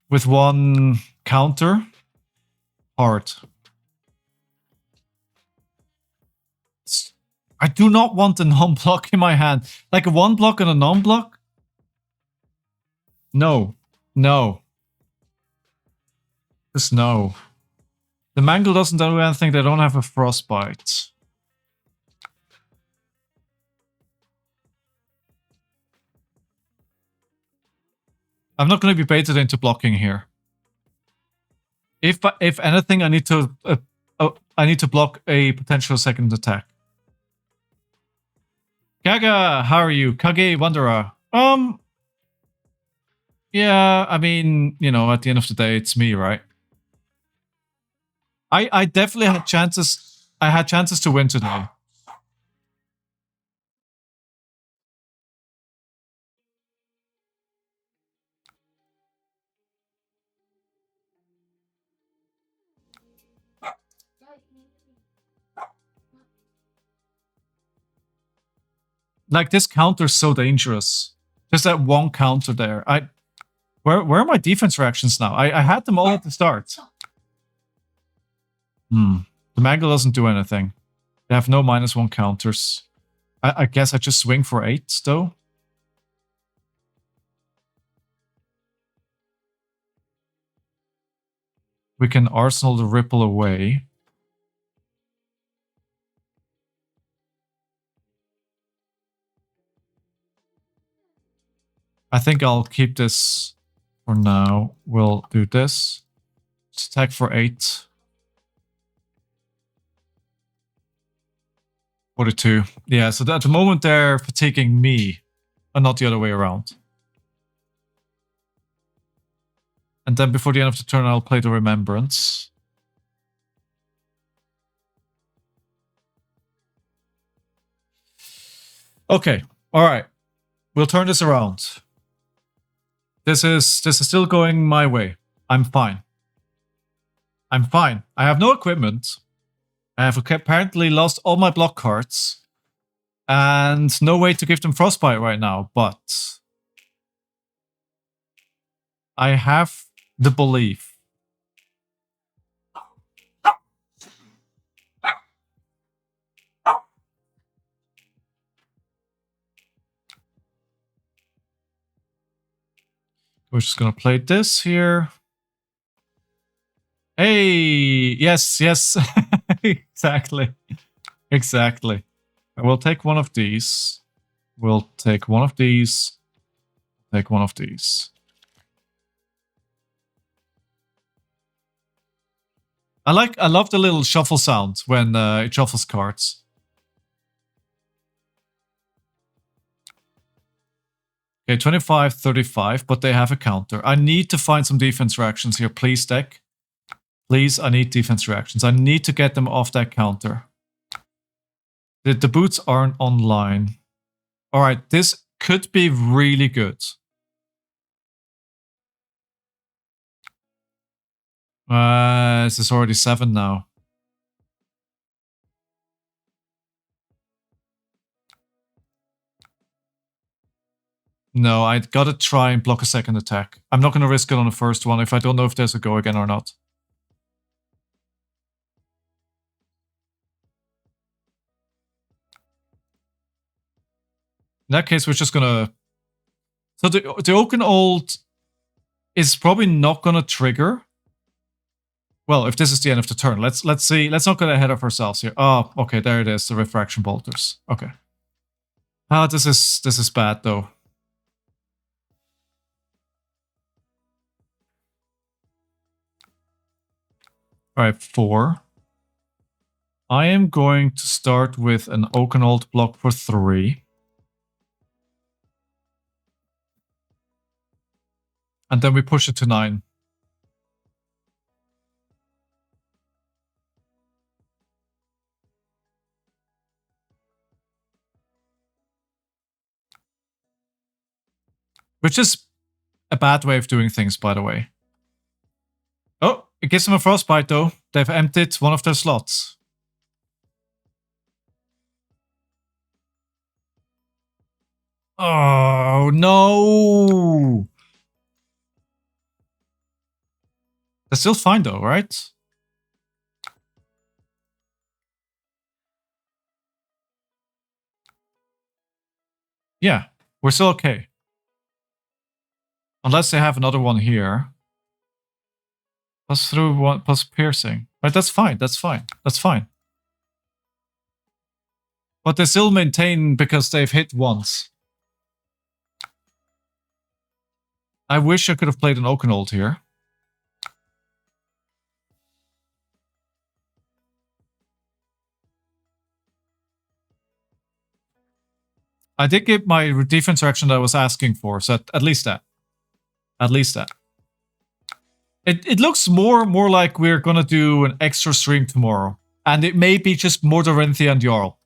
Speaker 1: with 1 counter, hard. I do not want a non-block in my hand. Like a 1-block and a non-block? No. No. Just no. The Mangle doesn't do anything, they don't have a Frostbite. I'm not going to be baited into blocking here. If anything, I need to block a potential second attack. Gaga, how are you? Kage Wanderer. Yeah, I mean, you know, at the end of the day, it's me, right? I definitely had chances. I had chances to win today. Like, this counter's so dangerous. Just that 1 counter there. Where are my defense reactions now? I had them all at the start. The Mangle doesn't do anything. They have no -1 counters. I guess I just swing for 8, though. We can arsenal the ripple away. I think I'll keep this for now. We'll do this. Just attack for 8. 42. Yeah, so at the moment they're fatiguing me, and not the other way around. And then before the end of the turn, I'll play the Remembrance. Okay, all right. We'll turn this around. This is still going my way. I'm fine. I'm fine. I have no equipment. I have apparently lost all my block cards. And no way to give them Frostbite right now, but I have the belief. We're just gonna play this here. Hey, yes, yes, exactly, exactly. We'll take one of these. We'll take one of these. Take one of these. I love the little shuffle sound when it shuffles cards. Okay, 25, 35, but they have a counter. I need to find some defense reactions here. Please, deck. Please, I need defense reactions. I need to get them off that counter. The boots aren't online. Alright, this could be really good. This is already 7 now. No, I gotta try and block a second attack. I'm not gonna risk it on the first one if I don't know if there's a go again or not. In that case, we're just gonna... So the Oaken Old is probably not gonna trigger. Well, if this is the end of the turn, let's see. Let's not get ahead of ourselves here. Oh, okay, there it is. The refraction bolters. Okay. Ah, this is bad though. All right, 4. I am going to start with an Oaken Old block for 3. And then we push it to 9. Which is a bad way of doing things, by the way. Oh, it gives them a Frostbite though. They've emptied one of their slots. Oh, no! That's still fine though, right? Yeah, we're still okay. Unless they have another one here. Plus through one, plus piercing. Right, that's fine, that's fine, that's fine. But they still maintain because they've hit once. I wish I could have played an Oaken Old here. I did get my defense reaction that I was asking for, so at least that. At least that. It looks more like we're gonna do an extra stream tomorrow. And it may be just more Dorinthea and Jarl.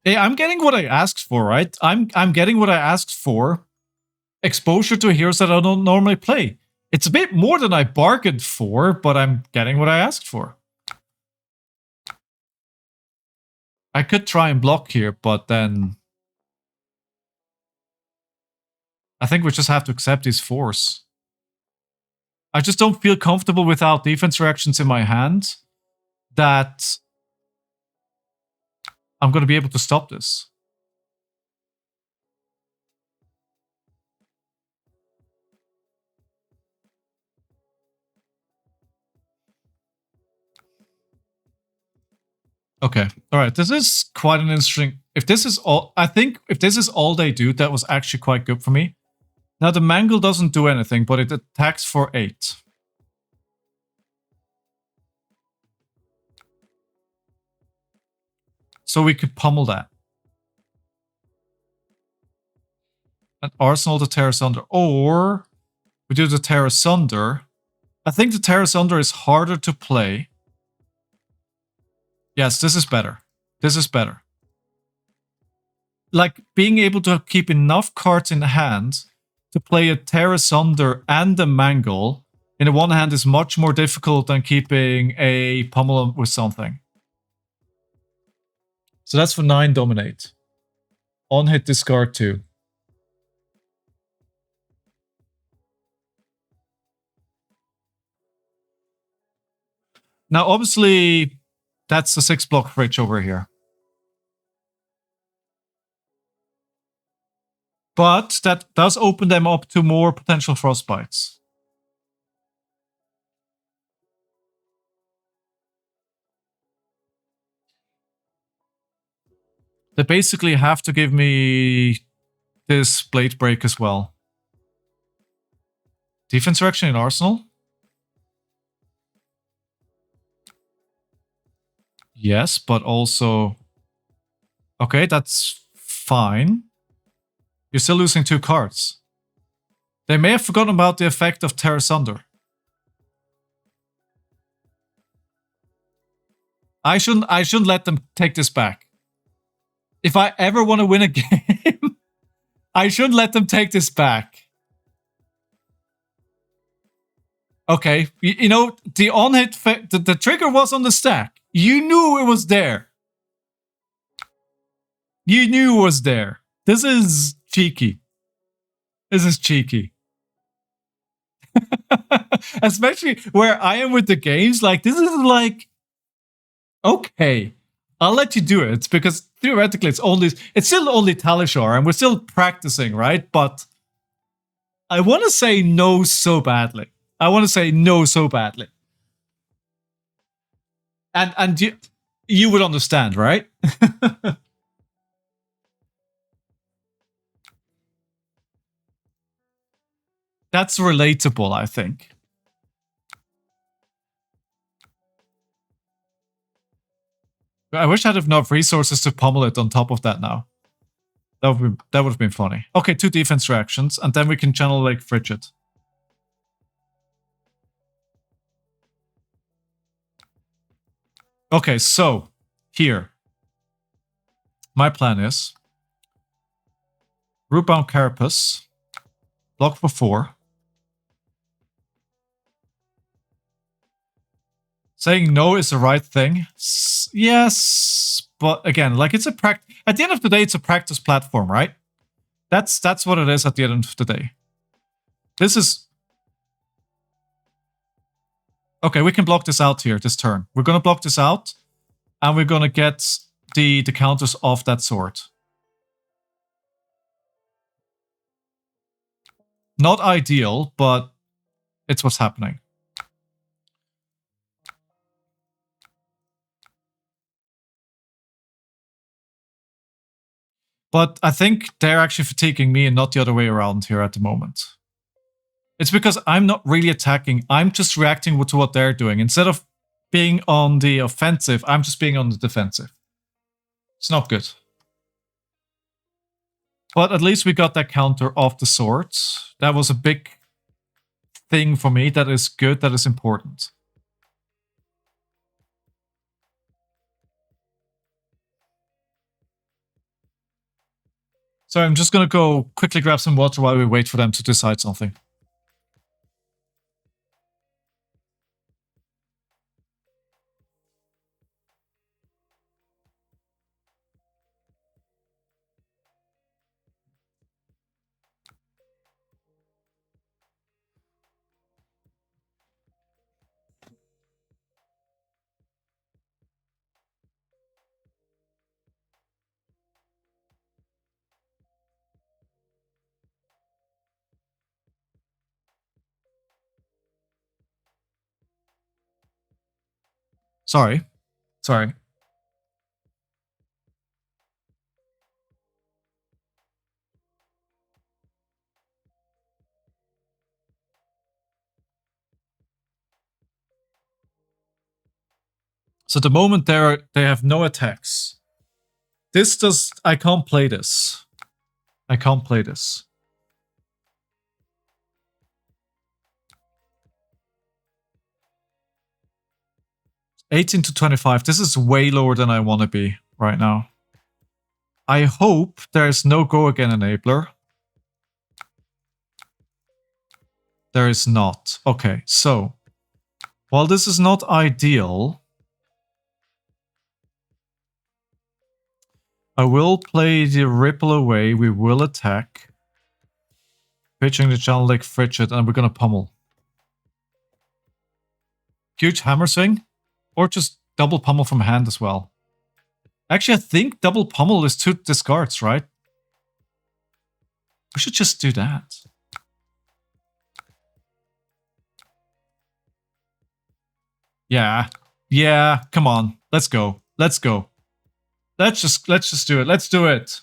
Speaker 1: Hey, I'm getting what I asked for, right? I'm getting what I asked for. Exposure to heroes that I don't normally play. It's a bit more than I bargained for, but I'm getting what I asked for. I could try and block here, but then... I think we just have to accept his force. I just don't feel comfortable without defense reactions in my hand that I'm going to be able to stop this. Okay. All right. This is quite an interesting. If this is all, I think if this is all they do, that was actually quite good for me. Now the mangle doesn't do anything, but it attacks for 8. So we could pummel that. And Arsenal the Tear Asunder. Or we do the Tear Asunder. I think the Tear Asunder is harder to play. Yes, this is better. This is better. Like, being able to keep enough cards in hand to play a Tear Asunder and a Mangle in the one hand is much more difficult than keeping a Pummel with something. So that's for 9 Dominate. On hit, discard 2. Now, obviously, that's the 6 block fridge over here. But that does open them up to more potential frostbites. They basically have to give me this Blade Break as well. Defense Reaction in Arsenal? Yes, but also... Okay, that's fine. You're still losing 2 cards. They may have forgotten about the effect of Tear Asunder. I shouldn't let them take this back. If I ever want to win a game, I shouldn't let them take this back. Okay, you know, the on-hit, the trigger was on the stack. You knew it was there. You knew it was there. This is cheeky. This is cheeky. Especially where I am with the games, like, this is like, okay, I'll let you do it, because theoretically it's still only Talishar, and we're still practicing, right? But I want to say no so badly. I want to say no so badly. And you would understand, right? That's relatable, I think. I wish I had enough resources to pummel it on top of that now. That would have been funny. Okay, 2 defense reactions, and then we can channel like Frigid. Okay, so here. My plan is Rootbound Carapace, block for 4. Saying no is the right thing. Yes, but again, like, it's a practice. At the end of the day, it's a practice platform, right? That's what it is at the end of the day. This is... Okay, we can block this out here this turn. We're going to block this out, and we're going to get the counters off that sword. Not ideal, but it's what's happening. But I think they're actually fatiguing me and not the other way around here at the moment. It's because I'm not really attacking. I'm just reacting to what they're doing. Instead of being on the offensive, I'm just being on the defensive. It's not good. But at least we got that counter off the swords. That was a big thing for me. That is good. That is important. So I'm just going to go quickly grab some water while we wait for them to decide something. Sorry. So at the moment they have no attacks. This does... I can't play this. I can't play this. $18 to $25. This is way lower than I want to be right now. I hope there's no go again enabler. There is not. Okay, so while this is not ideal, I will play the ripple away. We will attack. Pitching the channel like frigid, and we're gonna pummel. Huge hammer swing, or just double pummel from hand as well. Actually, I think double pummel is 2 discards, right? We should just do that. Yeah. Yeah, come on. Let's go. Let's go. Let's just do it. Let's do it.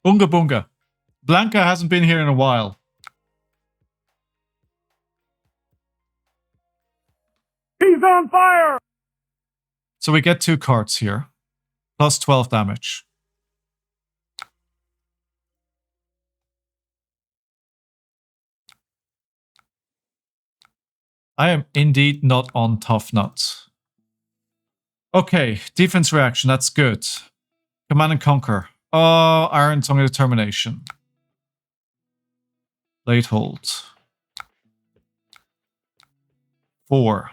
Speaker 1: Bunga bunga. Blanca hasn't been here in a while.
Speaker 2: He's on fire!
Speaker 1: So we get 2 cards here. Plus 12 damage. I am indeed not on Tough Nut. Okay, defense reaction, that's good. Command and Conquer. Oh, Ironsong Determination. Late hold. 4.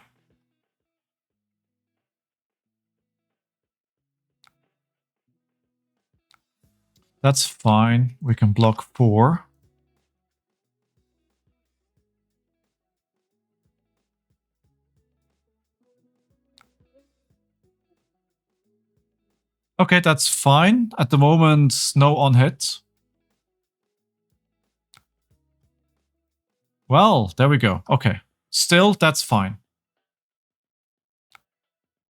Speaker 1: That's fine. We can block 4. Okay, that's fine. At the moment, no on hit. Well, there we go. Okay. Still, that's fine.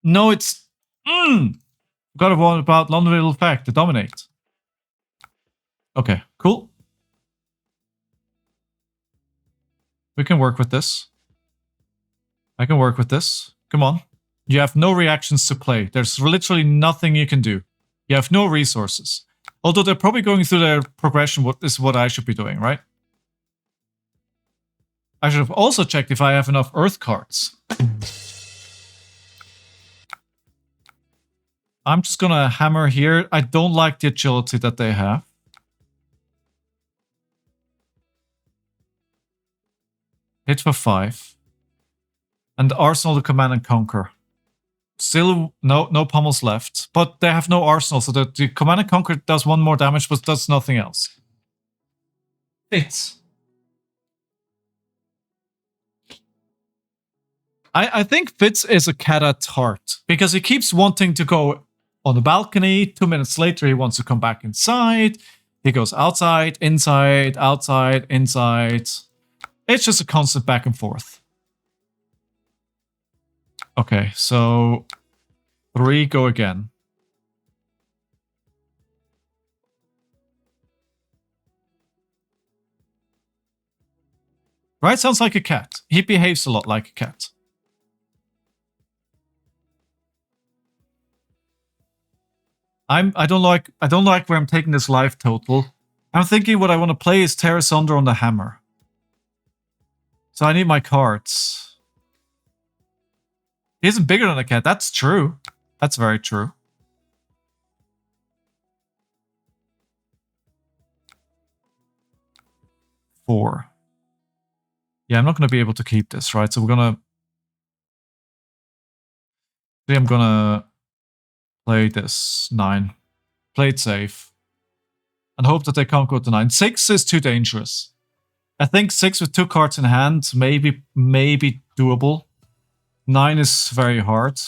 Speaker 1: No, it's... Forgot about non-little fact, the dominate. Okay, cool. We can work with this. I can work with this. Come on. You have no reactions to play. There's literally nothing you can do. You have no resources. Although they're probably going through their progression. What is what I should be doing, right? I should have also checked if I have enough Earth cards. I'm just gonna hammer here. I don't like the agility that they have. Hit for 5. And Arsenal to Command and Conquer. Still no pummels left. But they have no Arsenal, so the Command and Conquer does 1 more damage, but does nothing else. Fits. I think Fitz is a cat at heart. Because he keeps wanting to go on the balcony. 2 minutes later, he wants to come back inside. He goes outside, inside, outside, inside. It's just a constant back and forth. Okay, so 3 go again. Right, sounds like a cat. He behaves a lot like a cat. I don't like where I'm taking this life total. I'm thinking what I want to play is Tear Asunder on the hammer. So I need my cards. He isn't bigger than a cat. That's true. That's very true. Four. Yeah, I'm not going to be able to keep this, right? So we're going to... I'm going to play this 9. Play it safe. And hope that they can't go to 9. 6 is too dangerous. I think 6 with 2 cards in hand, maybe doable. 9 is very hard.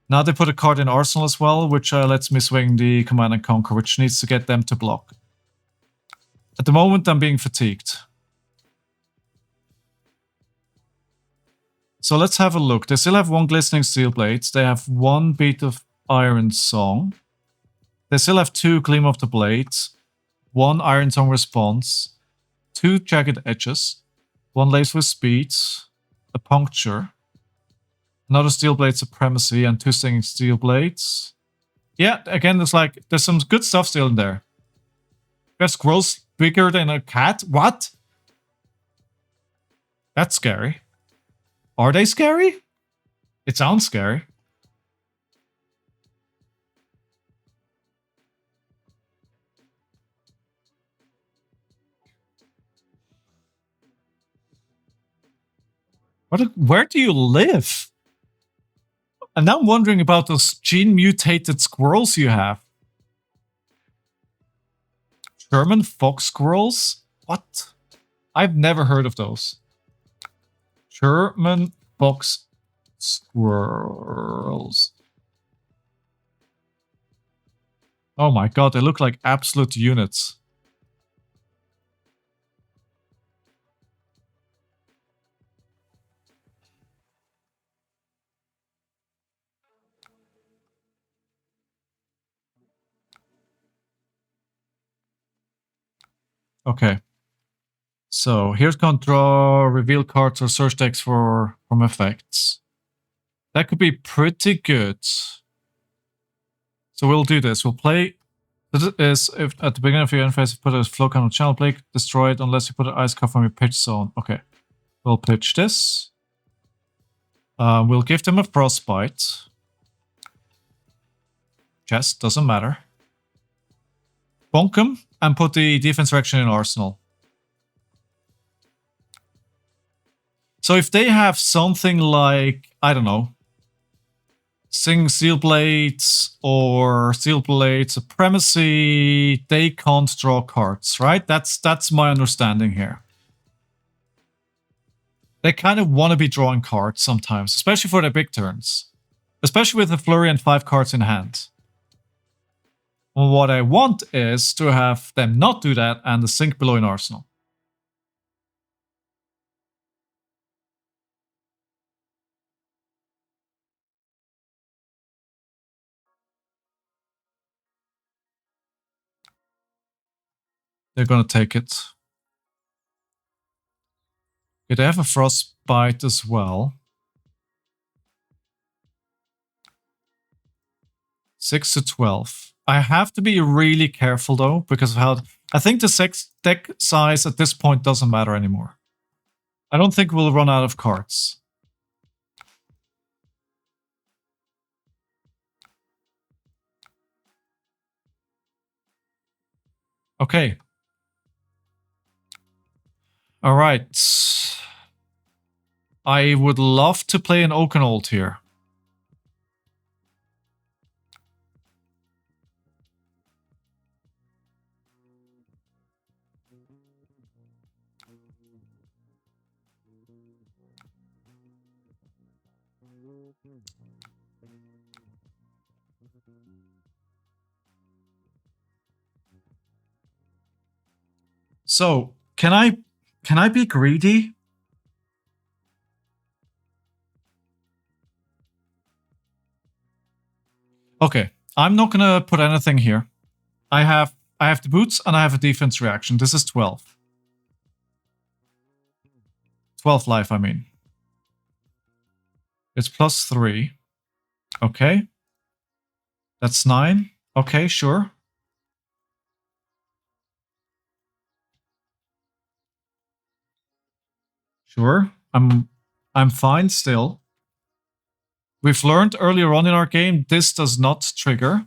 Speaker 1: Now they put a card in Arsenal as well, which lets me swing the Command and Conquer, which needs to get them to block. At the moment, I'm being fatigued. So let's have a look. They still have 1 Glistening Steel Blades. They have 1 Beat of Ironsong. They still have 2 Gleam of the Blades. 1 Ironsong Response. 2 Jagged Edges. 1 Lace with Speed. A Puncture. Another steel blade supremacy and 2 stinging steel blades. Yeah, again, there's some good stuff still in there. There's squirrels bigger than a cat? What? That's scary. Are they scary? It sounds scary. Where do you live? And now I'm wondering about those gene-mutated squirrels you have. German fox squirrels? What? I've never heard of those. German fox squirrels. Oh my god, they look like absolute units. Okay. So here's going to draw reveal cards or search decks from effects. That could be pretty good. So we'll do this. We'll play. This is if at the beginning of your end phase you put a flow count on channel plate, destroy it unless you put an ice cup from your pitch zone. Okay. We'll pitch this. We'll give them a frostbite. Chest, doesn't matter. Bonk them and put the defense reaction in arsenal. So if they have something like, I don't know, Sing Steel Blades or Steel Blade Supremacy, they can't draw cards, right? That's my understanding here. They kind of want to be drawing cards sometimes, especially for their big turns. Especially with a flurry and 5 cards in hand. Well, what I want is to have them not do that and the sink below in arsenal. They're gonna take it. Okay, they have a frostbite as well. 6 to 12. I have to be really careful though, because of how I think the deck size at this point doesn't matter anymore. I don't think we'll run out of cards. Okay. All right. I would love to play an Oakenold here. So, can I be greedy? Okay, I'm not gonna put anything here. I have the boots and I have a defense reaction. This is 12. 12 life, I mean. It's +3. Okay. That's 9. Okay, sure. Sure. I'm fine still. We've learned earlier on in our game this does not trigger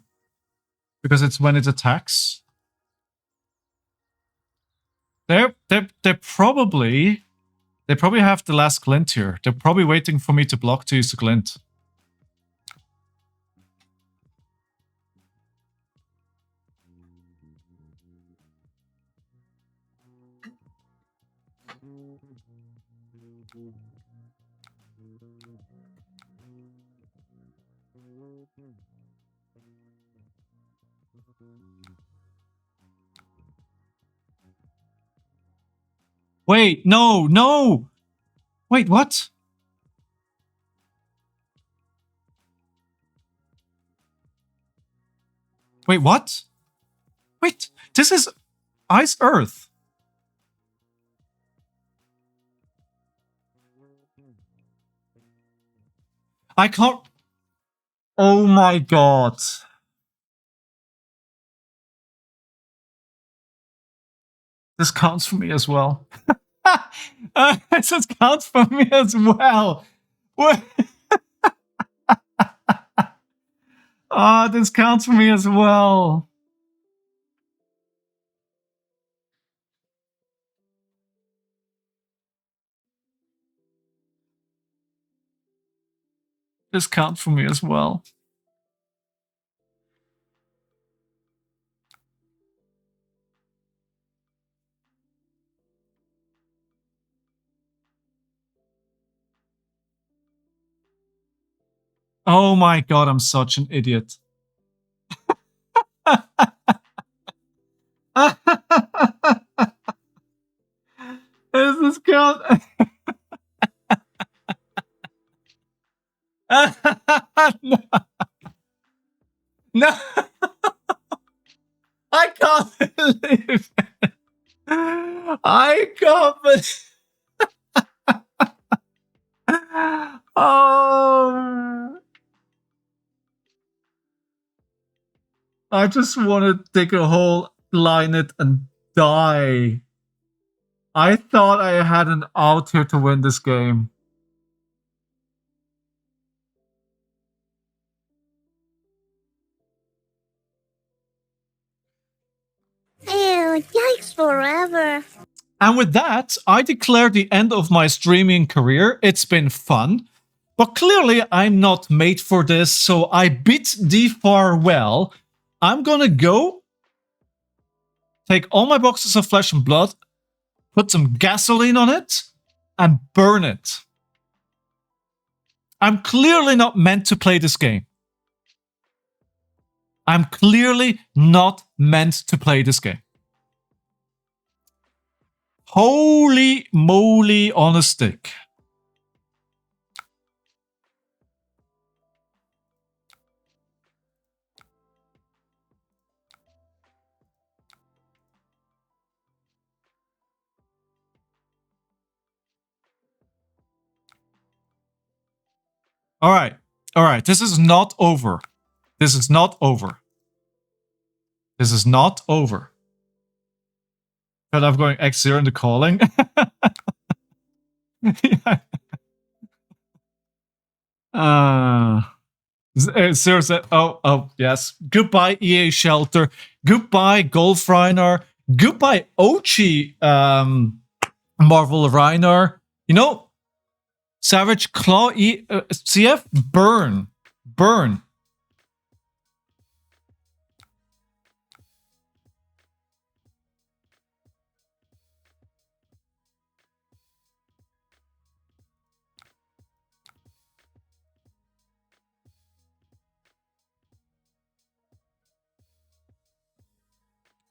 Speaker 1: because it's when it attacks. They probably have the last glint here. They're probably waiting for me to block to use the glint. Wait, no, no! Wait, what? Wait, what? Wait, this is Ice Earth. I can't... Oh my god. This counts for me as well. This counts for me as well. This counts for me as well. This counts for me as well. Oh my god, I'm such an idiot. Is this count? No. No. I can't believe it. I can't believe Oh. I just want to dig a hole, line it, and die. I thought I had an out here to win this game.
Speaker 3: Ew, yikes forever.
Speaker 1: And with that, I declare the end of my streaming career. It's been fun, but clearly I'm not made for this, so I bid thee farewell. I'm gonna go take all my boxes of flesh and blood, put some gasoline on it, and burn it. I'm clearly not meant to play this game. I'm clearly not meant to play this game. Holy moly on a stick. All right, this is not over. This is not over. This is not over. But I'm going X0 into calling. Zero said, oh, yes. Goodbye, EA Shelter. Goodbye, Golf Rinar. Goodbye, Ochi, Marvel Rinar. You know, Savage Claw, CF, burn. Burn.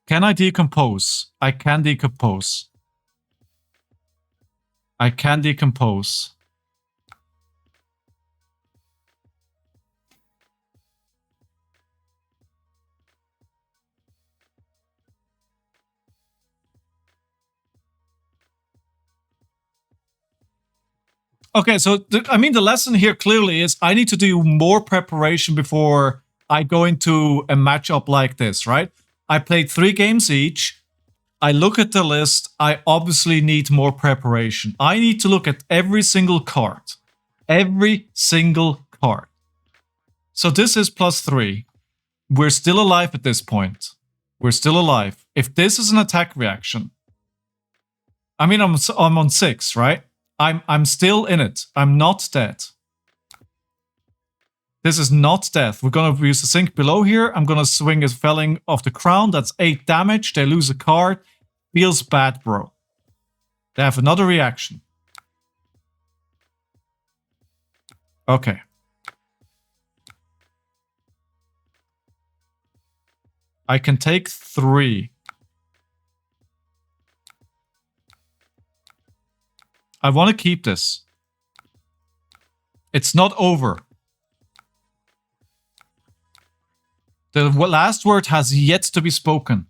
Speaker 1: Can I decompose? I can decompose. I can decompose. Okay, so I mean, the lesson here clearly is I need to do more preparation before I go into a matchup like this, right? I played 3 games each. I look at the list. I obviously need more preparation. I need to look at every single card. Every single card. So this is +3. We're still alive at this point. We're still alive. If this is an attack reaction, I mean, I'm on 6, right? I'm still in it. I'm not dead. This is not death. We're going to use the sink below here. I'm going to swing a felling off the crown. That's 8 damage. They lose a card. Feels bad, bro. They have another reaction. Okay. I can take 3. I want to keep this. It's not over. The last word has yet to be spoken.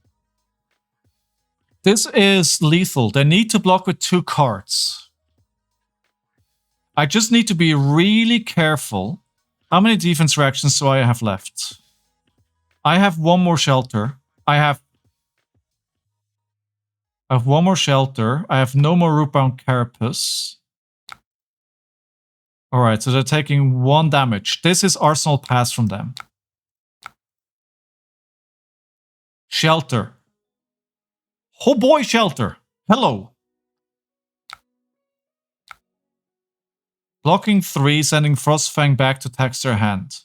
Speaker 1: This is lethal. They need to block with 2 cards. I just need to be really careful How many defense reactions do I have left? I have one more shelter. I have one more shelter. I have no more rootbound carapace. Alright, so they're taking 1 damage. This is Arsenal Pass from them. Shelter. Oh boy, shelter. Hello. Blocking 3, sending Frostfang back to tax their hand.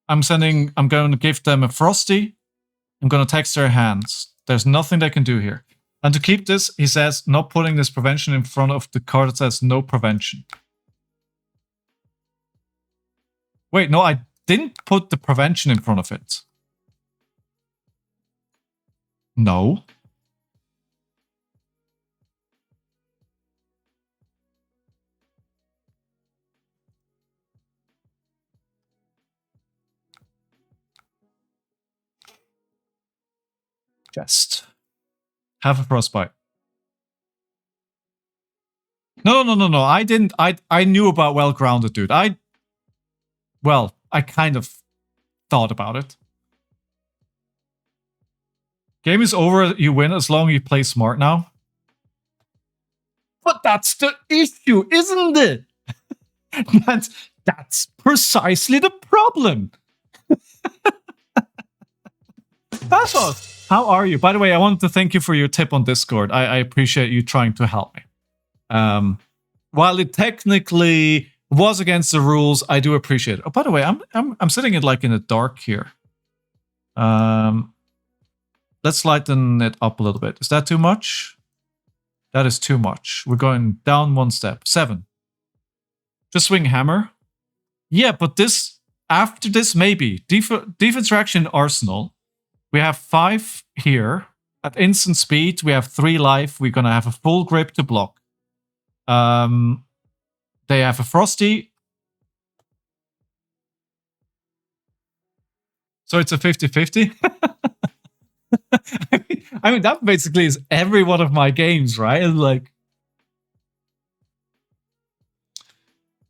Speaker 1: I'm going to give them a Frosty. I'm going to tax their hands. There's nothing they can do here. And to keep this, he says, not putting this prevention in front of the card that says no prevention. Wait, no, I didn't put the prevention in front of it. No. Just have a frostbite. No. I didn't. I knew about well-grounded, dude. Well, I kind of thought about it. Game is over. You win as long as you play smart now. But that's the issue, isn't it? That's precisely the problem. Pathos, how are you? By the way, I wanted to thank you for your tip on Discord. I appreciate you trying to help me. While it technically was against the rules, I do appreciate it. Oh, by the way, I'm sitting it like in the dark here. Let's lighten it up a little bit. Is that too much? That is too much. We're going down 1 step. 7. Just swing hammer. Yeah, but this after this maybe defense reaction Arsenal. We have 5 here at instant speed. We have 3 life. We're gonna have a full grip to block. They have a Frosty. So it's a 50-50. I mean, that basically is every one of my games, right? It's like,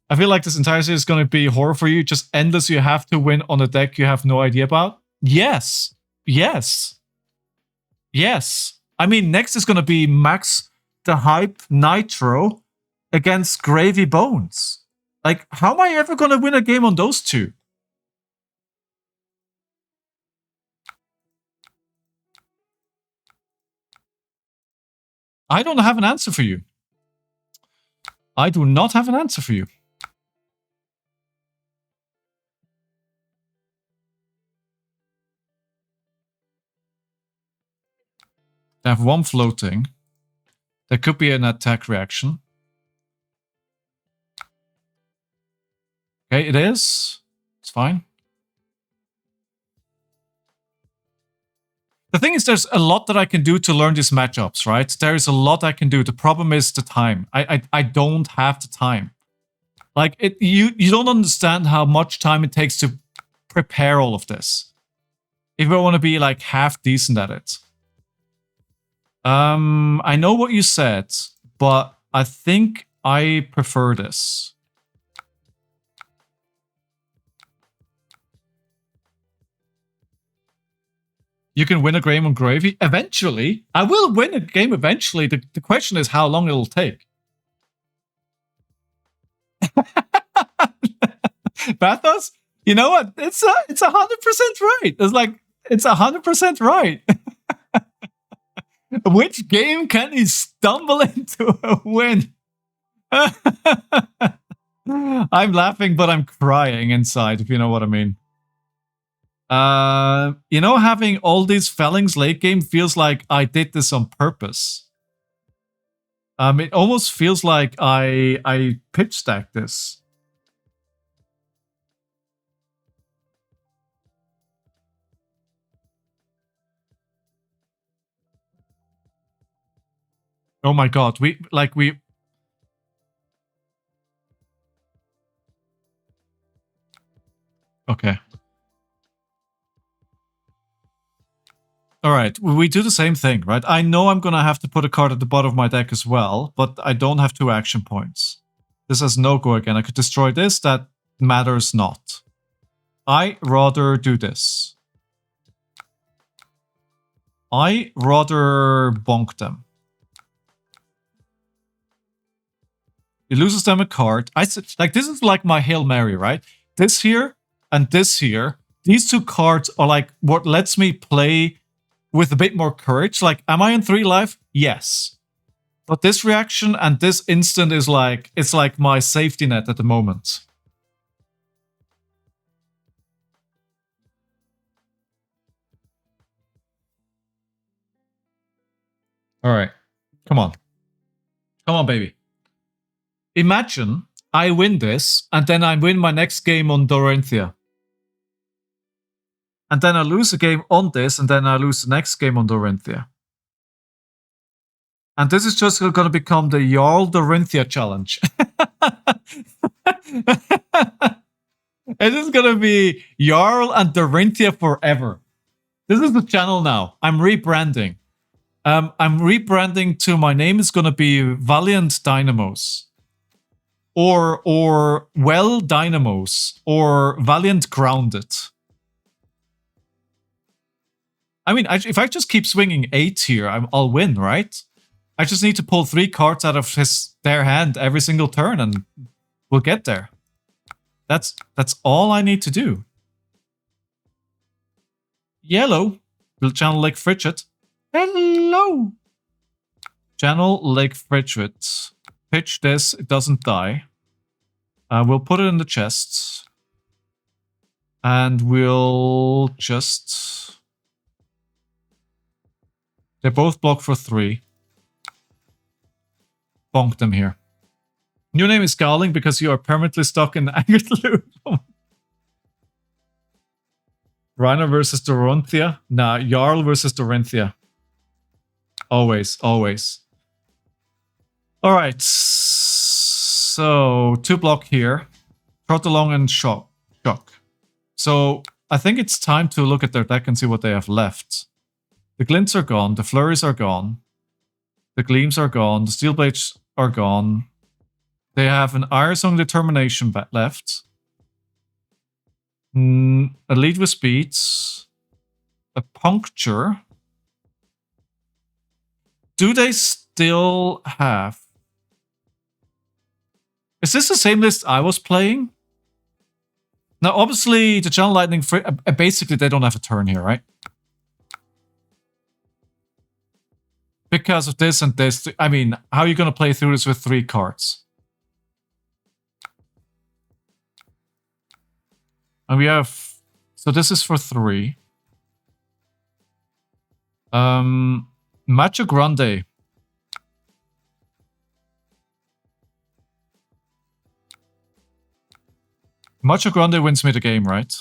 Speaker 1: I feel like this entire series is going to be horror for you. Just endless. You have to win on a deck you have no idea about. Yes. I mean, next is going to be Max the Hype Nitro against Gravy Bones. Like, how am I ever going to win a game on those two? I don't have an answer for you. I do not have an answer for you. I have 1 floating. There could be an attack reaction. Okay, it is. It's fine. The thing is, there's a lot that I can do to learn these matchups, right? There is a lot I can do. The problem is the time. I don't have the time. Like, you don't understand how much time it takes to prepare all of this. If I want to be, like, half decent at it. I know what you said, but I think I prefer this. You can win a game on Gravy. Eventually. I will win a game eventually. The question is how long it'll take. Bathos? You know what? It's 100% right. It's like, it's 100% right. Which game can he stumble into a win? I'm laughing, but I'm crying inside, if you know what I mean. You know, having all these Fellings late game feels like I did this on purpose. It almost feels like I pitch stacked this. Oh my god, we. Okay. Alright, we do the same thing, right? I know I'm gonna have to put a card at the bottom of my deck as well, but I don't have 2 action points. This has no go again. I could destroy this, that matters not. I rather do this. I rather bonk them. He loses them a card. Like, this is like my Hail Mary, right? This here and this here. These two cards are like what lets me play with a bit more courage. Like, am I in 3 life? Yes. But this reaction and this instant is like, it's like my safety net at the moment. All right. Come on. Come on, baby. Imagine I win this, and then I win my next game on Dorinthea. And then I lose a game on this, and then I lose the next game on Dorinthea. And this is just going to become the Jarl Dorinthea challenge. It is going to be Jarl and Dorinthea forever. This is the channel now. I'm rebranding. I'm rebranding to, my name is going to be Valiant Dynamos. Or Well Dynamos. Or Valiant Grounded. I mean, if I just keep swinging 8 here, I'll win, right? I just need to pull 3 cards out of their hand every single turn, and we'll get there. That's all I need to do. Yellow. We'll channel Lake Frigid. Hello. Channel Lake Frigid. Pitch this. It doesn't die. We'll put it in the chest. And we'll just... They both block for 3. Bonk them here. Your name is Scowling because you are permanently stuck in the Angered Loop. Rinar versus Dorinthea. Nah, Jarl versus Dorinthea. Always, always. Alright. So, 2 block here. Trot along and shock. So, I think it's time to look at their deck and see what they have left. The glints are gone. The flurries are gone. The gleams are gone. The steel blades are gone. They have an Ironsong Determination left. A lead with speeds. A puncture. Do they still have... Is this the same list I was playing? Now, obviously, the Channel Lightning... Basically, they don't have a turn here, right? Because of this and this. I mean, how are you going to play through this with 3 cards? And we have... So this is for 3. Macho Grande. Macho Grande wins me the game, right?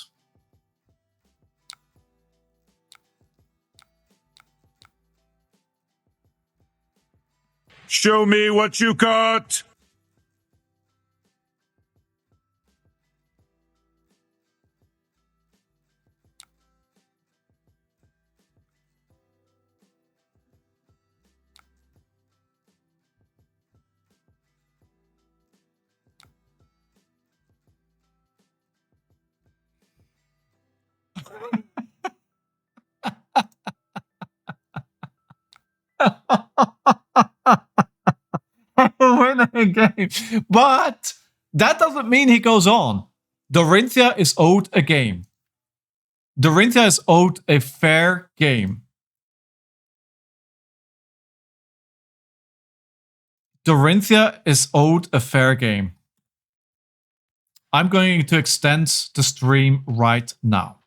Speaker 2: Show me what you got!
Speaker 1: Win a game. But that doesn't mean he goes on. Dorintha is owed a game. Dorintha is owed a fair game. Dorintha is owed a fair game. I'm going to extend the stream right now.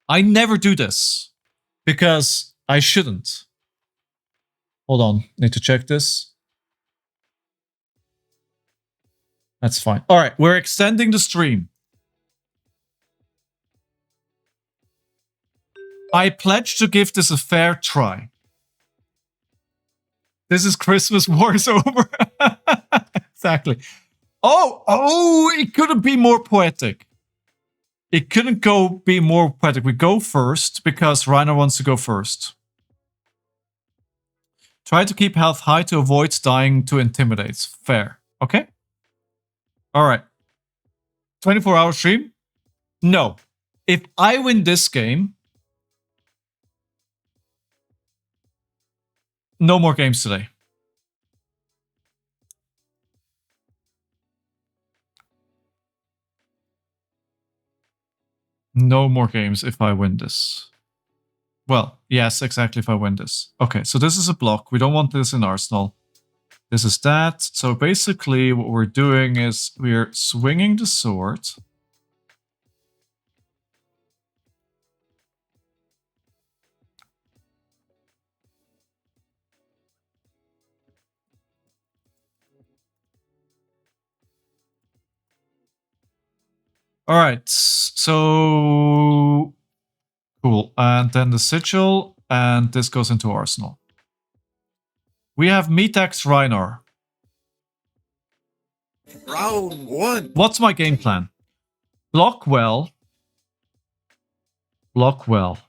Speaker 1: I never do this because I shouldn't. Hold on, need to check this. That's fine. All right, we're extending the stream. I pledge to give this a fair try. This is Christmas War's over. Exactly. Oh, it couldn't be more poetic. It couldn't be more poetic. We go first because Rinar wants to go first. Try to keep health high to avoid dying to intimidate. Fair. Okay? Alright. 24-hour stream? No. If I win this game, no more games today. No more games if I win this. Well, yes, exactly if I win this. Okay, so this is a block. We don't want this in Arsenal. This is that. So basically what we're doing is we're swinging the sword. All right, so cool. And then the sigil, and this goes into Arsenal. We have Metax Rinar.
Speaker 2: Round 1.
Speaker 1: What's my game plan? Block well. Block well.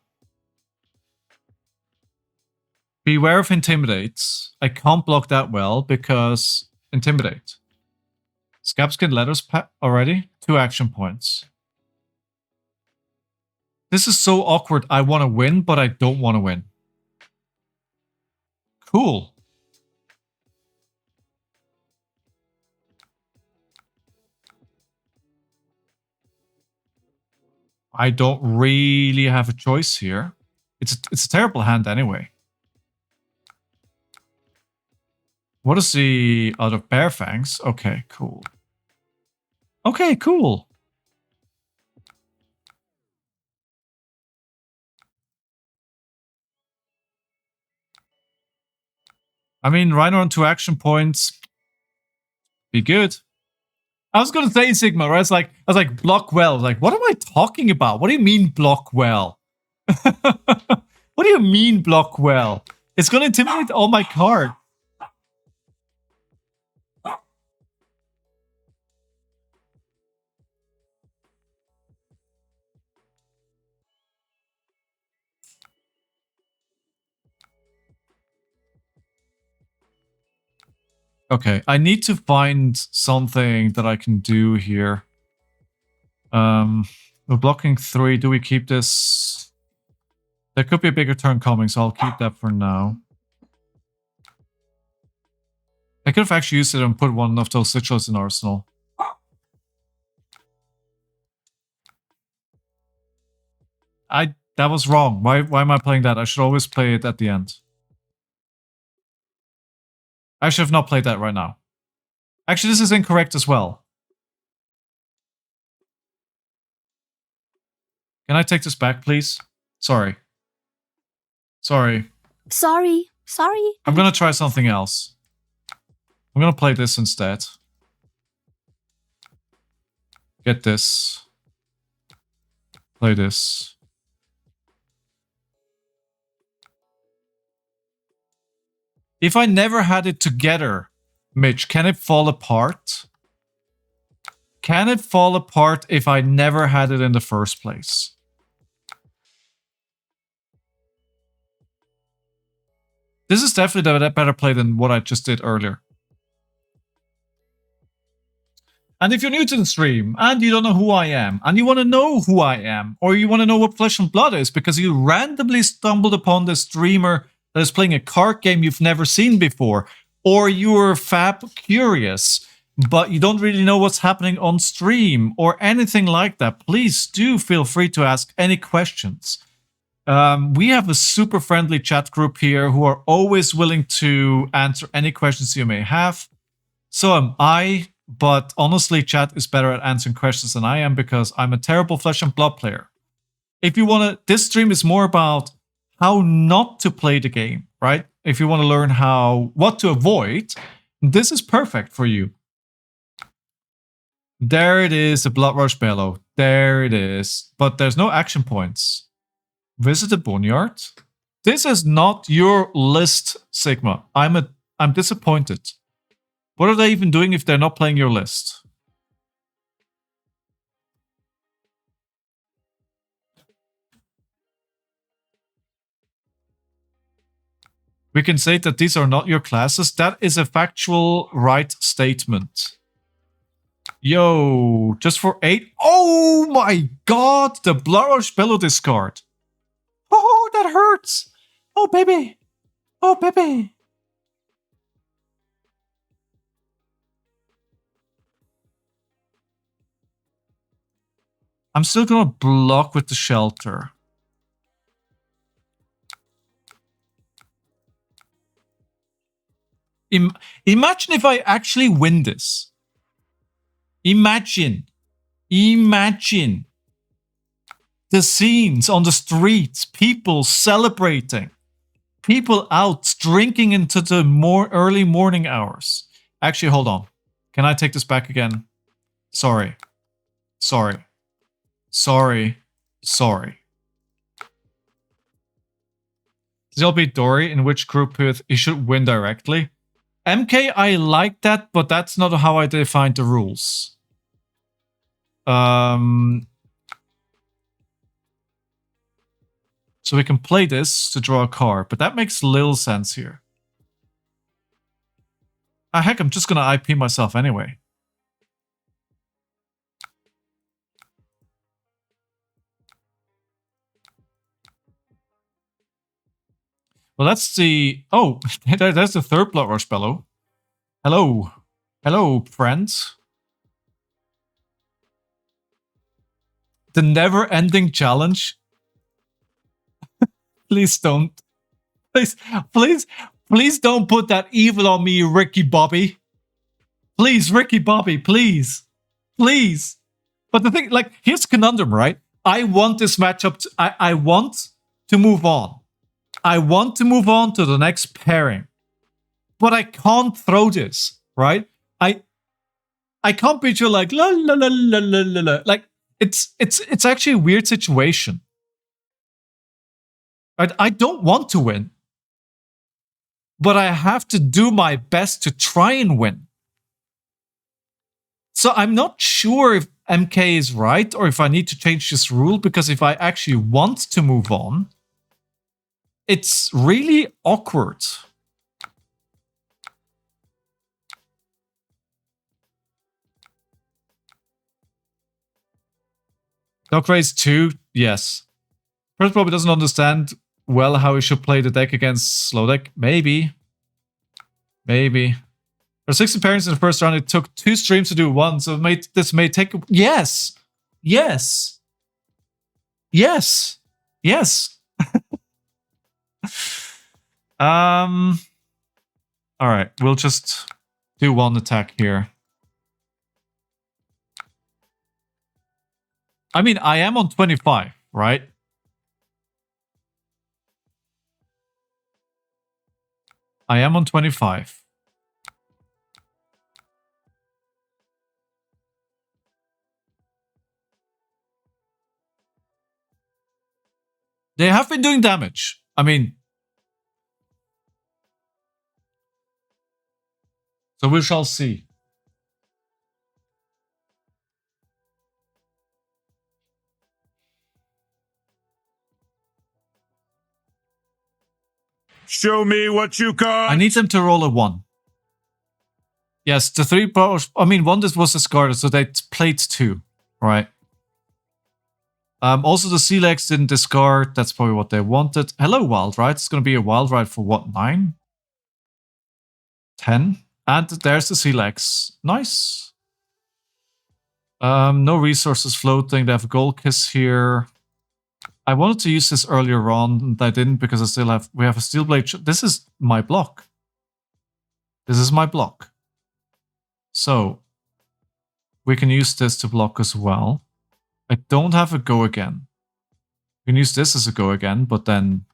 Speaker 1: Beware of intimidates. I can't block that well because intimidate. Scabskin letters already. 2 action points. This is so awkward. I want to win, but I don't want to win. Cool. I don't really have a choice here. It's a terrible hand anyway. What is the other bear fangs? Okay, cool. Okay, cool. I mean, Rhino on 2 action points. Be good. I was gonna say Sigma, right? I was like, block well. Like, what am I talking about? What do you mean block well? What do you mean block well? It's gonna intimidate all my cards. Okay, I need to find something that I can do here. We're blocking 3. Do we keep this? There could be a bigger turn coming, so I'll keep that for now. I could have actually used it and put one of those sigils in Arsenal. That was wrong. Why am I playing that? I should always play it at the end. I should have not played that right now. Actually, this is incorrect as well. Can I take this back, please? Sorry. Sorry.
Speaker 3: Sorry.
Speaker 1: I'm gonna try something else. I'm gonna play this instead. Get this. Play this. If I never had it together, Mitch, can it fall apart? Can it fall apart if I never had it in the first place? This is definitely a better play than what I just did earlier. And if you're new to the stream, and you don't know who I am, and you want to know who I am, or you want to know what Flesh and Blood is, because you randomly stumbled upon this streamer that is playing a card game you've never seen before, or you're fab curious, but you don't really know what's happening on stream, or anything like that, please do feel free to ask any questions. We have a super friendly chat group here who are always willing to answer any questions you may have. So am I, but honestly, chat is better at answering questions than I am because I'm a terrible Flesh and Blood player. If you want to, this stream is more about how not to play the game, right? If you want to learn what to avoid, this is perfect for you. There it is, the Blood Rush Bellow. There it is. But there's no action points. Visit the Boneyard. This is not your list, Sigma. I'm disappointed. What are they even doing if they're not playing your list? We can say that these are not your classes. That is a factual right statement. Yo, just for 8. Oh my god, the Blood Bellow discard. Oh, that hurts. Oh, baby. Oh, baby. I'm still gonna block with the shelter. Imagine if I actually win this. Imagine the scenes on the streets, people celebrating, people out drinking into the early morning hours. Actually, hold on. Can I take this back again? Sorry. He'll beat Dory, in which group he should win directly. MK, I like that, but that's not how I defined the rules. So we can play this to draw a card, but that makes little sense here. Ah, heck, I'm just gonna IP myself anyway. Well, that's the... Oh, there's the third Blood Rush Bellow. Hello. Hello, friends. The never-ending challenge. Please don't. Please don't put that evil on me, Ricky Bobby. Please, Ricky Bobby, please. Please. But the thing, like, here's the conundrum, right? I want this matchup. I want to move on. I want to move on to the next pairing. But I can't throw this, right? I can't be you like, la la la la la la la. Like, it's actually a weird situation. Right? I don't want to win. But I have to do my best to try and win. So I'm not sure if MK is right or if I need to change this rule, because if I actually want to move on, it's really awkward. Doc Race 2, yes. First probably doesn't understand well how he should play the deck against slow deck. Maybe. Maybe. There are 16 parents in the first round. It took 2 streams to do one, so this may take... Yes! Yes! Yes! Yes! Alright, we'll just do one attack here. I mean, I am on 25, right? I am on 25. They have been doing damage. I mean... So we shall see.
Speaker 2: Show me what you got.
Speaker 1: I need them to roll a 1. Yes, the 3 powers... I mean, 1 was discarded, so they played 2. Right. Also, the sea legs didn't discard. That's probably what they wanted. Hello, Wild Ride. It's going to be a Wild Ride for what, 9? 10? And there's the sea legs. Nice. No resources floating. They have a Gold Kiss here. I wanted to use this earlier on, and I didn't because I still have... We have a Steel Blade. This is my block. This is my block. So, we can use this to block as well. I don't have a go again. We can use this as a go again, but then...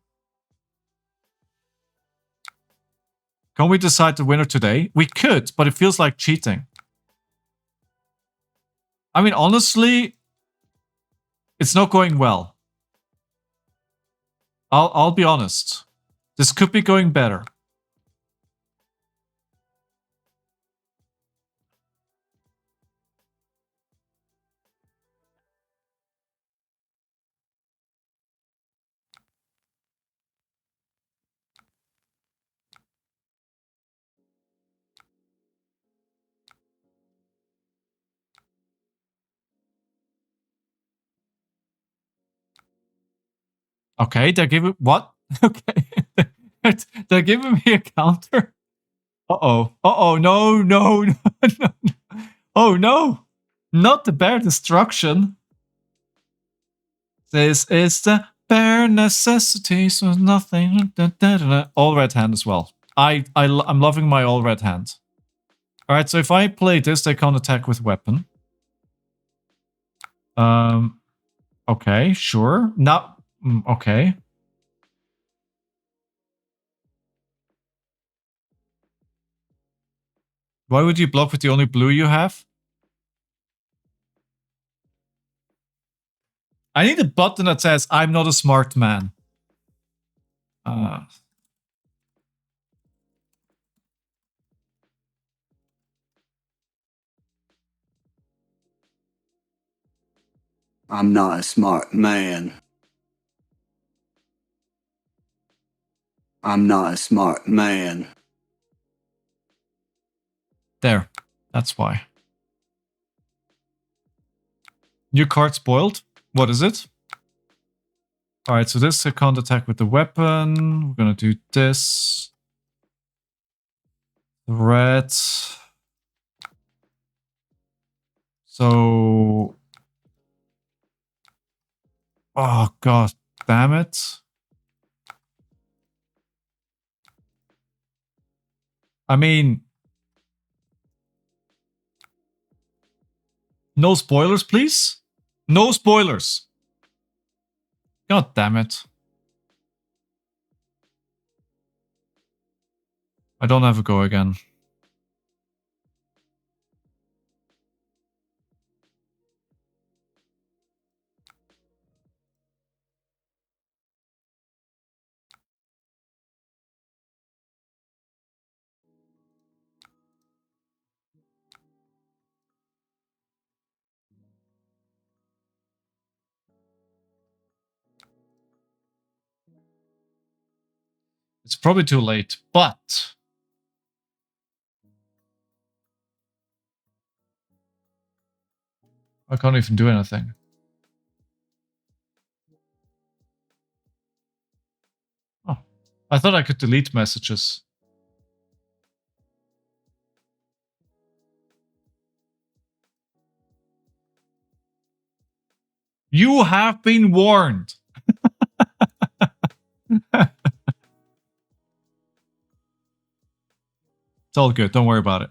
Speaker 1: Can we decide the winner today? We could, but it feels like cheating. I mean, honestly, it's not going well. I'll be honest. This could be going better. Okay, they're giving... What? Okay. They're giving me a counter. Uh-oh. Uh-oh. No, no, no, no. Oh, no. Not the bare destruction. This is the bare necessity, so nothing... All red hand as well. I'm loving my all red hand. Alright, so if I play this, they can't attack with weapon. Okay, sure. Not... okay. Why would you block with the only blue you have? I need a button that says, I'm not a smart man.
Speaker 5: I'm not a smart man. I'm not a smart man.
Speaker 1: There. That's why. New card spoiled. What is it? Alright, so this I can't attack with the weapon. We're gonna do this. Red. So... oh, god damn it. I mean... no spoilers, please? No spoilers! God damn it. I don't have a go again. It's probably too late, but... I can't even do anything. Oh, I thought I could delete messages. You have been warned. It's all good. Don't worry about it.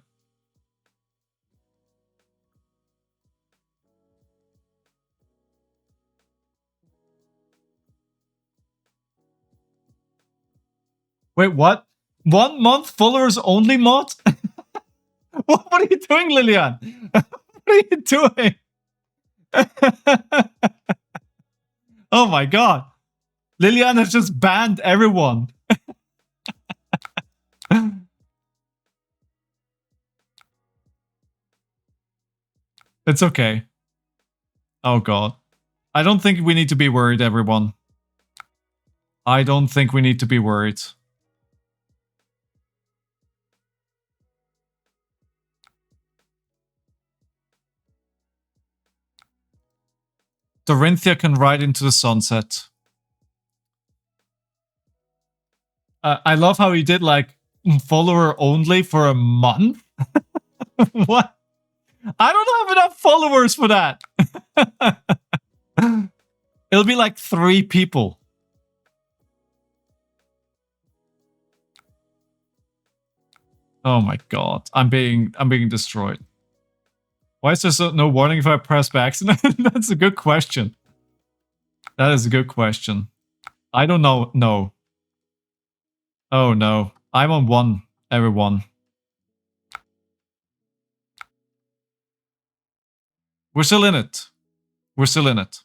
Speaker 1: Wait, what? 1 month followers only mod? What are you doing, Lillian? What are you doing? Oh my god. Lillian has just banned everyone. It's okay. Oh god. I don't think we need to be worried, everyone. I don't think we need to be worried. Dorinthea can ride into the sunset. I love how he did like follower only for a month. What? I don't have enough followers for that. It'll be like 3 people. Oh my god. I'm being destroyed. Why is there no warning if I press by accident? That's a good question. That is a good question. I don't know. No. Oh no. I'm on 1, everyone. We're still in it. We're still in it.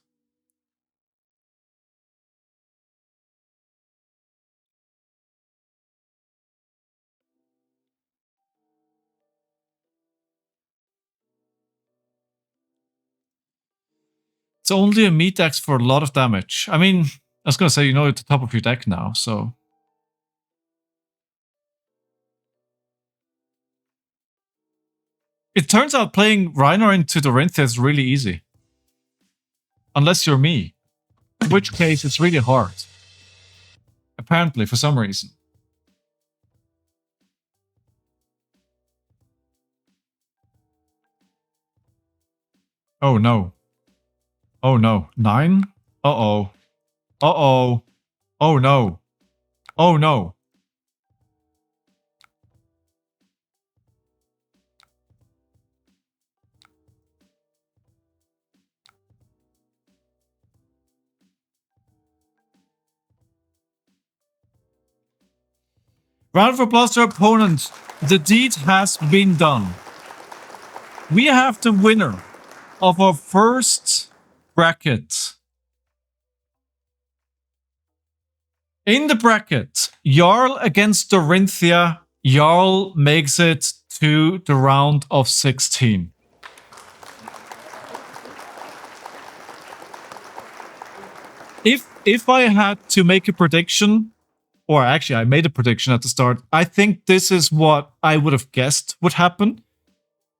Speaker 1: It's only a meat axe for a lot of damage. I mean, I was gonna say, you know, at the top of your deck now, so... It turns out playing Rinar into Dorintha is really easy. Unless you're me. In which case, it's really hard. Apparently, for some reason. Oh no. Oh no. 9? Uh-oh. Uh-oh. Oh no. Oh no. Round of applause to our opponent. The deed has been done. We have the winner of our first bracket. In the bracket, Jarl against Dorinthea. Jarl makes it to the round of 16. If I had to make a prediction, or actually I made a prediction at the start, I think this is what I would have guessed would happen.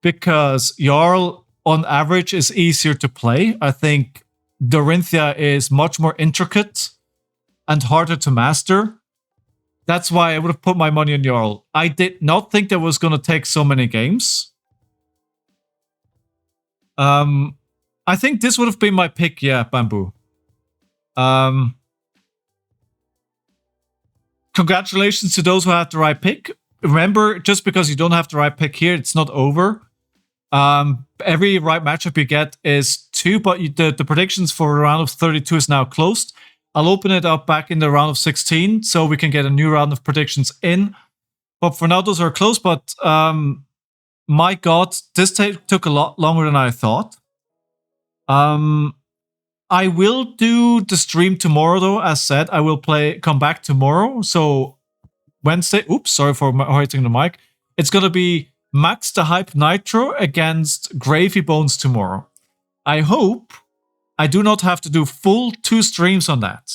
Speaker 1: Because Jarl, on average, is easier to play. I think Dorinthea is much more intricate and harder to master. That's why I would have put my money on Jarl. I did not think that was going to take so many games. I think this would have been my pick, yeah, Bamboo. Congratulations to those who had the right pick. Remember, just because you don't have the right pick here, it's not over. Every right matchup you get is 2, but the predictions for the round of 32 is now closed. I'll open it up back in the round of 16 so we can get a new round of predictions in. But for now, those are closed. But my God, this took a lot longer than I thought. I will do the stream tomorrow, though. As said, I will come back tomorrow. So Wednesday. Oops, sorry for hitting the mic. It's gonna be Max the Hype Nitro against Gravy Bones tomorrow. I hope I do not have to do full 2 streams on that.